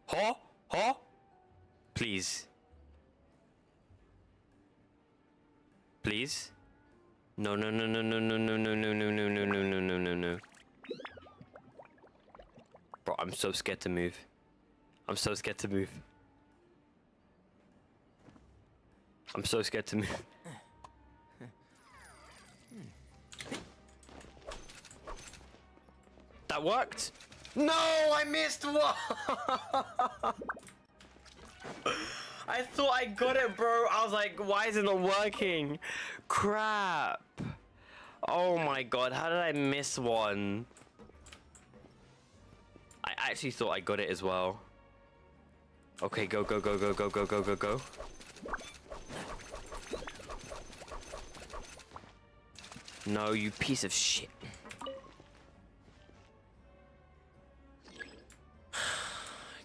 Huh? Huh? Please. Please? No, no, no, no, no, no, no, no, no, no, no, no, no, no, no, no, no. Bro, I'm so scared to move. I'm so scared to move. I'm so scared to move. That worked? No, I missed one! I thought I got it, bro. I was like, why is it not working? Crap. Oh my god, how did I miss one? I actually thought I got it as well. Okay, go, go, go, go, go, go, go, go, go. No, you piece of shit.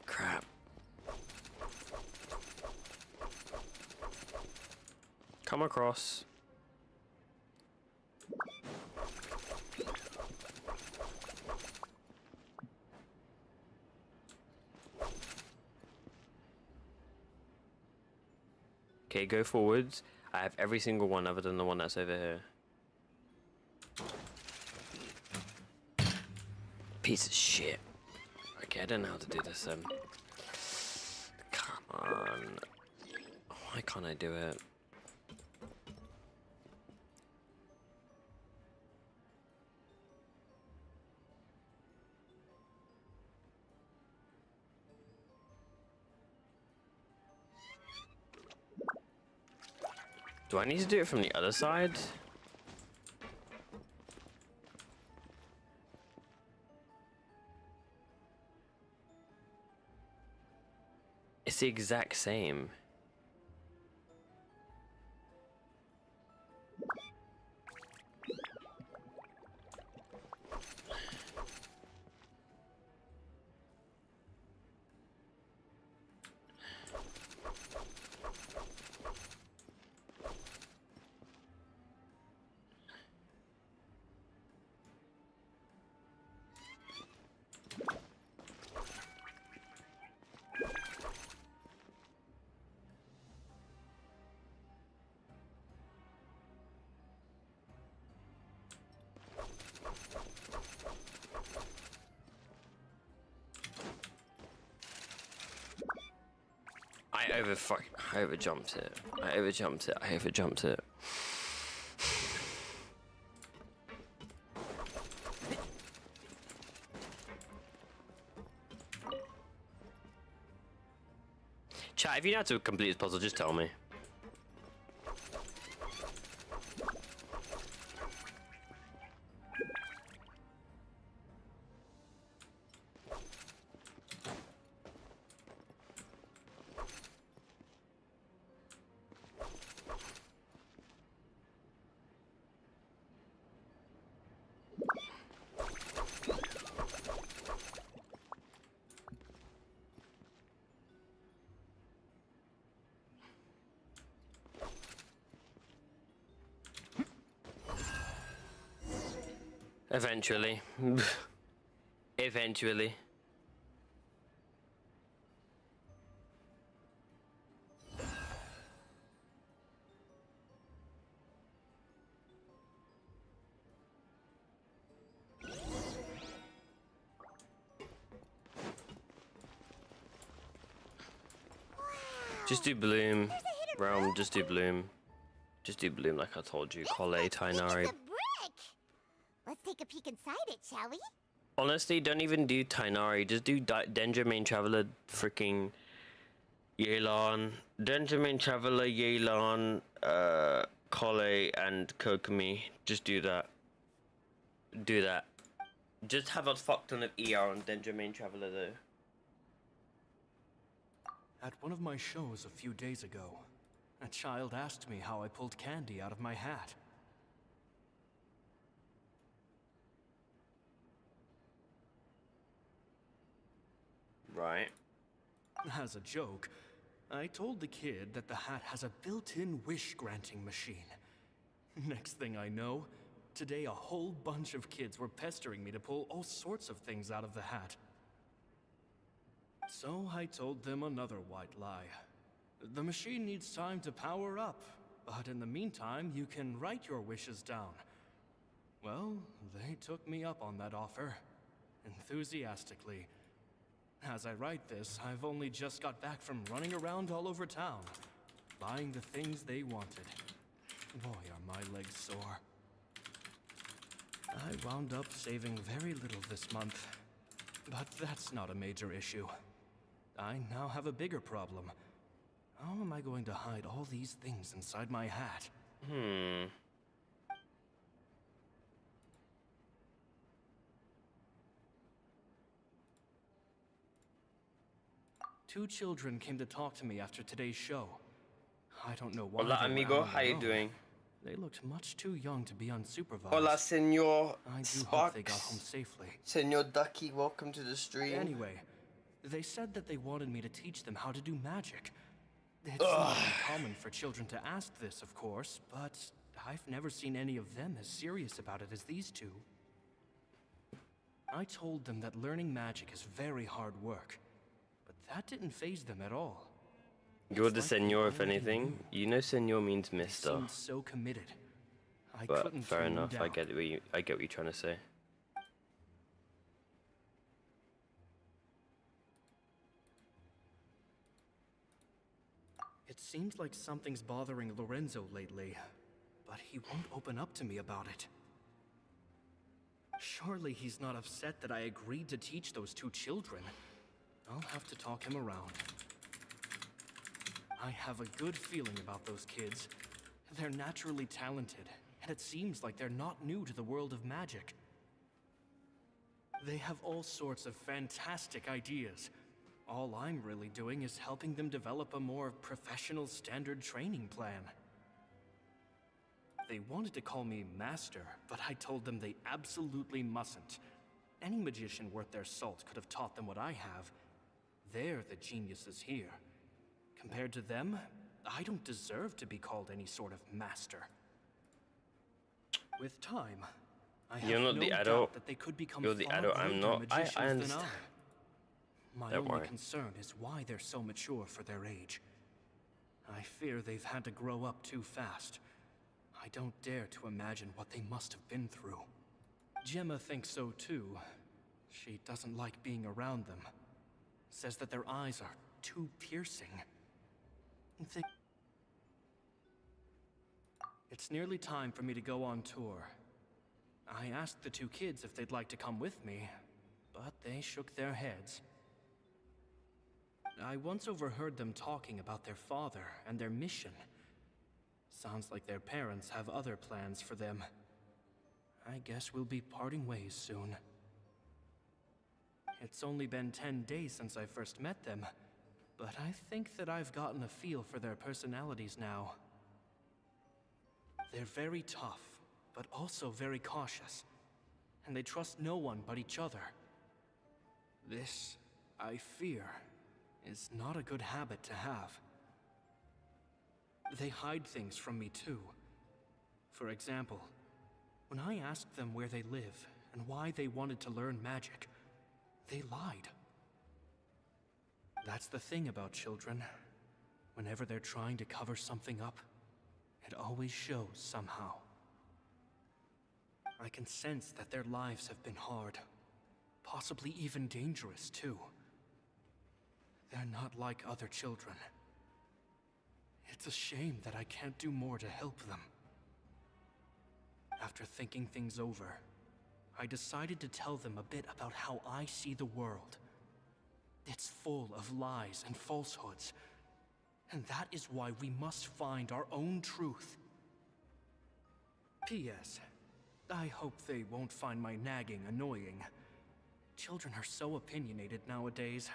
Crap. Come across. Okay, go forwards. I have every single one other than the one that's over here. Piece of shit. Okay, I don't know how to do this then. Come on. Why can't I do it? Do I need to do it from the other side? It's the exact same. I over jumped it. I over jumped it. I over jumped it. Chat, if you know how to complete this puzzle, just tell me. Eventually. Eventually. Just do Bloom. Realm, just do Bloom. Just do Bloom like I told you. Colle, Tainari. Let's take a peek inside it, shall we? Honestly, don't even do Tainari. Just do Danger Main Traveler, freaking Yelan. Danger Main Traveler, Yelan, Colle, and Kokomi. Just do that. Do that. Just have a fuck ton of ER on Danger Main Traveler, though. At one of my shows a few days ago, a child asked me how I pulled candy out of my hat. Right. As a joke, I told the kid that the hat has a built-in wish-granting machine. Next thing I know, today a whole bunch of kids were pestering me to pull all sorts of things out of the hat. So I told them another white lie. The machine needs time to power up, but in the meantime, you can write your wishes down. Well, they took me up on that offer, enthusiastically. As I write this, I've only just got back from running around all over town, buying the things they wanted. Boy, are my legs sore. I wound up saving very little this month, but that's not a major issue. I now have a bigger problem. How am I going to hide all these things inside my hat? 2 children came to talk to me after today's show. I don't know why. Hola, they were amigo. out on How their you own. doing? They looked much too young to be unsupervised. Hola, Senor I do hope Sparks. they got home safely. Senor Ducky, welcome to the stream. Anyway, they said that they wanted me to teach them how to do magic. It's not uncommon for children to ask this, of course, but I've never seen any of them as serious about it as these 2. I told them that learning magic is very hard work, but that didn't faze them at all. You're the It's like they senor, if already anything. knew. You know senor means They mister. seemed so committed. I But couldn't fair turn them enough, I down. get what you're trying to say. It seems like something's bothering Lorenzo lately, but he won't open up to me about it. Surely he's not upset that I agreed to teach those 2 children. I'll have to talk him around. I have a good feeling about those kids. They're naturally talented, and it seems like they're not new to the world of magic. They have all sorts of fantastic ideas. All I'm really doing is helping them develop a more professional standard training plan. They wanted to call me Master, but I told them they absolutely mustn't. Any magician worth their salt could have taught them what I have. They're the geniuses here. Compared to them, I don't deserve to be called any sort of master. With time, I have You're not no the doubt adult. that they could become You're the far adult, I'm greater not. I magicians than understand. My Don't only worry. concern is why they're so mature for their age. I fear they've had to grow up too fast. I don't dare to imagine what they must have been through. Gemma thinks so too. She doesn't like being around them. Says that their eyes are too piercing. It's nearly time for me to go on tour. I asked the 2 kids if they'd like to come with me, but they shook their heads. I once overheard them talking about their father and their mission. Sounds like their parents have other plans for them. I guess we'll be parting ways soon. It's only been 10 days since I first met them, but I think that I've gotten a feel for their personalities now. They're very tough, but also very cautious, and they trust no one but each other. This, I fear, is not a good habit to have. They hide things from me too. For example, when I asked them where they live and why they wanted to learn magic, they lied. That's the thing about children. Whenever they're trying to cover something up, it always shows somehow. I can sense that their lives have been hard, possibly even dangerous too. They're not like other children. It's a shame that I can't do more to help them. After thinking things over, I decided to tell them a bit about how I see the world. It's full of lies and falsehoods, and that is why we must find our own truth. P.S. I hope they won't find my nagging annoying. Children are so opinionated nowadays.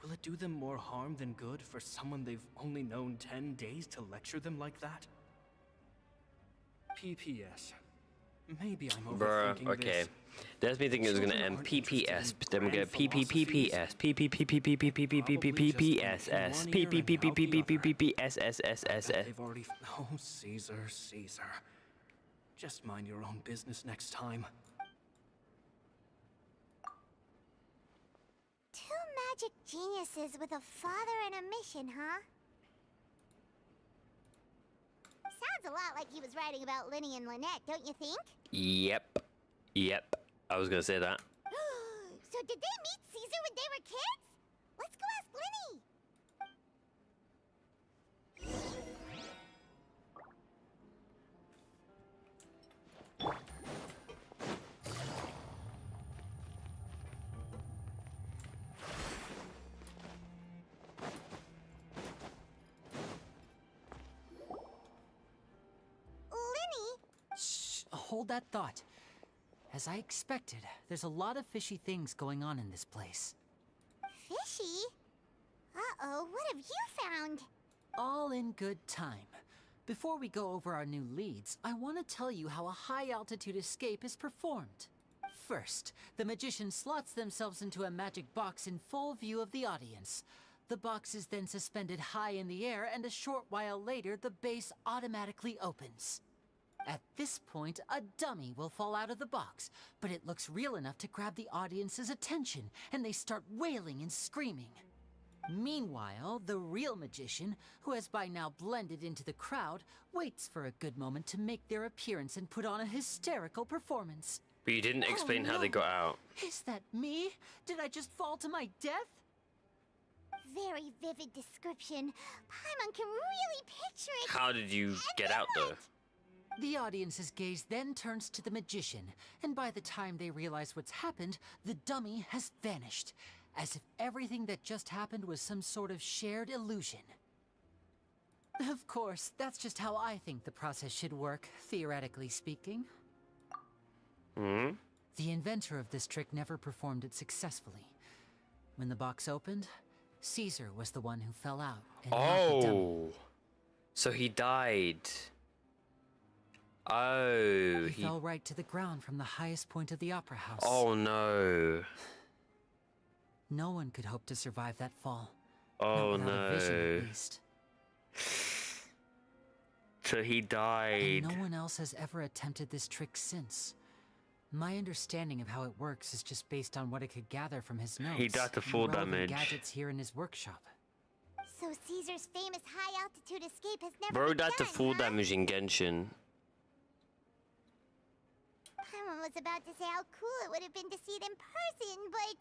Will it do them more harm than good for someone they've only known 10 days to lecture them like that? P.P.S. Maybe I'm Bruh, overthinking okay. this. That's me thinking it was gonna end PPS, but then we go PPPPS, PPPPPPPPPPPSS, PPPPPPPPSSSS. They've already. Oh, Caesar, Caesar. Just mind your own business next time. 2 magic geniuses with a father and a mission, huh? Sounds a lot like he was writing about Lyney and Lynette, don't you think? Yep. Yep. I was gonna say that. So did they meet Caesar when they were kids? Let's go ask Lyney! Lyney? Shh, hold that thought. As I expected, there's a lot of fishy things going on in this place. Fishy? So, what have you found? All in good time. Before we go over our new leads, I want to tell you how a high-altitude escape is performed. First, the magician slots themselves into a magic box in full view of the audience. The box is then suspended high in the air, and a short while later, the base automatically opens. At this point, a dummy will fall out of the box, but it looks real enough to grab the audience's attention, and they start wailing and screaming. Meanwhile, the real magician, who has by now blended into the crowd, waits for a good moment to make their appearance and put on a hysterical performance. But you didn't explain how they got out. Is that me? Did I just fall to my death? Very vivid description. Paimon can really picture it. How did you get out, though? The audience's gaze then turns to the magician, and by the time they realize what's happened, the dummy has vanished, as if everything that just happened was some sort of shared illusion. Of course, that's just how I think the process should work, theoretically speaking. Hmm? The inventor of this trick never performed it successfully. When the box opened, Caesar was the one who fell out, and not the dummy. Oh, so he died. Oh, He fell right to the ground from the highest point of the opera house. Oh no. No one could hope to survive that fall. Oh Not without a vision, no. at least. So he died. And no one else has ever attempted this trick since. My understanding of how it works is just based on what I could gather from his notes. He died to and full relevant damage. gadgets here in his workshop. So Caesar's famous high-altitude escape has never Bro been died to done, full huh? damage in Genshin. Paimon was about to say how cool it would have been to see it in person, but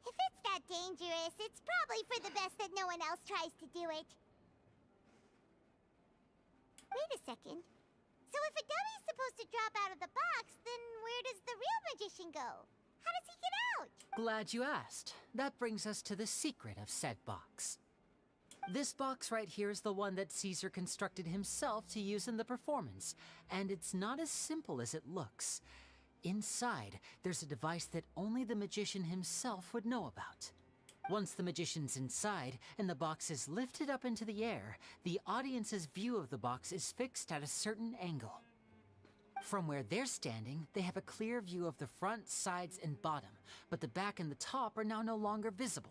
if it's that dangerous, it's probably for the best that no one else tries to do it. Wait a second. So if a dummy's supposed to drop out of the box, then where does the real magician go? How does he get out? Glad you asked. That brings us to the secret of said box. This box right here is the one that Caesar constructed himself to use in the performance, and it's not as simple as it looks. Inside, there's a device that only the magician himself would know about. Once the magician's inside and the box is lifted up into the air, the audience's view of the box is fixed at a certain angle. From where they're standing, they have a clear view of the front, sides, and bottom, but the back and the top are now no longer visible.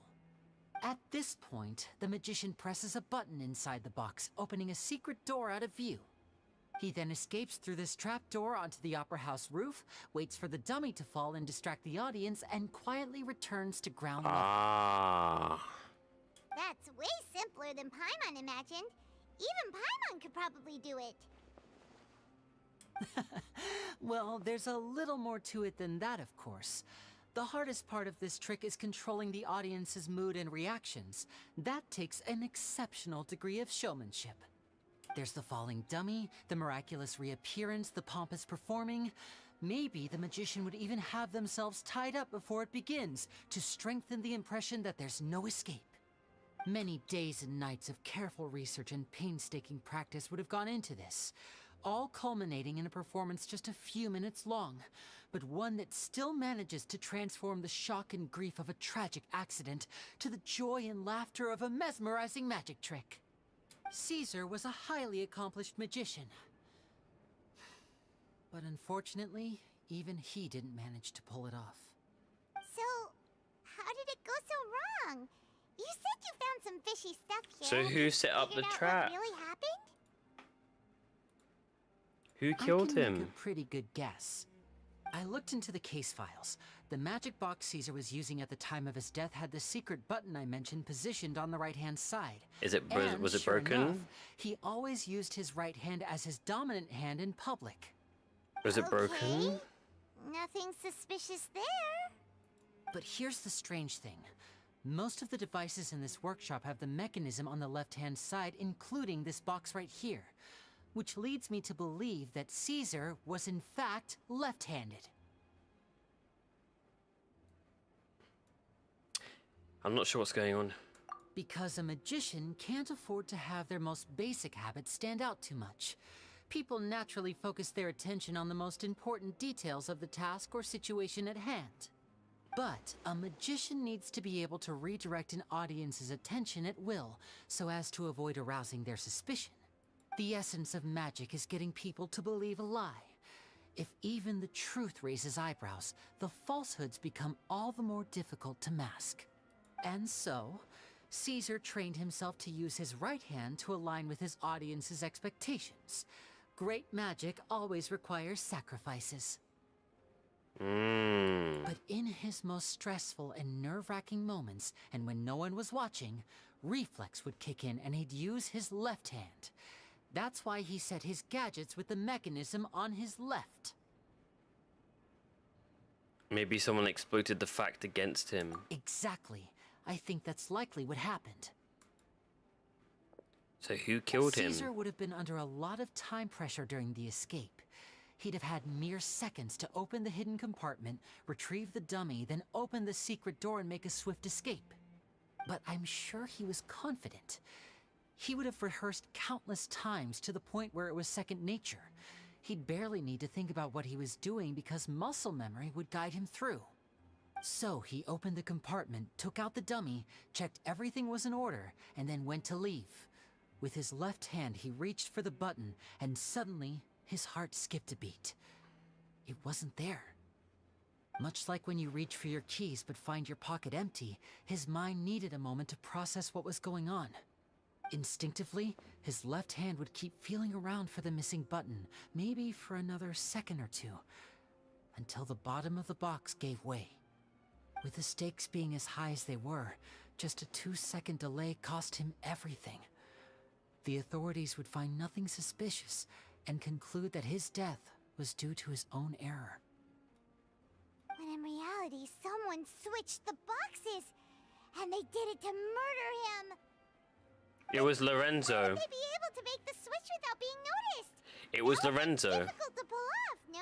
At this point, the magician presses a button inside the box, opening a secret door out of view. He then escapes through this trapdoor onto the opera house roof, waits for the dummy to fall and distract the audience, and quietly returns to ground level. Ah. That's way simpler than Paimon imagined. Even Paimon could probably do it. Well, there's a little more to it than that, of course. The hardest part of this trick is controlling the audience's mood and reactions. That takes an exceptional degree of showmanship. There's the falling dummy, the miraculous reappearance, the pompous performing. Maybe the magician would even have themselves tied up before it begins to strengthen the impression that there's no escape. Many days and nights of careful research and painstaking practice would have gone into this, all culminating in a performance just a few minutes long, but one that still manages to transform the shock and grief of a tragic accident to the joy and laughter of a mesmerizing magic trick. Caesar was a highly accomplished magician. But unfortunately, even he didn't manage to pull it off. So, how did it go so wrong? You said you found some fishy stuff here. So who set up the Figured out trap? what really happened? Who killed I can him? make a pretty good guess. I looked into the case files. The magic box Caesar was using at the time of his death had the secret button I mentioned positioned on the right-hand side. Was it Sure broken? enough, he always used his right hand as his dominant hand in public. Was it broken? Okay. Nothing suspicious there. But here's the strange thing. Most of the devices in this workshop have the mechanism on the left-hand side, including this box right here, which leads me to believe that Caesar was in fact left-handed. I'm not sure what's going on. Because a magician can't afford to have their most basic habits stand out too much. People naturally focus their attention on the most important details of the task or situation at hand. But a magician needs to be able to redirect an audience's attention at will so as to avoid arousing their suspicion. The essence of magic is getting people to believe a lie. If even the truth raises eyebrows, the falsehoods become all the more difficult to mask. And so, Caesar trained himself to use his right hand to align with his audience's expectations. Great magic always requires sacrifices. But in his most stressful and nerve-wracking moments, and when no one was watching, reflex would kick in and he'd use his left hand. That's why he set his gadgets with the mechanism on his left. Maybe someone exploited the fact against him. Exactly. I think that's likely what happened. So who killed him? Caesar would have been under a lot of time pressure during the escape. He'd have had mere seconds to open the hidden compartment, retrieve the dummy, then open the secret door and make a swift escape. But I'm sure he was confident. He would have rehearsed countless times to the point where it was second nature. He'd barely need to think about what he was doing because muscle memory would guide him through. So he opened the compartment, took out the dummy, checked everything was in order, and then went to leave. With his left hand, he reached for the button, and suddenly, his heart skipped a beat. It wasn't there. Much like when you reach for your keys but find your pocket empty, his mind needed a moment to process what was going on. Instinctively, his left hand would keep feeling around for the missing button, maybe for another second or two, until the bottom of the box gave way. With the stakes being as high as they were, just a 2-second delay cost him everything. The authorities would find nothing suspicious and conclude that his death was due to his own error. When in reality, someone switched the boxes, and they did it to murder him. It was Lorenzo. How would they be able to make the switch without being noticed? It was That would be Lorenzo. difficult to pull off, no?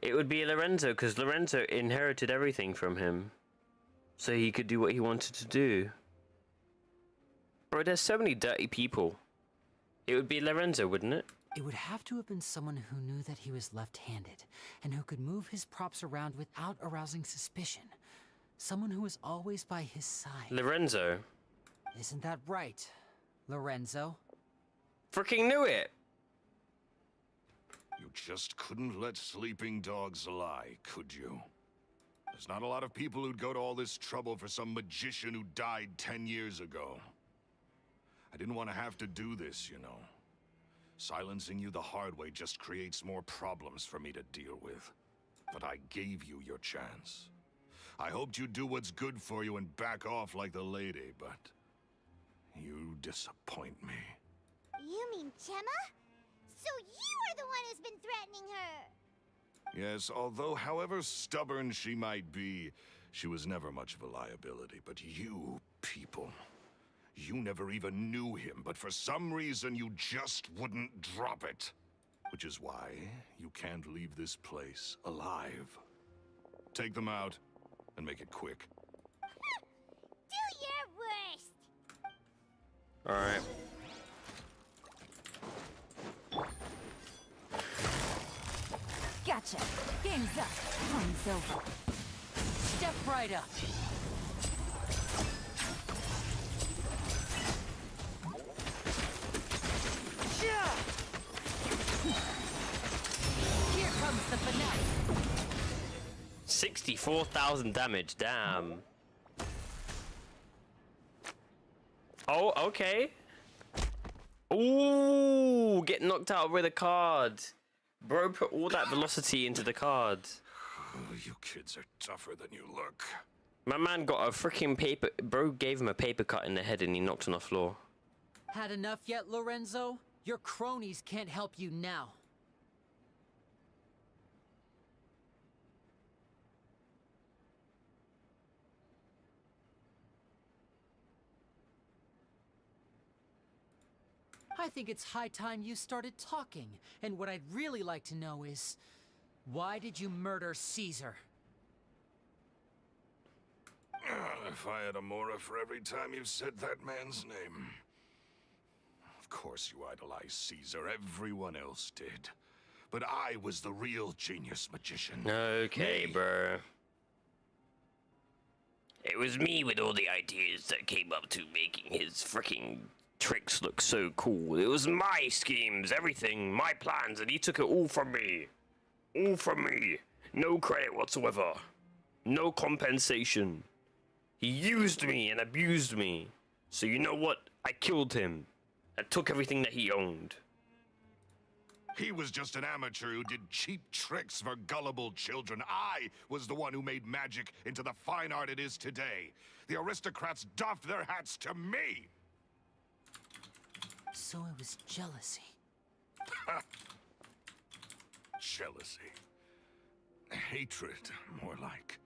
It would be Lorenzo, because Lorenzo inherited everything from him. So he could do what he wanted to do. Bro, there's so many dirty people. It would be Lorenzo, wouldn't it? It would have to have been someone who knew that he was left-handed, and who could move his props around without arousing suspicion. Someone who was always by his side. Lorenzo. Isn't that right, Lorenzo? Freaking knew it! You just couldn't let sleeping dogs lie, could you? There's not a lot of people who'd go to all this trouble for some magician who died 10 years ago. I didn't want to have to do this, you know. Silencing you the hard way just creates more problems for me to deal with. But I gave you your chance. I hoped you'd do what's good for you and back off like the lady, but you disappoint me. You mean Gemma? So you are the one who's been threatening her! Yes, although however stubborn she might be, she was never much of a liability. But you people, you never even knew him, but for some reason you just wouldn't drop it. Which is why you can't leave this place alive. Take them out, and make it quick. Do your worst! Alright. Gotcha. Game's up. Fun's over. Step right up. Here comes the finale. 64,000 damage, damn. Oh, okay. Ooh, get knocked out with a card. Bro, put all that velocity into the card. You kids are tougher than you look. My man got a freaking paper. Bro gave him a paper cut in the head and he knocked on the floor. Had enough yet, Lorenzo? Your cronies can't help you now. I think it's high time you started talking. And what I'd really like to know is, why did you murder Caesar? If I had a mora for every time you said that man's name. Of course you idolize Caesar, everyone else did. But I was the real genius magician. Okay, Me. bro. It was me with all the ideas that came up to making his freaking tricks look so cool. It was my schemes, everything, my plans, and he took it all from me. All from me. No credit whatsoever. No compensation. He used me and abused me. So you know what? I killed him. I took everything that he owned. He was just an amateur who did cheap tricks for gullible children. I was the one who made magic into the fine art it is today. The aristocrats doffed their hats to me. So it was jealousy. Jealousy. Hatred, more like.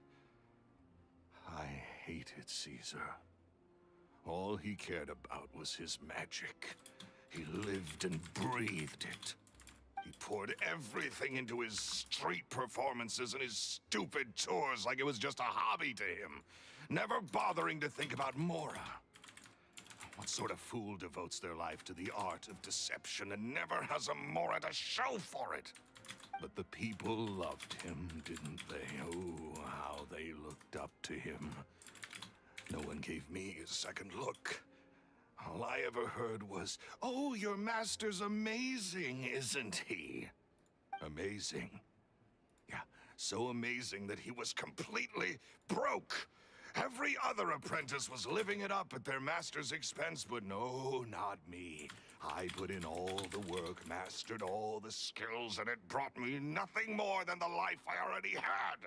I hated Caesar. All he cared about was his magic. He lived and breathed it. He poured everything into his street performances and his stupid tours like it was just a hobby to him, never bothering to think about Mora. What sort of fool devotes their life to the art of deception and never has a Mora to show for it? But the people loved him, didn't they? Oh, how they looked up to him. No one gave me a second look. All I ever heard was, "Oh, your master's amazing, isn't he?" Amazing. Yeah, so amazing that he was completely broke. Every other apprentice was living it up at their master's expense, but no, not me. I put in all the work, mastered all the skills, and it brought me nothing more than the life I already had.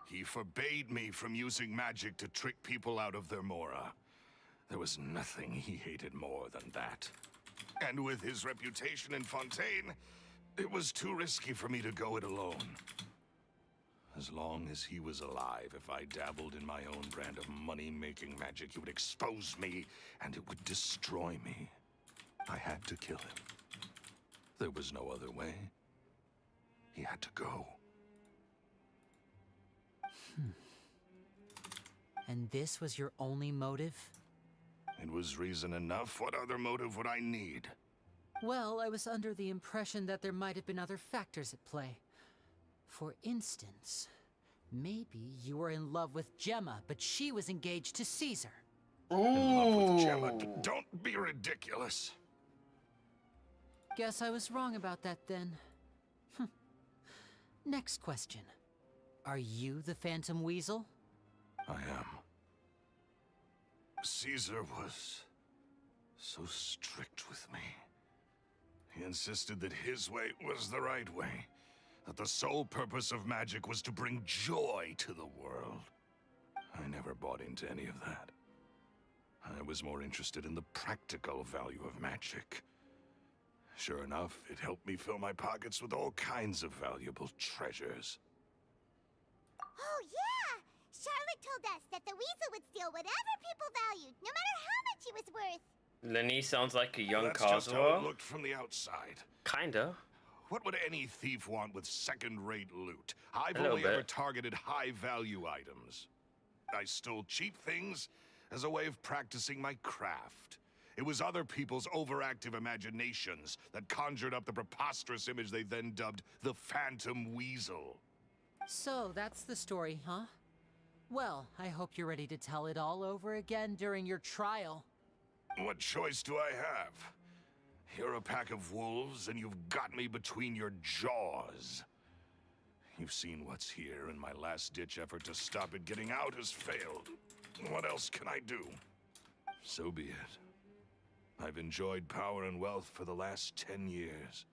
He forbade me from using magic to trick people out of their Mora. There was nothing he hated more than that. And with his reputation in Fontaine, it was too risky for me to go it alone. As long as he was alive, if I dabbled in my own brand of money-making magic, he would expose me, and it would destroy me. I had to kill him. There was no other way. He had to go. And this was your only motive? It was reason enough. What other motive would I need? Well, I was under the impression that there might have been other factors at play. For instance, maybe you were in love with Gemma, but she was engaged to Caesar. In love with Gemma? Don't be ridiculous. Guess I was wrong about that then. Next question. Are you the Phantom Weasel? I am. Caesar was so strict with me. He insisted that his way was the right way, that the sole purpose of magic was to bring joy to the world. I never bought into any of that. I was more interested in the practical value of magic. Sure enough, it helped me fill my pockets with all kinds of valuable treasures. Oh, yeah! Charlotte told us that the weasel would steal whatever people valued, no matter how much it was worth. Lyney sounds like a young That's just how Kazuha. it looked from the outside. Kinda. What would any thief want with second-rate loot? I've A little only ever bit. targeted high-value items. I stole cheap things as a way of practicing my craft. It was other people's overactive imaginations that conjured up the preposterous image they then dubbed the Phantom Weasel. So, that's the story, huh? Well, I hope you're ready to tell it all over again during your trial. What choice do I have? You're a pack of wolves, and you've got me between your jaws. You've seen what's here, and my last-ditch effort to stop it getting out has failed. What else can I do? So be it. I've enjoyed power and wealth for the last 10 years,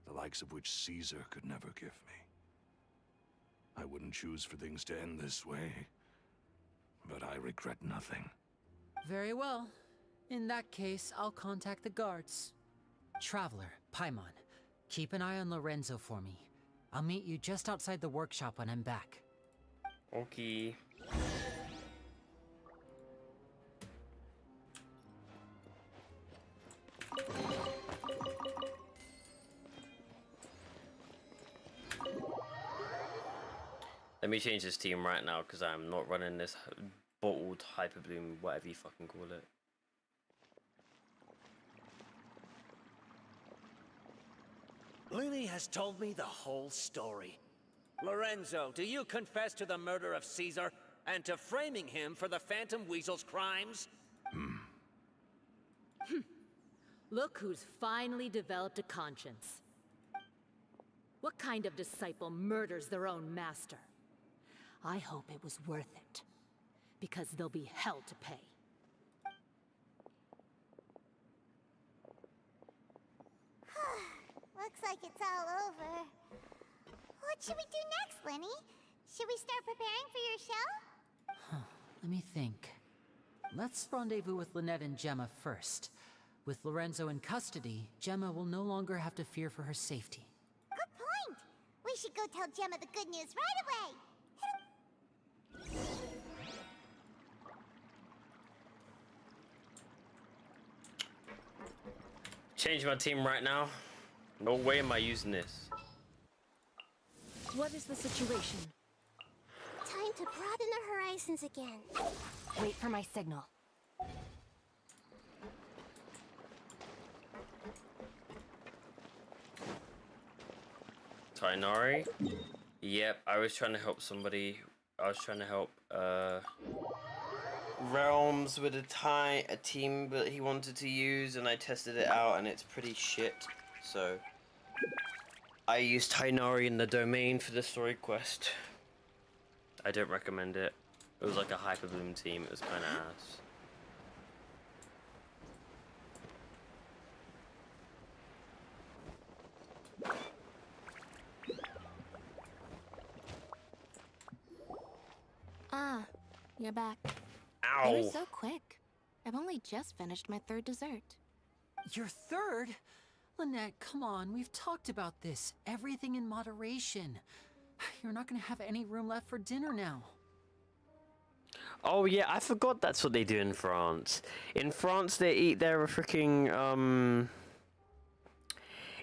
the likes of which Caesar could never give me. I wouldn't choose for things to end this way, but I regret nothing. Very well. In that case, I'll contact the guards. Traveler, Paimon, keep an eye on Lorenzo for me. I'll meet you just outside the workshop when I'm back. Okay. Let me change this team right now because I'm not running this bottled hyper bloom, whatever you fucking call it. Lyney has told me the whole story. Lorenzo, do you confess to the murder of Caesar and to framing him for the Phantom Weasel's crimes? Look who's finally developed a conscience. What kind of disciple murders their own master? I hope it was worth it, because there'll be hell to pay. Looks like it's all over. What should we do next, Lyney? Should we start preparing for your show? Let me think. Let's rendezvous with Lynette and Gemma first. With Lorenzo in custody, Gemma will no longer have to fear for her safety. Good point! We should go tell Gemma the good news right away! Change my team right now. No way am I using this. What is the situation? Time to broaden our horizons again. Wait for my signal. Tainari? Yep, I was trying to help somebody. I was trying to help Realms with a team that he wanted to use, and I tested it out and it's pretty shit. So I used Tainari in the domain for the story quest. I don't recommend it. It was like a Hyper Bloom team, it was kinda ass. Ah, you're back. Ow! You were so quick. I've only just finished my third dessert. Your third? Lynette, come on, we've talked about this. Everything in moderation. You're not gonna have any room left for dinner now. Oh yeah, I forgot that's what they do in France. In France they eat their freaking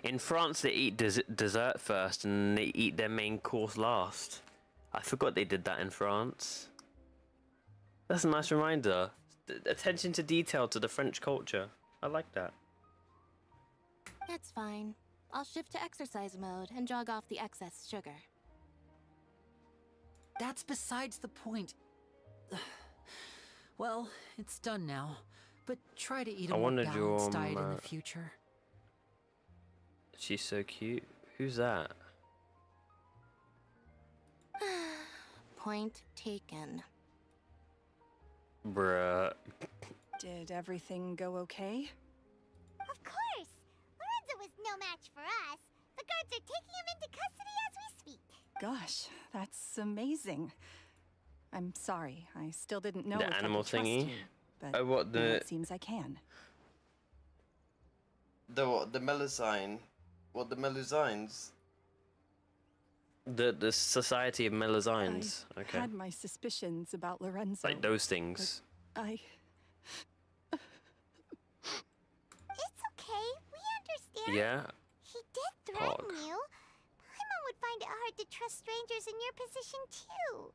in France they eat dessert first and they eat their main course last. I forgot they did that in France. That's a nice reminder. Attention to detail to the French culture. I like that. That's fine. I'll shift to exercise mode and jog off the excess sugar. That's besides the point. Well, it's done now. But try to eat a more balanced diet in the future. She's so cute. Who's that? Point taken. Bruh. Did everything go okay? Of course! Lorenzo was no match for us. The guards are taking him into custody as we speak. Gosh, that's amazing. I'm sorry, I still didn't know The if animal I could trust thingy? you, but Oh, what now the... it seems I can. The Melusine? What, the Melusines? The Society of Melusines. I Okay. had my suspicions about Lorenzo. Like those things. I... It's okay, we understand. Yeah? He did threaten you. Paimon would find it hard to trust strangers in your position too.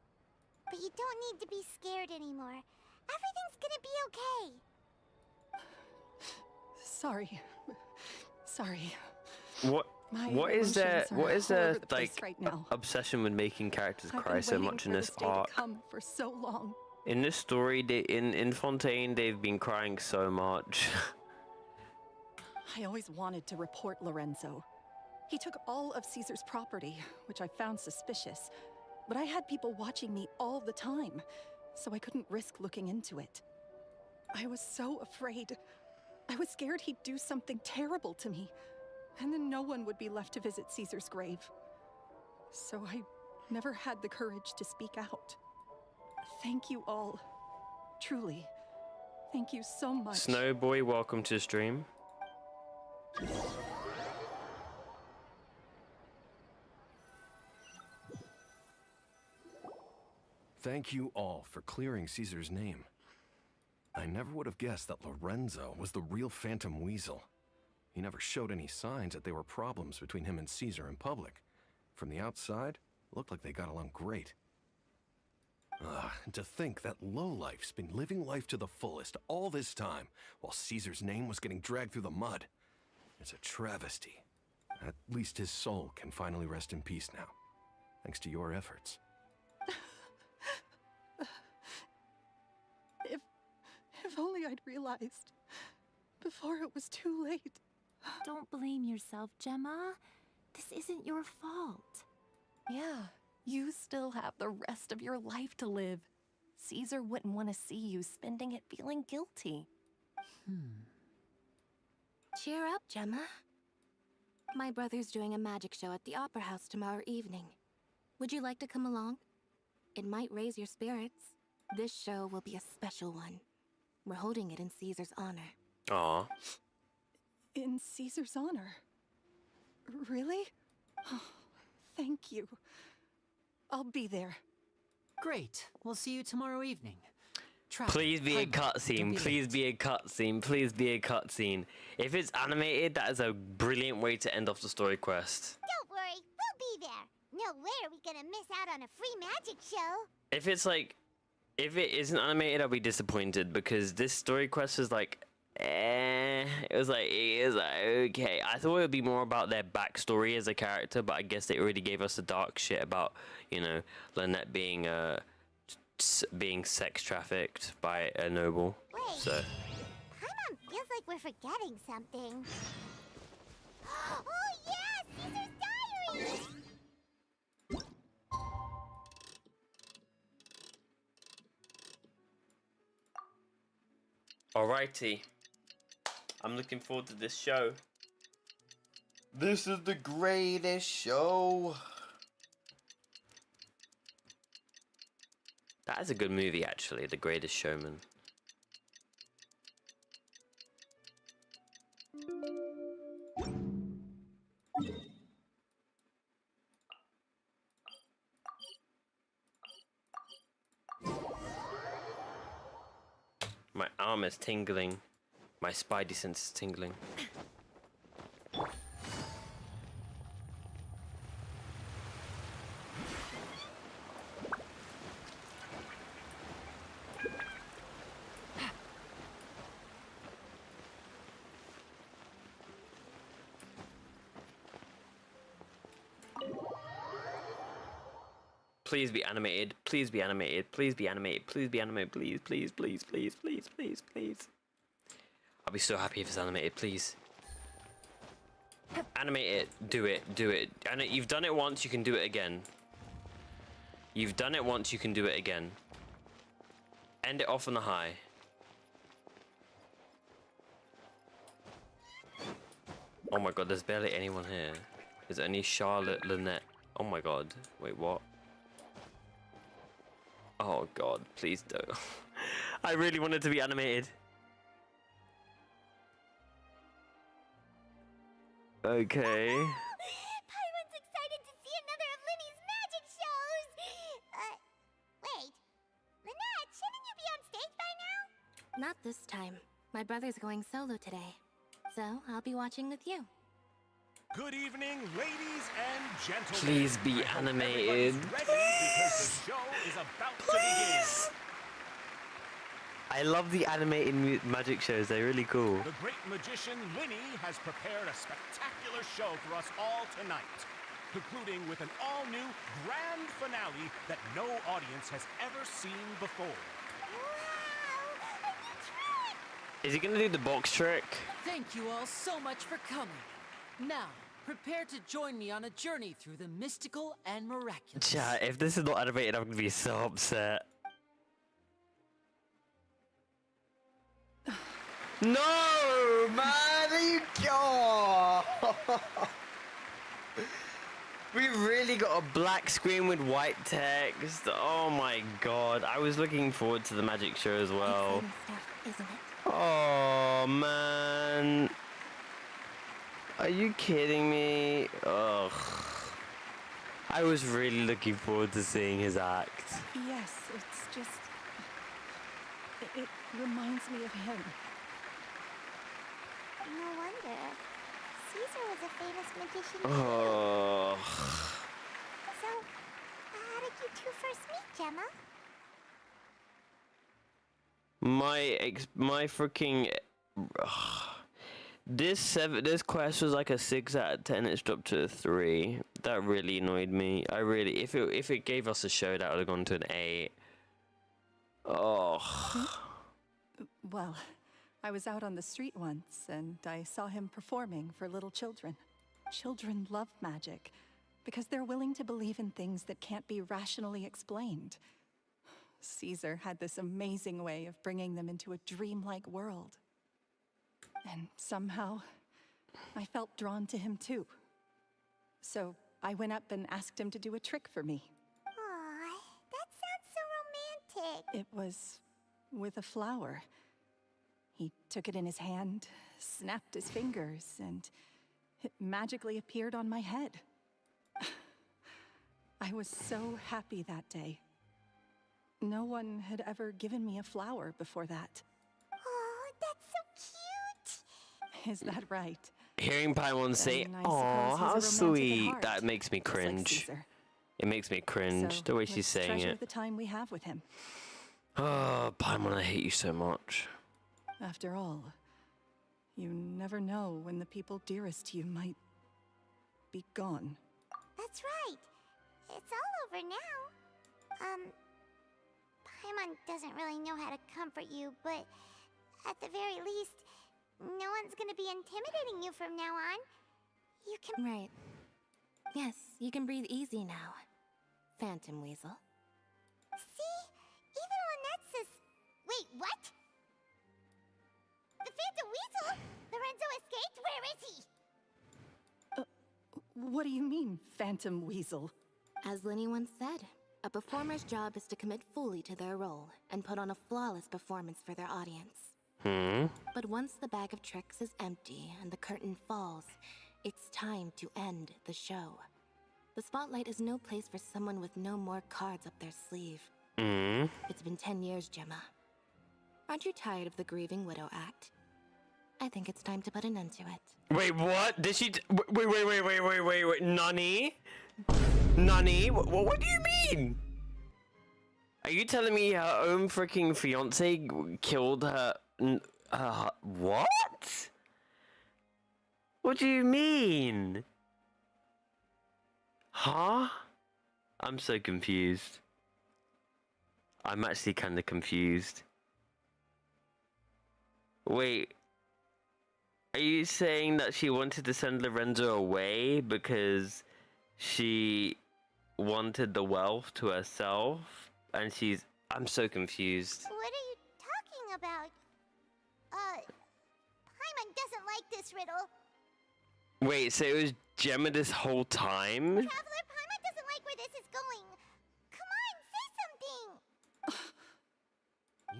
But you don't need to be scared anymore. Everything's gonna be okay. Sorry. Sorry. What is their like right now. obsession with making characters I've cry been so waiting much in for this this day to arc? come for so long. In this story, in Fontaine, they've been crying so much. I always wanted to report Lorenzo. He took all of Caesar's property, which I found suspicious. But I had people watching me all the time, so I couldn't risk looking into it. I was so afraid. I was scared he'd do something terrible to me, and then no one would be left to visit Caesar's grave. So I never had the courage to speak out. Thank you all. Truly. Thank you so much. Snowboy, welcome to the stream. Thank you all for clearing Caesar's name. I never would have guessed that Lorenzo was the real Phantom Weasel. He never showed any signs that there were problems between him and Caesar in public. From the outside, it looked like they got along great. To think that lowlife's been living life to the fullest all this time, while Caesar's name was getting dragged through the mud. It's a travesty. At least his soul can finally rest in peace now. thanks to your efforts. If only I'd realized before it was too late. Don't blame yourself, Gemma. This isn't your fault. Yeah, you still have the rest of your life to live. Caesar wouldn't want to see you spending it feeling guilty. Cheer up, Gemma. My brother's doing a magic show at the Opera House tomorrow evening. Would you like to come along? It might raise your spirits. This show will be a special one. We're holding it in Caesar's honor. Aw. In Caesar's honor? Really? Oh, thank you. I'll be there. Great. We'll see you tomorrow evening. Please be a cutscene. Please be a cutscene. Please be a cutscene. If it's animated, that is a brilliant way to end off the story quest. Don't worry, we'll be there. No way are we gonna miss out on a free magic show. If it's like, if it isn't animated, I'll be disappointed because this story quest was like, it was like okay. I thought it would be more about their backstory as a character, but I guess they already gave us the dark shit about, you know, Lynette being sex trafficked by a noble. Wait. So Paimon feels like we're forgetting something. Oh yeah, Caesar's diary! alrighty. I'm looking forward to this show. This is the greatest show. That is a good movie, actually. The Greatest Showman. My arm is tingling. My spidey sense is tingling. Please be animated. Please be animated. Please be animated. Please be animated. Please, please, please, please, please, please, please. I'll be so happy if it's animated, please. Animate it. Do it. Do it. And you've done it once, you can do it again. You've done it once, you can do it again. End it off on the high. Oh my god, there's barely anyone here. There's only Charlotte, Lynette. Oh my god. Wait, what? Oh god, please don't. I really want it to be animated. Okay. Paimon's excited to see another of Lyney's magic shows! Wait. Lynette, shouldn't you be on stage by now? Not this time. My brother's going solo today. So, I'll be watching with you. Good evening, ladies and gentlemen. Please be animated. Ready because the show is about to begin. I love the animated magic shows. They're really cool. The great magician Lyney has prepared a spectacular show for us all tonight, concluding with an all-new grand finale that no audience has ever seen before. Wow! A new trick! Is he gonna do the box trick? Thank you all so much for coming. Now, prepare to join me on a journey through the mystical and miraculous. Yeah, if this is not animated, I'm gonna be so upset. No, man, we really got a black screen with white text. Oh my god, I was looking forward to the magic show as well. Stuff, isn't it? Oh man, are you kidding me? Ugh. I was really looking forward to seeing his act. Yes, it's just... It reminds me of him. No wonder. Caesar was a famous magician. Oh. So, how did you two first meet, Gemma? My freaking... This quest was like a 6 out of 10. It's dropped to a 3. That really annoyed me. If it gave us a show, that would have gone to an 8. Oh. Well, I was out on the street once, and I saw him performing for little children. Children love magic, because they're willing to believe in things that can't be rationally explained. Caesar had this amazing way of bringing them into a dreamlike world. And somehow, I felt drawn to him too. So I went up and asked him to do a trick for me. Aw, that sounds so romantic. It was with a flower. He took it in his hand, snapped his fingers, and it magically appeared on my head. I was so happy that day. No one had ever given me a flower before that. Oh, that's so cute. Is that right? Hearing Paimon say, "Oh, how sweet," that makes me cringe. It makes me cringe So the way she's saying treasure it. the time we have with him. Oh, Paimon, I hate you so much. After all, you never know when the people dearest to you might be gone. That's right. It's all over now. Paimon doesn't really know how to comfort you, but at the very least, no one's gonna be intimidating you from now on. You can... Right. Yes, you can breathe easy now, Phantom Weasel. See? Even Lynette says... Wait, what? The Phantom Weasel? Lorenzo escaped? Where is he? What do you mean, Phantom Weasel? As Lyney once said, a performer's job is to commit fully to their role and put on a flawless performance for their audience. But once the bag of tricks is empty and the curtain falls, it's time to end the show. The spotlight is no place for someone with no more cards up their sleeve. It's been 10 years, Gemma. Aren't you tired of the grieving widow act? I think it's time to put an end to it. Wait, what? Did she? Wait. Nani? Nani? What do you mean? Are you telling me her own freaking fiance killed her? What? What do you mean? Huh? I'm so confused. I'm actually kind of confused. Wait. Are you saying that she wanted to send Lorenzo away because she wanted the wealth to herself? And she's... I'm so confused. What are you talking about? Paimon doesn't like this riddle. Wait, so it was Gemma this whole time? Traveler, Paimon doesn't like where this is going. Come on, say something.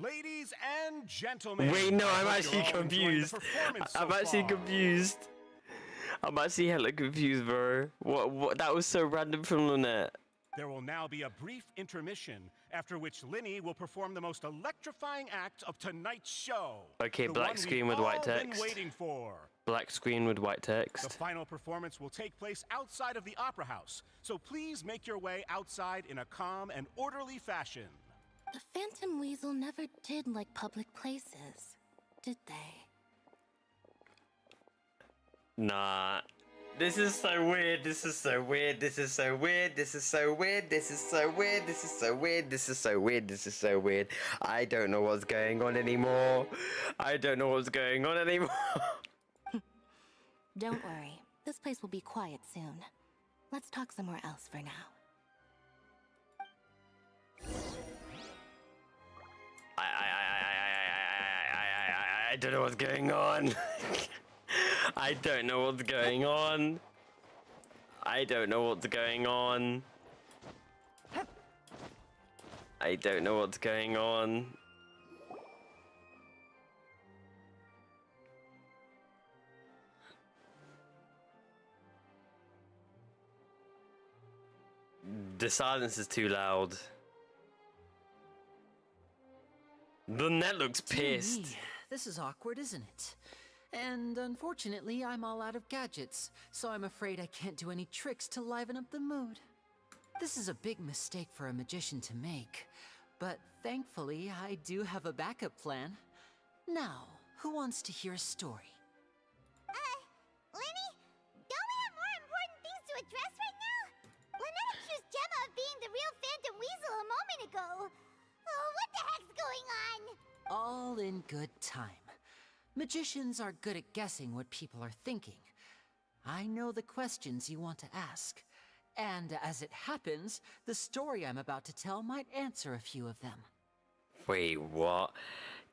Ladies and gentlemen. Wait, no, I'm I hope actually you're all enjoying the confused. performance so I'm actually far. confused. I'm actually hella confused, bro. What? That was so random from Lynette. There will now be a brief intermission, after which Lyney will perform the most electrifying act of tonight's show. Okay, The black one screen we've with white all been text. waiting for. Black screen with white The text. final performance will take place outside of the Opera House, so please make your way outside in a calm and orderly fashion. The Phantom Weasel never did like public places, did they? Nah. This is so weird. This is so weird. This is so weird. This is so weird. This is so weird. This is so weird. This is so weird. This is so weird. I don't know what's going on anymore. I don't know what's going on anymore. Don't worry, this place will be quiet soon. Let's talk somewhere else for now. I don't know what's going on. I don't know what's going on. I don't know what's going on. I don't know what's going on. The silence is too loud. Lynette looks pissed. Dear me, this is awkward, isn't it? And unfortunately, I'm all out of gadgets, so I'm afraid I can't do any tricks to liven up the mood. This is a big mistake for a magician to make, but thankfully, I do have a backup plan. Now, who wants to hear a story? in good time. Magicians are good at guessing what people are thinking. I know the questions you want to ask. And as it happens, the story I'm about to tell might answer a few of them. Wait, what?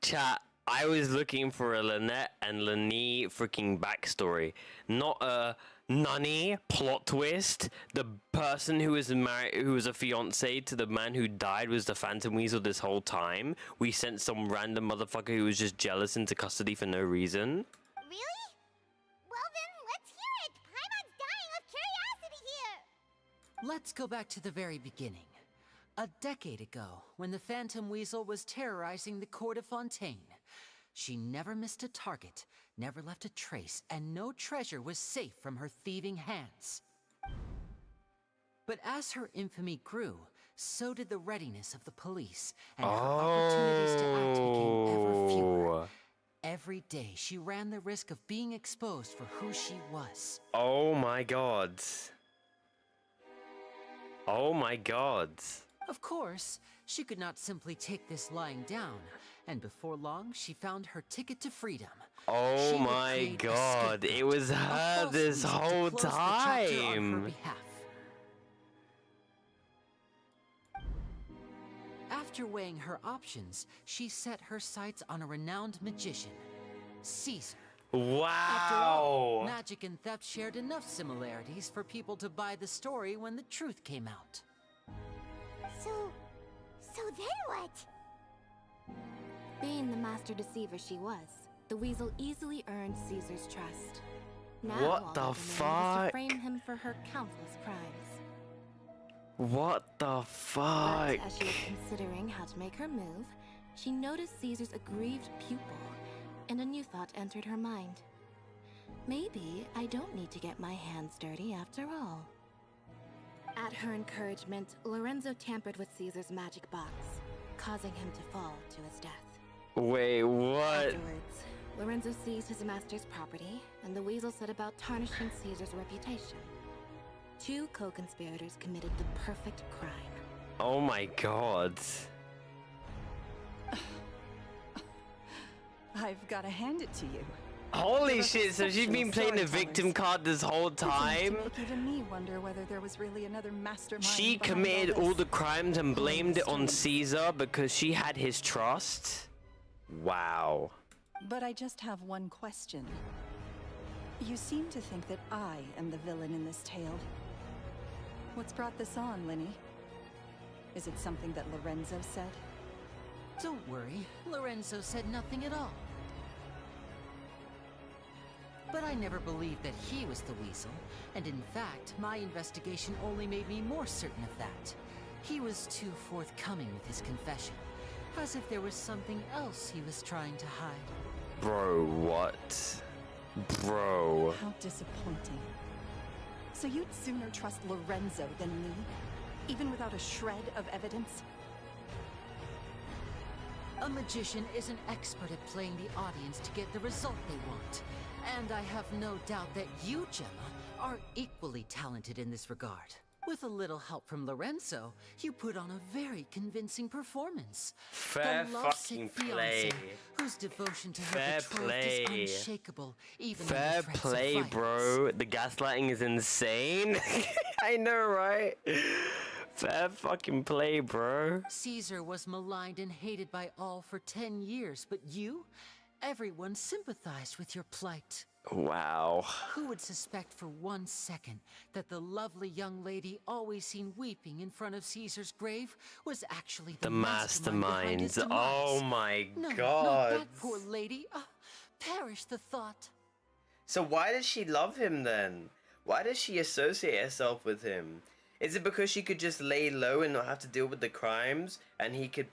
Chat, I was looking for a Lynette and Lyney freaking backstory, not a Nani plot twist. The person who was married, who was a fiance to the man who died, was the Phantom Weasel this whole time. We sent some random motherfucker who was just jealous into custody for no reason. Really? Well then, let's hear it! Paimon's dying of curiosity here! Let's go back to the very beginning. A decade ago, when the Phantom Weasel was terrorizing the court of Fontaine. She never missed a target, never left a trace, and no treasure was safe from her thieving hands. But as her infamy grew, so did the readiness of the police, and her opportunities to act became ever fewer. Every day, she ran the risk of being exposed for who she was. Oh my god. Oh my god. Of course, she could not simply take this lying down, and before long, she found her ticket to freedom. Oh my god, it was her this whole time. After weighing her options, she set her sights on a renowned magician, Caesar. Wow! After all, magic and theft shared enough similarities for people to buy the story when the truth came out. So then what? Being the master deceiver she was, the weasel easily earned Caesar's trust. Now What the all fuck? to frame him for her countless crimes. What the fuck? But as she was considering how to make her move, she noticed Caesar's aggrieved pupil, and a new thought entered her mind. Maybe I don't need to get my hands dirty after all. At her encouragement, Lorenzo tampered with Caesar's magic box, causing him to fall to his death. Wait, what? Afterwards, Lorenzo seized his master's property, and the weasel set about tarnishing Caesar's reputation. Two co-conspirators committed the perfect crime. Oh my god. I've got to hand it to you. Holy shit, so she's been playing the victim card this whole time? Even me wonder whether there was really another mastermind. She committed all the crimes and blamed it on Caesar because she had his trust? Wow. But I just have one question. You seem to think that I am the villain in this tale. What's brought this on, Lyney? Is it something that Lorenzo said? Don't worry, Lorenzo said nothing at all. But I never believed that he was the weasel, and in fact, my investigation only made me more certain of that. He was too forthcoming with his confession, as if there was something else he was trying to hide. Bro, what? Bro. How disappointing. So you'd sooner trust Lorenzo than me? Even without a shred of evidence? A magician is an expert at playing the audience to get the result they want. And I have no doubt that you, Gemma, are equally talented in this regard. With a little help from Lorenzo, you put on a very convincing performance. Fair the lovesick fucking play. fiancé, whose devotion to Fair her betrothed play. is unshakable, even Fair in the threats play, of violence. bro. The gaslighting is insane. I know, right? Fair fucking play, bro. Caesar was maligned and hated by all for 10 years, but you? Everyone sympathized with your plight. Wow. Who would suspect for 1 second that the lovely young lady always seen weeping in front of Caesar's grave was actually the mastermind behind his demise? Oh my No, god. not that poor lady. Perish the thought. So why does she love him then? Why does she associate herself with him? Is it because she could just lay low and not have to deal with the crimes, and he could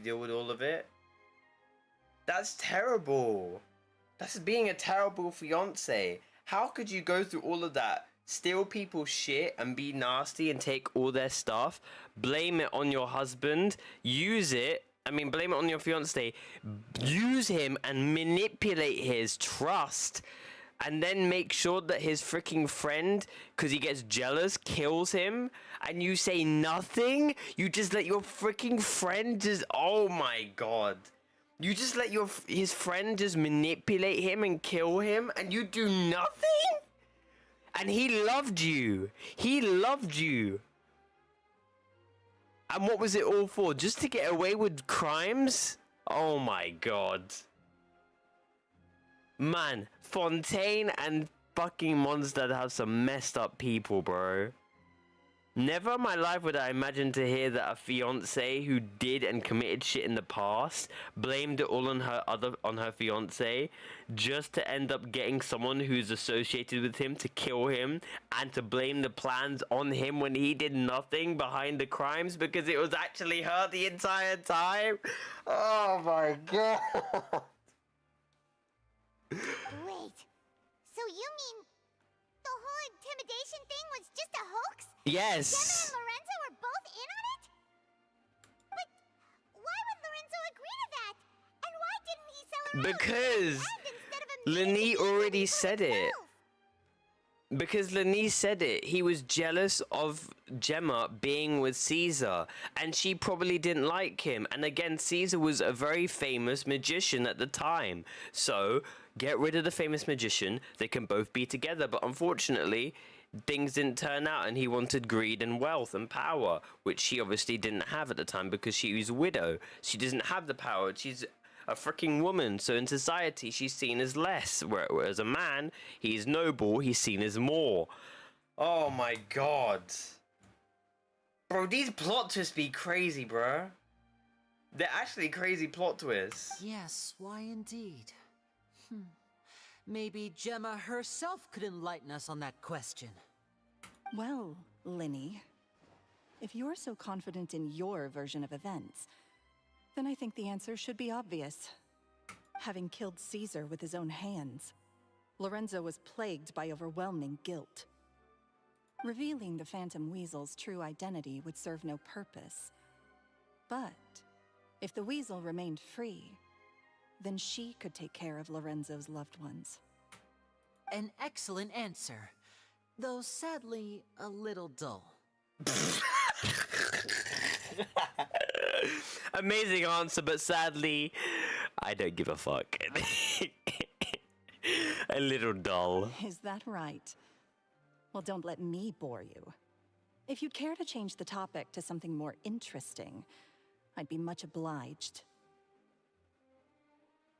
deal with all of it? That's terrible. That's being a terrible fiance. How could you go through all of that, steal people's shit and be nasty and take all their stuff, blame it on your husband, blame it on your fiance, use him and manipulate his trust, and then make sure that his freaking friend, because he gets jealous, kills him, and you say nothing? You just let your freaking friend just... Oh my god. You just let his friend just manipulate him and kill him, and you do nothing? And he loved you. He loved you. And what was it all for? Just to get away with crimes? Oh my god. Man, Fontaine and fucking Mondstadt have some messed up people, bro. Never in my life would I imagine to hear that a fiance who did and committed shit in the past blamed it all on her fiance just to end up getting someone who's associated with him to kill him and to blame the plans on him when he did nothing behind the crimes because it was actually her the entire time. Oh my god. Wait, so you mean the whole intimidation thing was just a hoax? Yes. Gemma and Lorenzo were both in on it? But why would Lorenzo agree to that? And why didn't he sell her Because Lyney already said it. Because Lyney said it. He was jealous of Gemma being with Caesar, and she probably didn't like him. And again, Caesar was a very famous magician at the time. So, get rid of the famous magician. They can both be together. But unfortunately, things didn't turn out, and he wanted greed and wealth and power, which she obviously didn't have at the time because she was a widow. She doesn't have the power. She's a freaking woman, so in society she's seen as less, whereas a man, he's noble, he's seen as more. Oh my god. Bro, these plot twists be crazy, bro. They're actually crazy plot twists. Yes, why indeed? Maybe Gemma herself could enlighten us on that question. Well, Lyney, if you're so confident in your version of events, then I think the answer should be obvious. Having killed Caesar with his own hands, Lorenzo was plagued by overwhelming guilt. Revealing the Phantom Weasel's true identity would serve no purpose. But if the Weasel remained free, then she could take care of Lorenzo's loved ones. An excellent answer, though sadly a little dull. Amazing answer, but sadly, I don't give a fuck. A little dull. Is that right? Well, don't let me bore you. If you'd care to change the topic to something more interesting, I'd be much obliged.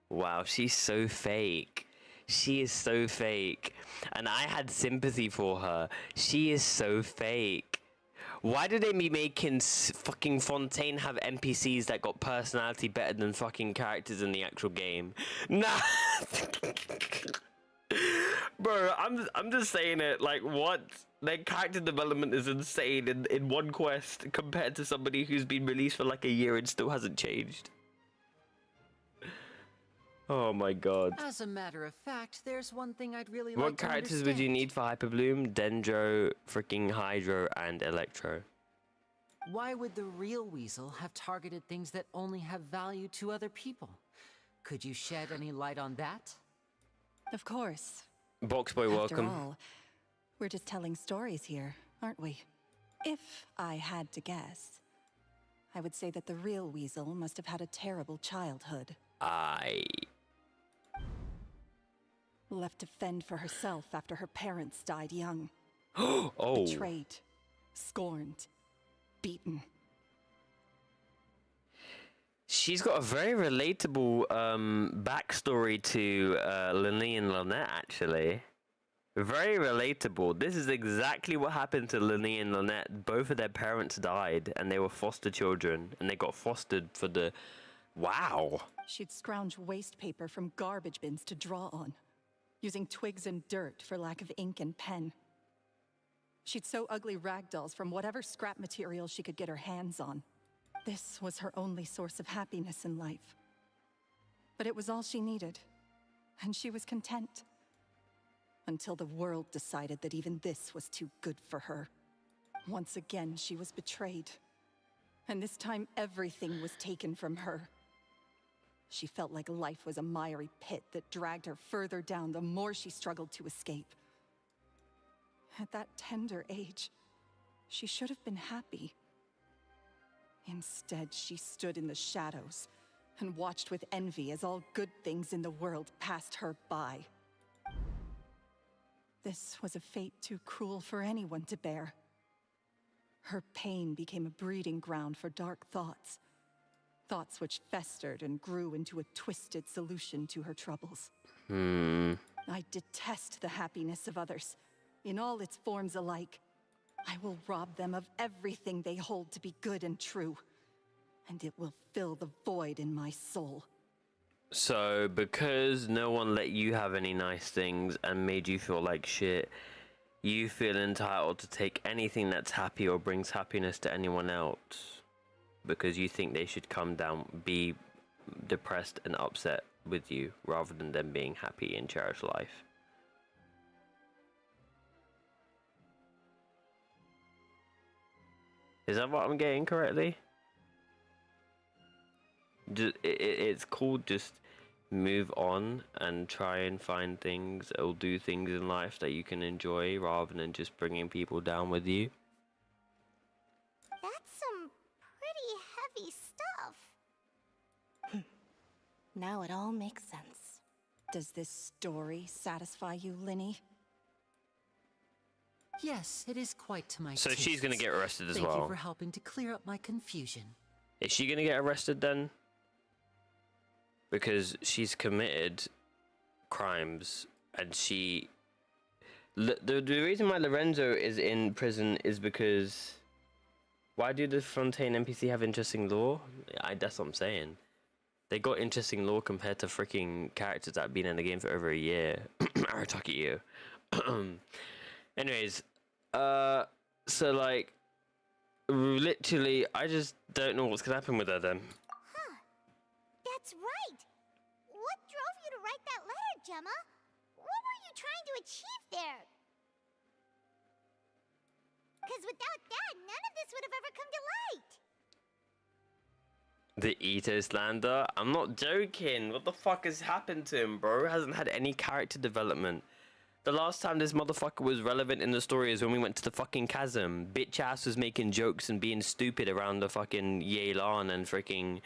Wow, she's so fake. She is so fake. And I had sympathy for her. She is so fake. Why do they be making fucking Fontaine have NPCs that got personality better than fucking characters in the actual game? Nah. Bro, I'm just saying it, like, what? Their character development is insane in one quest compared to somebody who's been released for like a year and still hasn't changed. Oh my god. As a matter of fact, there's one thing I'd really like to What characters would you understand. need for Hyperbloom? Dendro, freaking Hydro, and Electro. Why would the real Weasel have targeted things that only have value to other people? Could you shed any light on that? Of course. Boxboy, welcome. After all, we're just telling stories here, aren't we? If I had to guess, I would say that the real Weasel must have had a terrible childhood. Left to fend for herself after her parents died young. Oh. Betrayed, scorned, beaten. She's got a very relatable backstory to Lyney and Lynette, actually. Very relatable. This is exactly what happened to Lyney and Lynette. Both of their parents died, and they were foster children, and they got fostered for the... Wow. She'd scrounge waste paper from garbage bins to draw on, using twigs and dirt for lack of ink and pen. She'd sew ugly rag dolls from whatever scrap material she could get her hands on. This was her only source of happiness in life. But it was all she needed, and she was content. Until the world decided that even this was too good for her. Once again, she was betrayed. And this time, everything was taken from her. She felt like life was a miry pit that dragged her further down the more she struggled to escape. At that tender age, she should have been happy. Instead, she stood in the shadows and watched with envy as all good things in the world passed her by. This was a fate too cruel for anyone to bear. Her pain became a breeding ground for dark thoughts. Thoughts which festered and grew into a twisted solution to her troubles. I detest the happiness of others, in all its forms alike. I will rob them of everything they hold to be good and true, and it will fill the void in my soul. So, because no one let you have any nice things and made you feel like shit, you feel entitled to take anything that's happy or brings happiness to anyone else, because you think they should come down, be depressed and upset with you, rather than them being happy and cherish life. Is that what I'm getting correctly? It's called just move on and try and find things or do things in life that you can enjoy, rather than just bringing people down with you. That's some pretty heavy stuff. Now it all makes sense. Does this story satisfy you, Lyney? Yes, it is quite to my So taste. she's gonna get arrested as Thank well. you for helping to clear up my confusion. Is she gonna get arrested then? Because she's committed crimes, and the reason why Lorenzo is in prison is because why do the Fontaine NPC have interesting lore? That's what I'm saying. They got interesting lore compared to freaking characters that have been in the game for over a year. Arataki you. Anyways, so like, literally, I just don't know what's gonna happen with her then. Huh. That's right. What drove you to write that letter, Gemma? What were you trying to achieve there? Because without that, none of this would have ever come to light. The Ito slander? I'm not joking. What the fuck has happened to him, bro? Hasn't had any character development. The last time this motherfucker was relevant in the story is when we went to the fucking chasm. Bitch ass was making jokes and being stupid around the fucking Yelan and freaking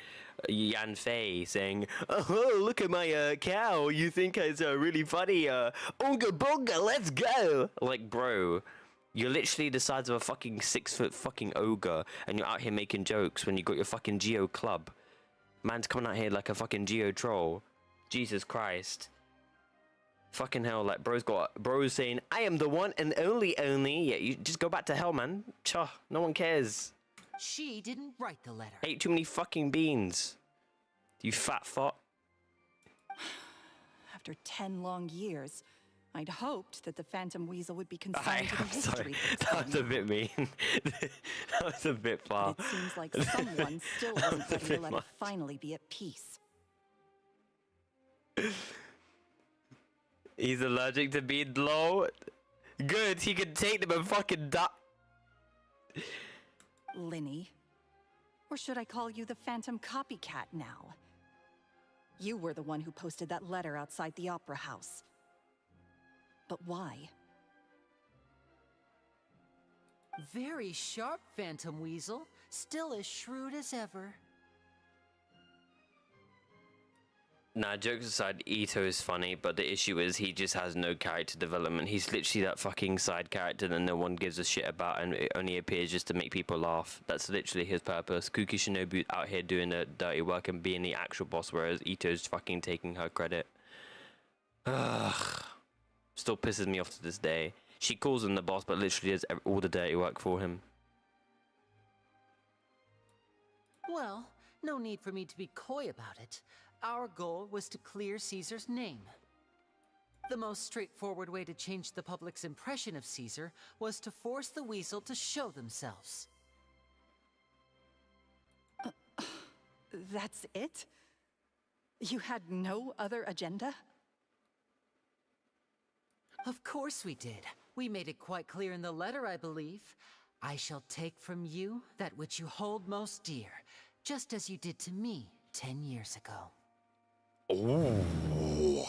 Yan Fei, saying, "Oh, look at my cow. You think it's really funny? Unga bunga, let's go." Like, bro, you're literally the size of a fucking 6-foot fucking ogre, and you're out here making jokes when you got your fucking Geo club. Man's coming out here like a fucking Geo troll. Jesus Christ. Fucking hell, like, bro's saying, "I am the one and only." Yeah, you just go back to hell, man. Chuh, no one cares. She didn't write the letter. Ate too many fucking beans. You fat fuck. After 10 long years, I'd hoped that the Phantom Weasel would be consigned to the history books. That was a bit mean. That was a bit far. But it seems like someone still wasn't ready to let it finally be at peace. He's allergic to being low. Good, he can take them and fucking die. Lyney. Or should I call you the Phantom Copycat now? You were the one who posted that letter outside the Opera House. But why? Very sharp, Phantom Weasel. Still as shrewd as ever. Nah, jokes aside, Ito is funny, but the issue is he just has no character development. He's literally that fucking side character that no one gives a shit about, and it only appears just to make people laugh. That's literally his purpose. Kuki Shinobu out here doing the dirty work and being the actual boss, whereas Ito's fucking taking her credit. Ugh. Still pisses me off to this day. She calls him the boss, but literally does all the dirty work for him. Well, no need for me to be coy about it. Our goal was to clear Caesar's name. The most straightforward way to change the public's impression of Caesar was to force the Weasel to show themselves. That's it? You had no other agenda? Of course we did. We made it quite clear in the letter, I believe. I shall take from you that which you hold most dear, just as you did to me 10 years ago. Ooh.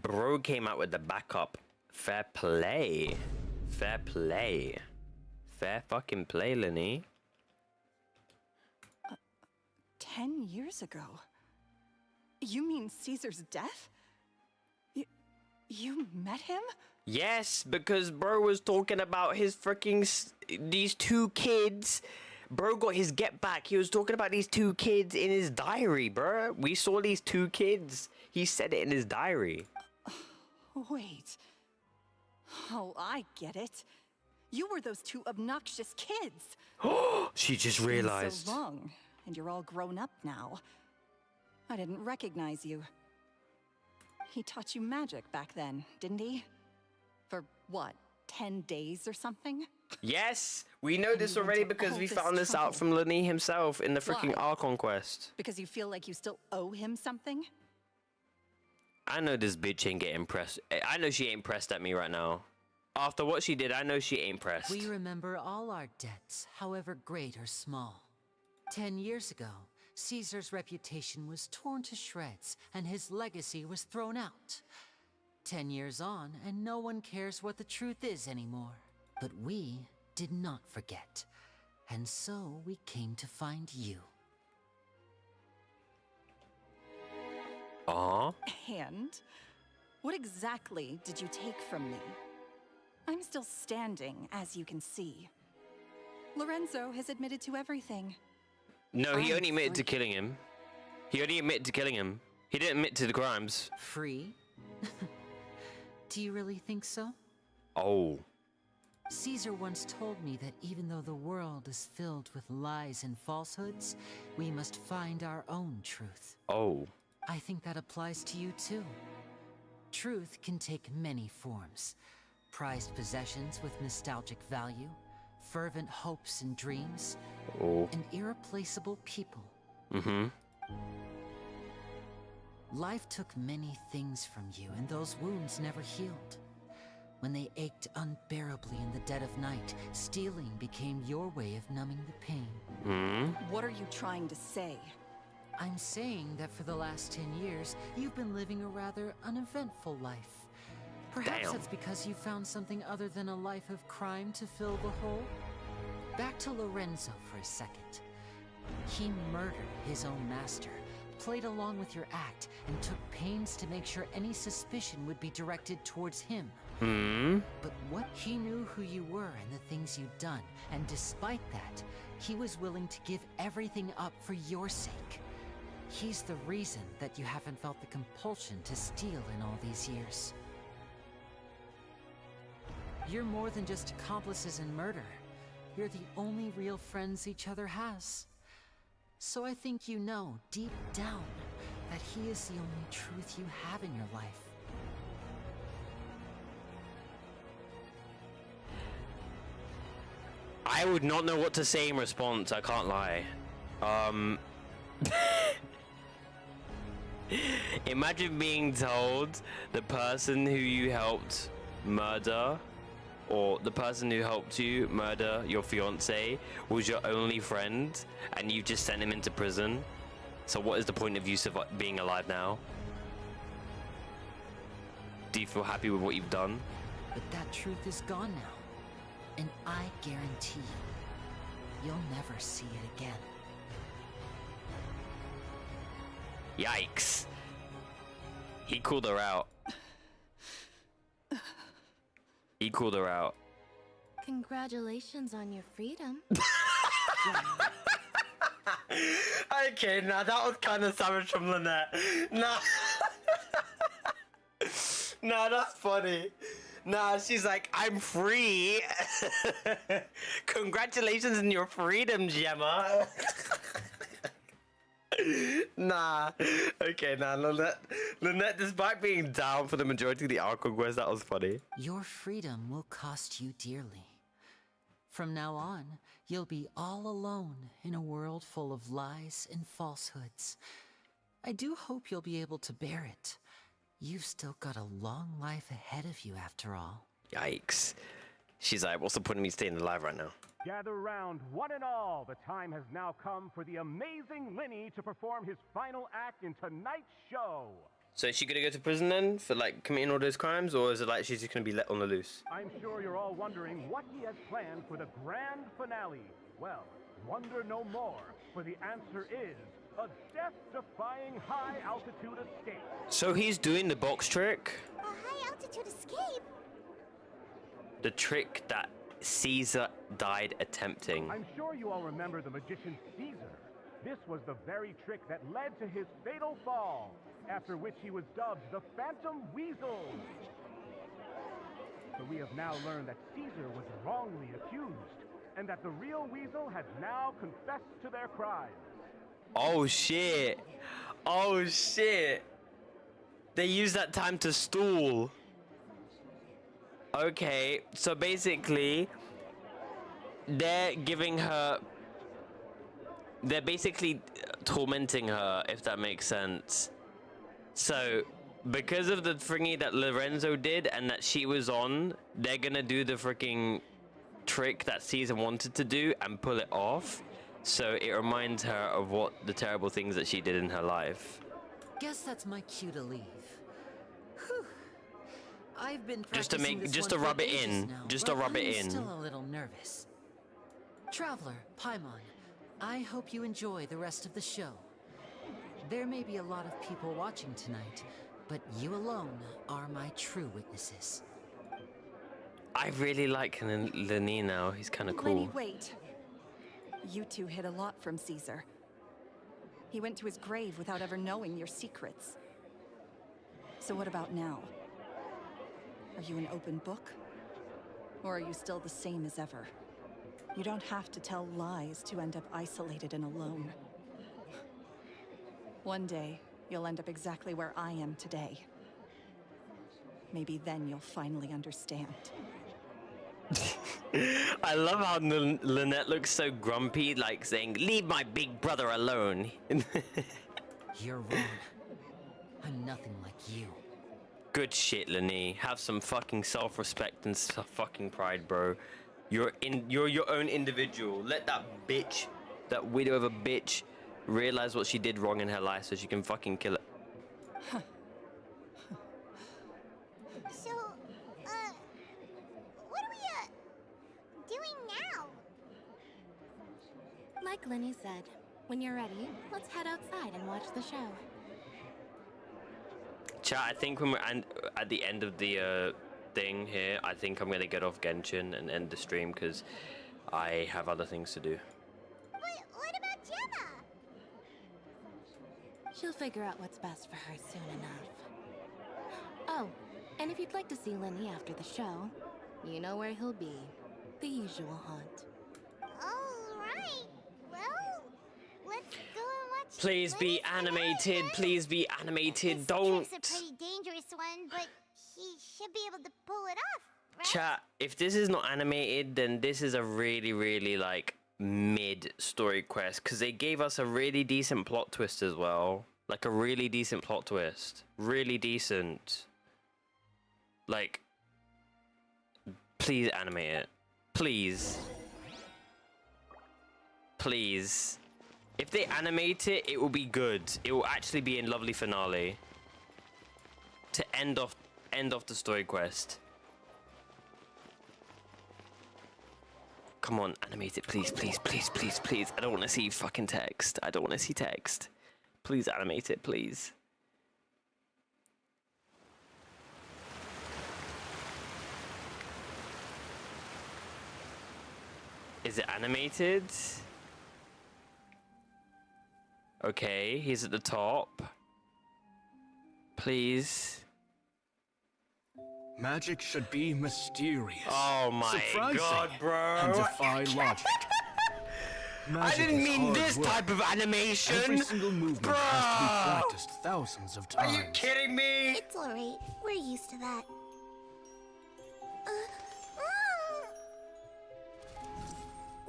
Bro came out with the backup. Fair play. Fair play. Fair fucking play, Lyney. 10 years ago? You mean Caesar's death? You met him? Yes, because bro was talking about his freaking these two kids. Bro got his get back. He was talking about these two kids in his diary, bro. We saw these two kids. He said it in his diary. Wait. Oh, I get it. You were those two obnoxious kids. She just realized. So long, and you're all grown up now. I didn't recognize you. He taught you magic back then, didn't he? For what, 10 days or something? Yes, we know this already because we found this out from Lyney himself in the freaking ARCHON quest. Because you feel like you still owe him something? I know this bitch ain't get impressed. I know she ain't impressed at me right now. After what she did, I know she ain't impressed. We remember all our debts, however great or small. 10 years ago, Caesar's reputation was torn to shreds, and his legacy was thrown out. 10 years on, and no one cares what the truth is anymore. But we did not forget, and so we came to find you. And? What exactly did you take from me? I'm still standing, as you can see. Lorenzo has admitted to everything. No, he only admitted to killing him. He only admitted to killing him. He didn't admit to the crimes. Free? Do you really think so? Oh. Caesar once told me that even though the world is filled with lies and falsehoods, we must find our own truth. Oh. I think that applies to you too. Truth can take many forms. Prized possessions with nostalgic value, fervent hopes and dreams, and irreplaceable people. Life took many things from you, and those wounds never healed. When they ached unbearably in the dead of night, stealing became your way of numbing the pain. What are you trying to say? I'm saying that for the last 10 years, you've been living a rather uneventful life. Perhaps that's because you found something other than a life of crime to fill the hole? Back to Lorenzo for a second. He murdered his own master, played along with your act, and took pains to make sure any suspicion would be directed towards him. But what he knew who you were and the things you'd done, and despite that, he was willing to give everything up for your sake. He's the reason that you haven't felt the compulsion to steal in all these years. You're more than just accomplices in murder. You're the only real friends each other has. So I think you know, deep down, that he is the only truth you have in your life. I would not know what to say in response, I can't lie. Imagine being told the person who you helped murder, or the person who helped you murder your fiance, was your only friend, and you just sent him into prison. So what is the point of you being alive now? Do you feel happy with what you've done? But that truth is gone now. And I guarantee you, you'll never see it again. Yikes. He called her out. He called her out. Congratulations on your freedom. Okay, now that was kind of savage from Lynette. Nah. Nah, that's funny. Nah, she's like, I'm free. Congratulations on your freedom, Gemma. Nah. Okay, nah, Lynette, despite being down for the majority of the ARCHON quest, that was funny. Your freedom will cost you dearly. From now on, you'll be all alone in a world full of lies and falsehoods. I do hope you'll be able to bear it. You've still got a long life ahead of you after all. Yikes. She's like, what's the point of me staying alive right now? Gather round, one and all. The time has now come for the amazing Lyney to perform his final act in tonight's show. So is she gonna go to prison then for like committing all those crimes, or is it like she's just gonna be let on the loose? I'm sure you're all wondering what he has planned for the grand finale. Well, wonder no more, for the answer is a death-defying high-altitude escape. So he's doing the box trick? A high-altitude escape? The trick that Caesar died attempting. I'm sure you all remember the magician Caesar. This was the very trick that led to his fatal fall, after which he was dubbed the Phantom Weasel. So we have now learned that Caesar was wrongly accused, and that the real Weasel has now confessed to their crimes. Oh shit. Oh shit. They used that time to stall. Okay, so basically, they're basically tormenting her, if that makes sense. So, because of the thingy that Lorenzo did and that she was on, they're gonna do the freaking trick that Caesar wanted to do and pull it off. So it reminds her of what the terrible things that she did in her life. Guess that's my cue to leave. Whew. I've been Just to practicing make, this just one to for rub it ages in, now, just to but rub it I'm in. Still a little nervous. Traveler, Paimon, I hope you enjoy the rest of the show. There may be a lot of people watching tonight, but you alone are my true witnesses. I really like Lyney now. He's kind of cool. Lyney, wait. You two hid a lot from Caesar. He went to his grave without ever knowing your secrets. So what about now? Are you an open book? Or are you still the same as ever? You don't have to tell lies to end up isolated and alone. One day, you'll end up exactly where I am today. Maybe then you'll finally understand. I love how Lynette looks so grumpy, like saying, "Leave my big brother alone." You're wrong. I'm nothing like you. Good shit, Lyney. Have some fucking self-respect and fucking pride, bro. You're your own individual. Let that bitch, that widow of a bitch, realize what she did wrong in her life so she can fucking kill it. So, what are we, doing now? Like Lyney said, when you're ready, let's head outside and watch the show. Chat, I think when we're at the end of the thing here, I think I'm gonna get off Genshin and end the stream because I have other things to do. But what about Gemma? She'll figure out what's best for her soon enough. Oh, and if you'd like to see Lyney after the show, you know where he'll be. The usual haunt. Alright. Well, let's go and watch. Please be animated. Please be animated. Don't. It's a pretty dangerous one, but he should be able to pull it off, right? Chat, if this is not animated, then this is a really, really like mid story quest because they gave us a really decent plot twist as well. Like a really decent plot twist. Really decent. Like, please animate it. Please. Please. If they animate it, it will be good. It will actually be a lovely finale. To end off the story quest. Come on, animate it, please, please, please, please, please. I don't want to see fucking text. I don't want to see text. Please animate it, please. Is it animated? Okay, he's at the top. Please. Magic should be mysterious. Oh my surprising, god, bro. And defy logic. I didn't mean this type of animation. Every single movement has to be practiced thousands of times. Are you kidding me? It's alright. We're used to that.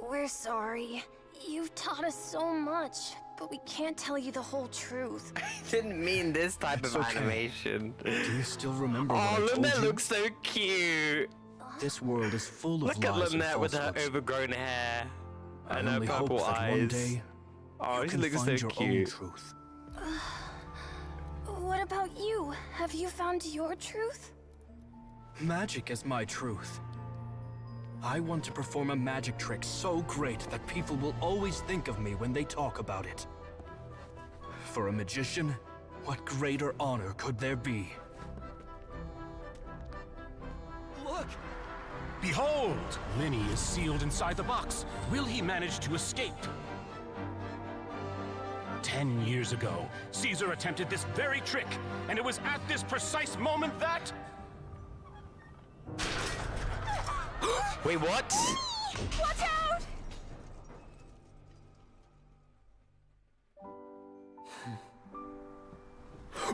We're sorry. You've taught us so much, but we can't tell you the whole truth. I didn't mean this type of animation. Do you still remember what I Oh, told Lynette you? looks so cute. This world is full of Look at lies and Lynette with her falsehoods. overgrown hair and I her only hope purple that eyes. one day Oh, you she can looks so find your own cute. truth. What about you? Have you found your truth? Magic is my truth. I want to perform a magic trick so great that people will always think of me when they talk about it. For a magician, what greater honor could there be? Look! Behold! Lyney is sealed inside the box. Will he manage to escape? 10 years ago, Caesar attempted this very trick, and it was at this precise moment that... Wait, what? Watch out!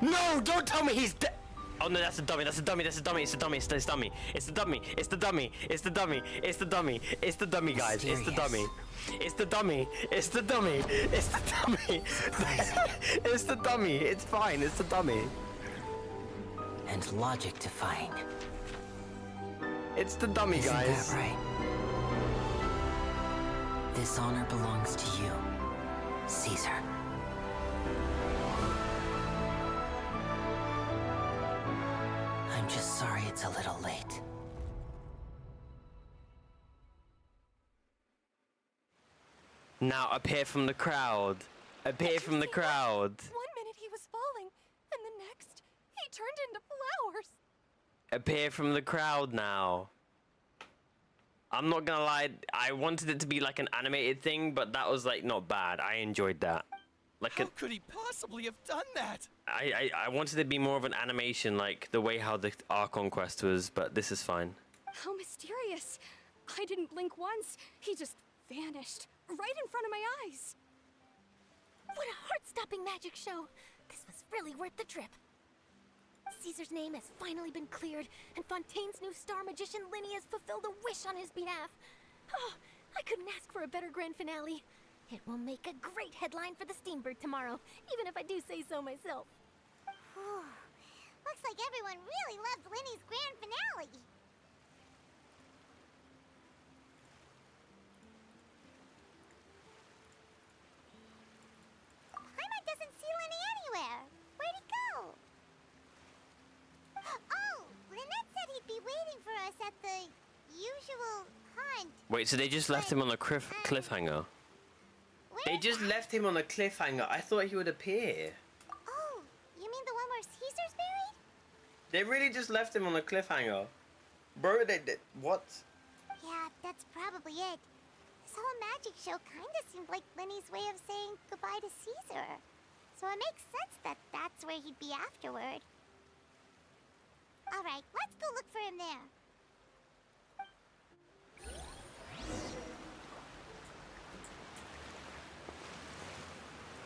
No, don't tell me he's dead. Oh no, that's a dummy, that's a dummy, that's a dummy, it's a dummy, it's the dummy, it's the dummy, it's the dummy, it's the dummy, it's the dummy, it's the dummy, guys, it's the dummy. It's the dummy, it's the dummy, it's the dummy. It's the dummy, it's fine, it's the dummy. And logic defying. It's the dummy, guys. Isn't that right? This honor belongs to you, Caesar. I'm just sorry it's a little late. Now appear from the crowd. Appear from the crowd. 1 minute he was falling, and the next, he turned into flowers. Appear from the crowd now. I'm not gonna lie, I wanted it to be like an animated thing, but that was like not bad. I enjoyed that. Like How could he possibly have done that? I wanted it to be more of an animation, like the way how the Archon quest was, but this is fine. How mysterious. I didn't blink once. He just vanished, right in front of my eyes. What a heart-stopping magic show! This was really worth the trip. Caesar's name has finally been cleared, and Fontaine's new star magician Lyney has fulfilled a wish on his behalf. Oh, I couldn't ask for a better grand finale. It will make a great headline for the Steambird tomorrow, even if I do say so myself. Looks like everyone really loved Lyney's grand finale. Paimon doesn't see Lyney anywhere. Where'd he go? Oh, Lynette said he'd be waiting for us at the usual hunt. Wait, so they just left him on a cliffhanger? They just left him on a cliffhanger. I thought he would appear. Oh, you mean the one where Caesar's buried? They really just left him on a cliffhanger. Bro, what? Yeah, that's probably it. This whole magic show kinda seemed like Lyney's way of saying goodbye to Caesar. So it makes sense that that's where he'd be afterward. Alright, let's go look for him there.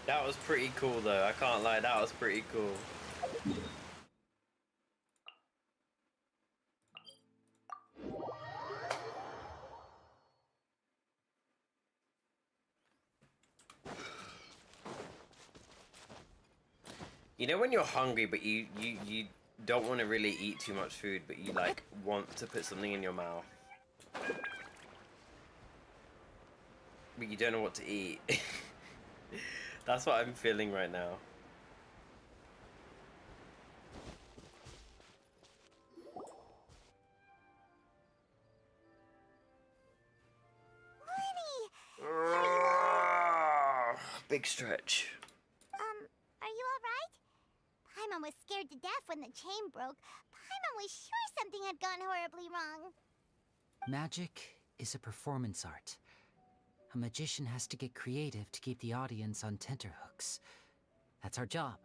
That was pretty cool though, I can't lie, that was pretty cool. You know when you're hungry but you don't want to really eat too much food, but you like want to put something in your mouth, but you don't know what to eat. That's what I'm feeling right now. Big stretch. Are you alright? Paimon was scared to death when the chain broke. Paimon was sure something had gone horribly wrong. Magic is a performance art. A magician has to get creative to keep the audience on tenterhooks. That's our job.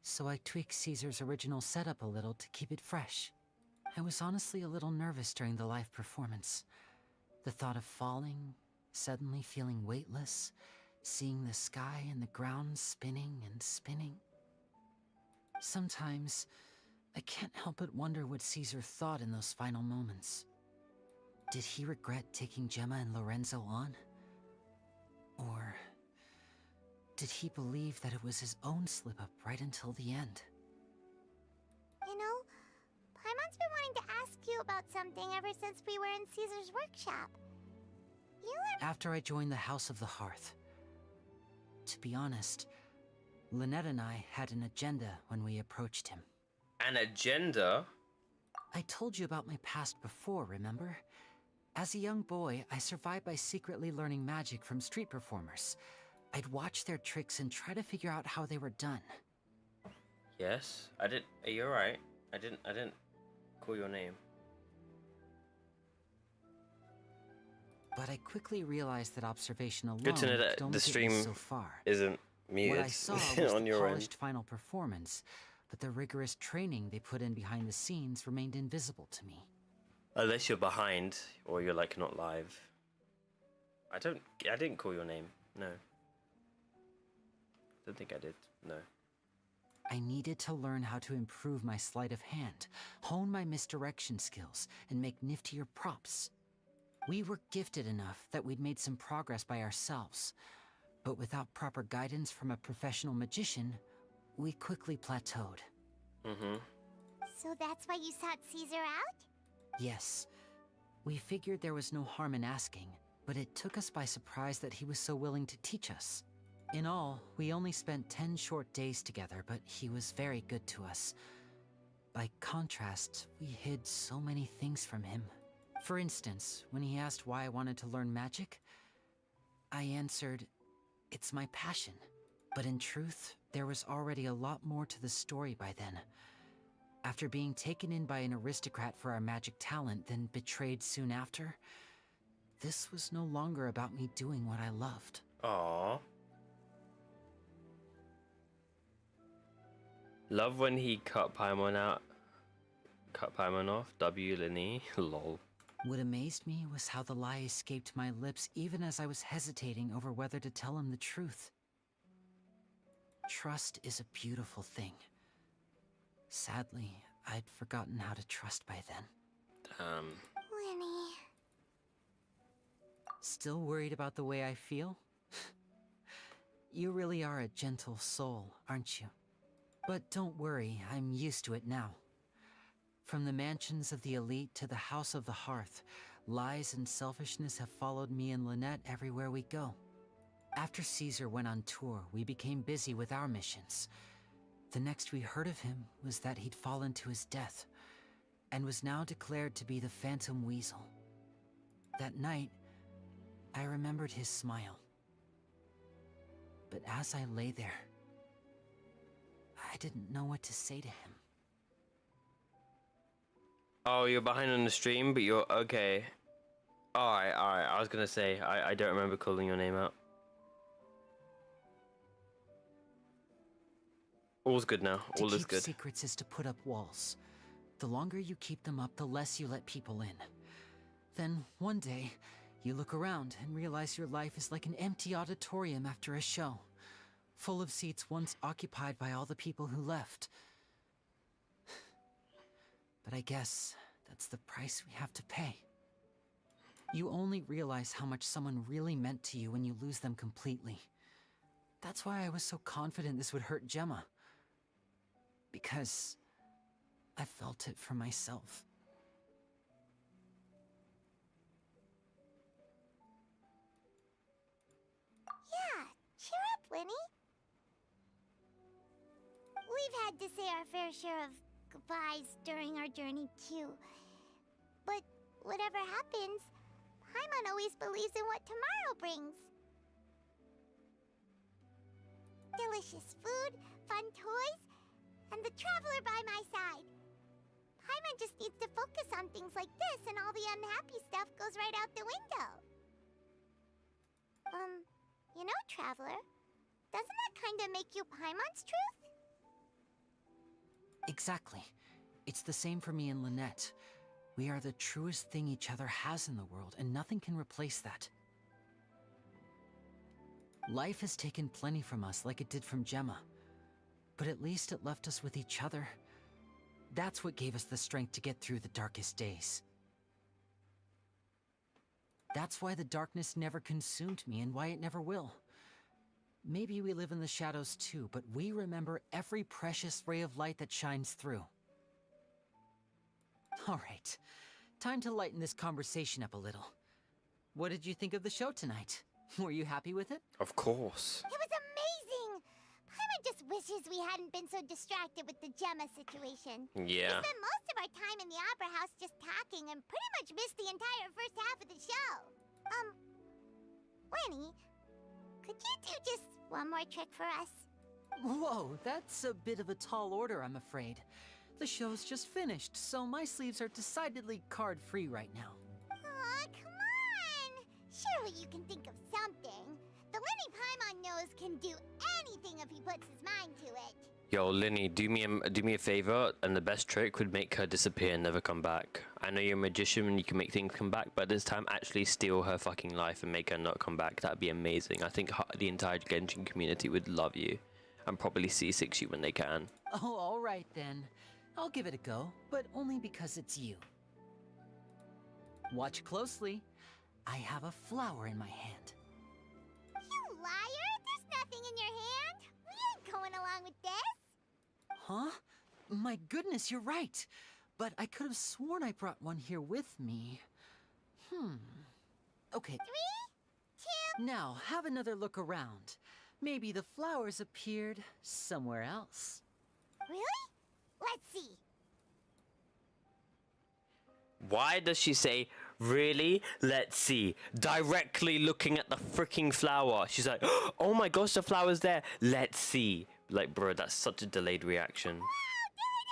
So I tweaked Caesar's original setup a little to keep it fresh. I was honestly a little nervous during the live performance. The thought of falling, suddenly feeling weightless, seeing the sky and the ground spinning and spinning. Sometimes, I can't help but wonder what Caesar thought in those final moments. Did he regret taking Gemma and Lorenzo on? Or did he believe that it was his own slip-up right until the end? You know, Paimon's been wanting to ask you about something ever since we were in Caesar's workshop. After I joined the House of the Hearth. To be honest, Lynette and I had an agenda when we approached him. An agenda? I told you about my past before, remember? As a young boy, I survived by secretly learning magic from street performers. I'd watch their tricks and try to figure out how they were done. Yes, I did. Are you alright? I didn't call your name. But I quickly realized that observation alone Good to know could that only the get me stream so far. isn't muted What I saw was on the your polished end. final performance, but the rigorous training they put in behind the scenes remained invisible to me. Unless you're behind or you're like not live. I didn't call your name. No. Don't think I did. No. I needed to learn how to improve my sleight of hand, hone my misdirection skills, and make niftier props. We were gifted enough that we'd made some progress by ourselves, but without proper guidance from a professional magician, we quickly plateaued. So that's why you sought Caesar out? Yes. We figured there was no harm in asking, but it took us by surprise that he was so willing to teach us. In all, we only spent 10 short days together, but he was very good to us. By contrast, we hid so many things from him. For instance, when he asked why I wanted to learn magic, I answered, "It's my passion." But in truth, there was already a lot more to the story by then. After being taken in by an aristocrat for our magic talent, then betrayed soon after, this was no longer about me doing what I loved. Aww. Love when he cut Paimon out. Cut Paimon off. W Lyney. Lol. What amazed me was how the lie escaped my lips even as I was hesitating over whether to tell him the truth. Trust is a beautiful thing. Sadly, I'd forgotten how to trust by then. Lyney. Still worried about the way I feel? You really are a gentle soul, aren't you? But don't worry, I'm used to it now. From the mansions of the elite to the house of the hearth, lies and selfishness have followed me and Lynette everywhere we go. After Caesar went on tour, we became busy with our missions. The next we heard of him was that he'd fallen to his death, and was now declared to be the Phantom Weasel. That night, I remembered his smile. But as I lay there, I didn't know what to say to him. Oh, you're behind on the stream, but you're okay. Alright. I was gonna say, I don't remember calling your name out. All's good now. All is To good. keep secrets is to put up walls. The longer you keep them up, the less you let people in. Then, one day, you look around and realize your life is like an empty auditorium after a show, full of seats once occupied by all the people who left. But I guess that's the price we have to pay. You only realize how much someone really meant to you when you lose them completely. That's why I was so confident this would hurt Gemma. Because I felt it for myself. Yeah, cheer up, Lyney. We've had to say our fair share of goodbyes during our journey, too. But whatever happens, Paimon always believes in what tomorrow brings. Delicious food, fun toys, and the traveler by my side. Paimon just needs to focus on things like this, and all the unhappy stuff goes right out the window. You know, Traveler, doesn't that kinda make you Paimon's truth? Exactly. It's the same for me and Lynette. We are the truest thing each other has in the world, and nothing can replace that. Life has taken plenty from us, like it did from Gemma. But at least it left us with each other. That's what gave us the strength to get through the darkest days. That's why the darkness never consumed me, and why it never will. Maybe we live in the shadows too, but we remember every precious ray of light that shines through. Alright, time to lighten this conversation up a little. What did you think of the show tonight? Were you happy with it? Of course. It was amazing! Paimon just wishes we hadn't been so distracted with the Gemma situation. Yeah. We spent most of our time in the Opera House just talking and pretty much missed the entire first half of the show. Lyney, Could you do just one more trick for us? Whoa, that's a bit of a tall order, I'm afraid. The show's just finished, so my sleeves are decidedly card-free right now. Aw, come on! Surely you can think of something. The Lyney Paimon knows can do anything if he puts his mind to it. Yo, Lyney, do me a favor, and the best trick would make her disappear and never come back. I know you're a magician and you can make things come back, but this time actually steal her fucking life and make her not come back. That'd be amazing. I think the entire Genshin community would love you and probably C6 you when they can. Oh, all right then. I'll give it a go, but only because it's you. Watch closely. I have a flower in my hand. You liar! There's nothing in your hand! We ain't going along with this! Huh? My goodness, you're right. But I could have sworn I brought one here with me. Okay. 3, 2... Now, have another look around. Maybe the flowers appeared somewhere else. Really? Let's see. Why does she say, really? Let's see. Directly looking at the freaking flower. She's like, oh my gosh, the flower's there. Let's see. Like, bro, that's such a delayed reaction. Wow, there it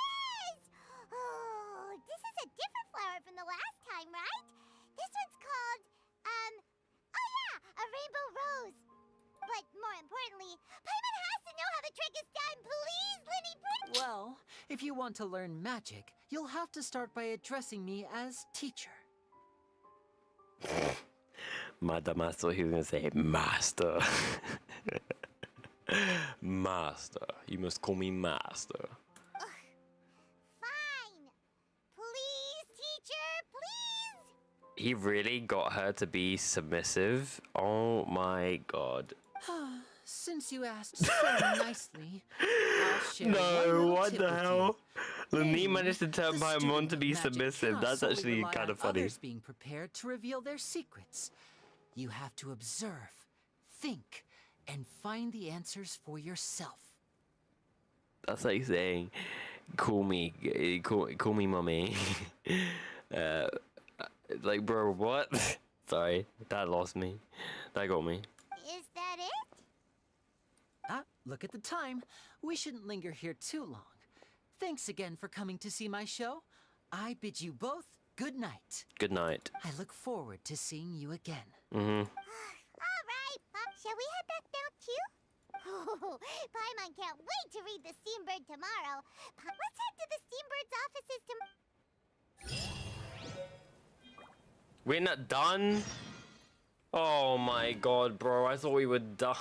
is! Oh, this is a different flower from the last time, right? This one's called, oh yeah, a rainbow rose. But more importantly, Paimon has to know how the trick is done. Please, Lyney, please. Well, if you want to learn magic, you'll have to start by addressing me as teacher. Madam, I thought he was gonna say master. Master. You must call me master. Fine. Please, teacher, please. He really got her to be submissive. Oh my god. Since you asked so nicely, I'll share one No, little what tip the with hell? you. Lyney managed to turn The Paimon student to be of magic submissive. cannot That's solely actually rely kind on of funny. others being prepared to reveal their secrets. You have to observe, think, and find the answers for yourself. That's like saying, call me mommy. Like, bro, what? Sorry, that lost me. That got me. Is that it? Ah, look at the time. We shouldn't linger here too long. Thanks again for coming to see my show. I bid you both good night. Good night. I look forward to seeing you again. Mm-hmm. All right, shall we head back now too? Oh, Paimon can't wait to read the Steambird tomorrow. Let's head to the Steambird's offices We're not done? Oh my god, bro. I thought we were done.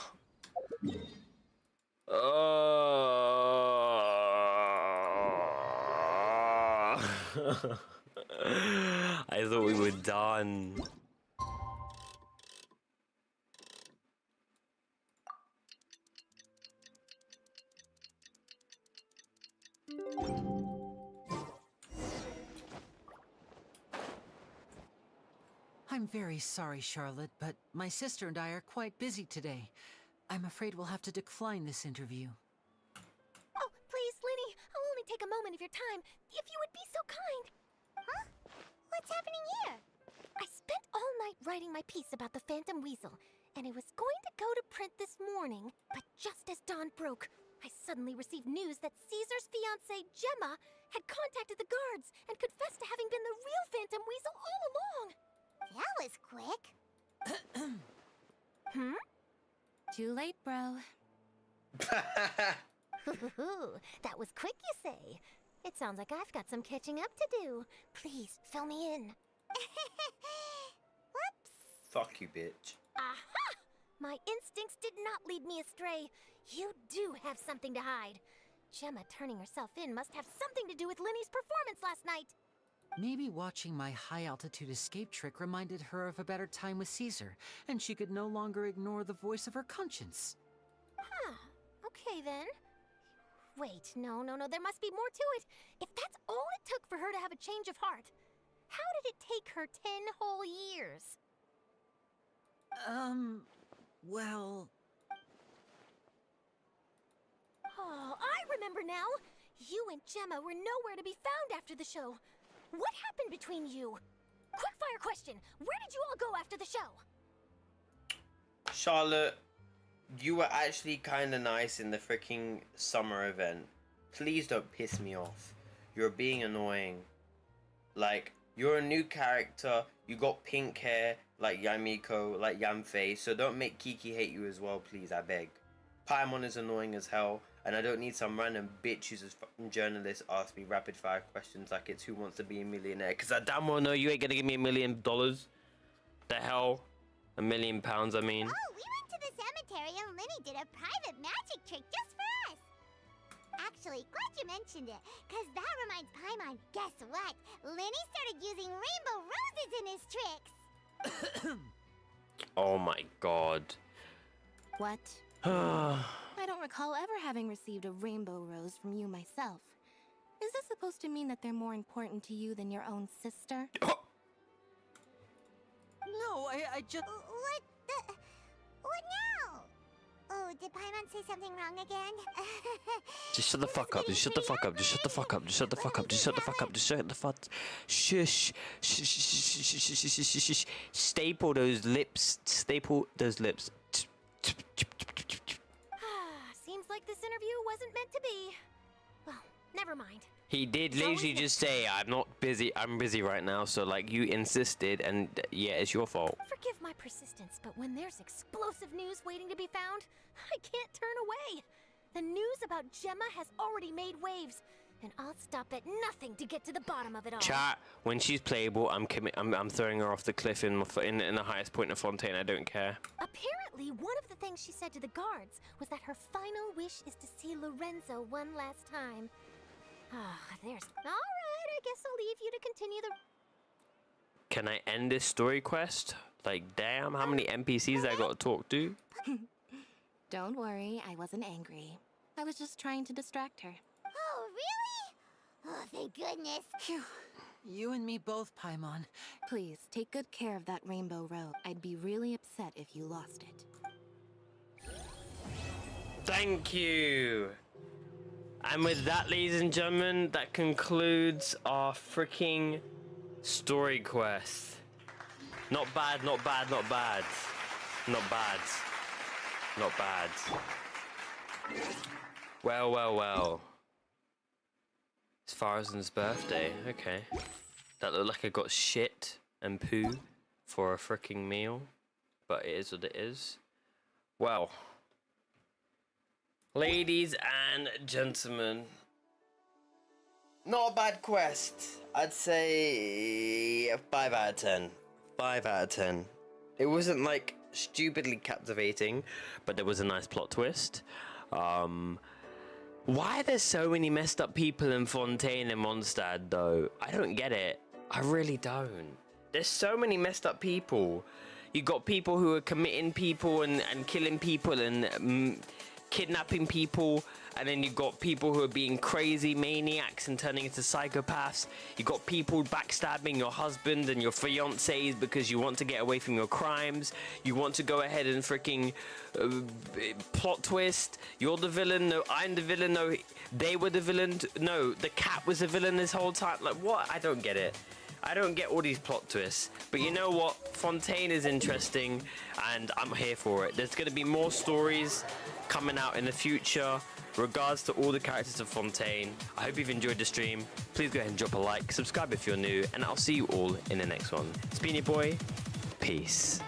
I thought we were done. I'm very sorry, Charlotte, but my sister and I are quite busy today. I'm afraid we'll have to decline this interview. Oh, please, Lyney, I'll only take a moment of your time, if you would be so kind. Huh? What's happening here? I spent all night writing my piece about the Phantom Weasel, and it was going to go to print this morning, but just as dawn broke, I suddenly received news that Caesar's fiancée, Gemma, had contacted the guards and confessed to having been the real Phantom Weasel all along. That was quick. Too late, bro. That was quick, you say? It sounds like I've got some catching up to do. Please, fill me in. Whoops. Fuck you, bitch. Aha! My instincts did not lead me astray. You do have something to hide. Gemma turning herself in must have something to do with Lyney's performance last night. Maybe watching my high-altitude escape trick reminded her of a better time with Caesar, and she could no longer ignore the voice of her conscience. Huh. Okay, then. Wait, no, there must be more to it. If that's all it took for her to have a change of heart, how did it take her 10 whole years? Well... Oh, I remember now! You and Gemma were nowhere to be found after the show. What happened between you? Quickfire question! Where did you all go after the show? Charlotte, You were actually kind of nice in the freaking summer event. Please don't piss me off. You're being annoying. Like, you're a new character. You got pink hair like Yamiko, like Yamfei. So don't make Kiki hate you as well, please, I beg. Paimon is annoying as hell. And I don't need some random bitch who's a fucking journalist ask me rapid fire questions like it's Who Wants to Be a Millionaire. Because I damn well know you ain't gonna give me $1 million. The hell? £1 million, I mean. Oh, we went to the cemetery and Lyney did a private magic trick just for us. Actually, glad you mentioned it, because that reminds Paimon, guess what? Lyney started using rainbow roses in his tricks. Oh my god. What? I don't recall ever having received a rainbow rose from you myself. Is this supposed to mean that they're more important to you than your own sister? No, I just... What now? Oh, did Paimon say something wrong again? Just shut the fuck up. Just shut the fuck up. Just shut the fuck up. Just shut the fuck up. Just shut the fuck up. Just shut the fuck. Shush. Staple those lips. Staple those lips. Seems like this interview wasn't meant to be. Well, never mind. He did literally just say, I'm not busy. I'm busy right now. So, like, you insisted, and yeah, it's your fault. Forgive my persistence, but when there's explosive news waiting to be found, I can't turn away. The news about Gemma has already made waves, and I'll stop at nothing to get to the bottom of it all. Chat, when she's playable, I'm throwing her off the cliff in the highest point of Fontaine. I don't care. Apparently, one of the things she said to the guards was that her final wish is to see Lorenzo one last time. Ah, there's... All right, I guess I'll leave you to continue the... Can I end this story quest? Like, damn, how many NPCs I got to talk to? Don't worry, I wasn't angry. I was just trying to distract her. Oh, really? Oh, thank goodness. Phew. You and me both, Paimon. Please, take good care of that rainbow robe. I'd be really upset if you lost it. Thank you. And with that, ladies and gentlemen, that concludes our freaking story quest. Not bad, not bad, not bad. Not bad. Not bad. Well, well, well. It's Farazan's birthday. Okay. That looked like I got shit and poo for a freaking meal. But it is what it is. Well. Ladies and gentlemen, not a bad quest. I'd say 5 out of 10. 5 out of 10. It wasn't like stupidly captivating, but there was a nice plot twist. Why are there so many messed up people in Fontaine and Mondstadt though? I don't get it. I really don't. There's so many messed up people. You got people who are committing people and killing people and kidnapping people, and then you got people who are being crazy maniacs and turning into psychopaths. You got people backstabbing your husband and your fiancés because you want to get away from your crimes. You want to go ahead and freaking plot twist. You're the villain. No, I'm the villain. No, they were the villain. No, the cat was the villain this whole time. Like, what? I don't get it. I don't get all these plot twists. But you know what? Fontaine is interesting, and I'm here for it. There's going to be more stories coming out in the future regards to all the characters of Fontaine. I hope you've enjoyed the stream. Please go ahead and drop a like, subscribe if you're new, and I'll see you all in the next one. It's been your boy. Peace.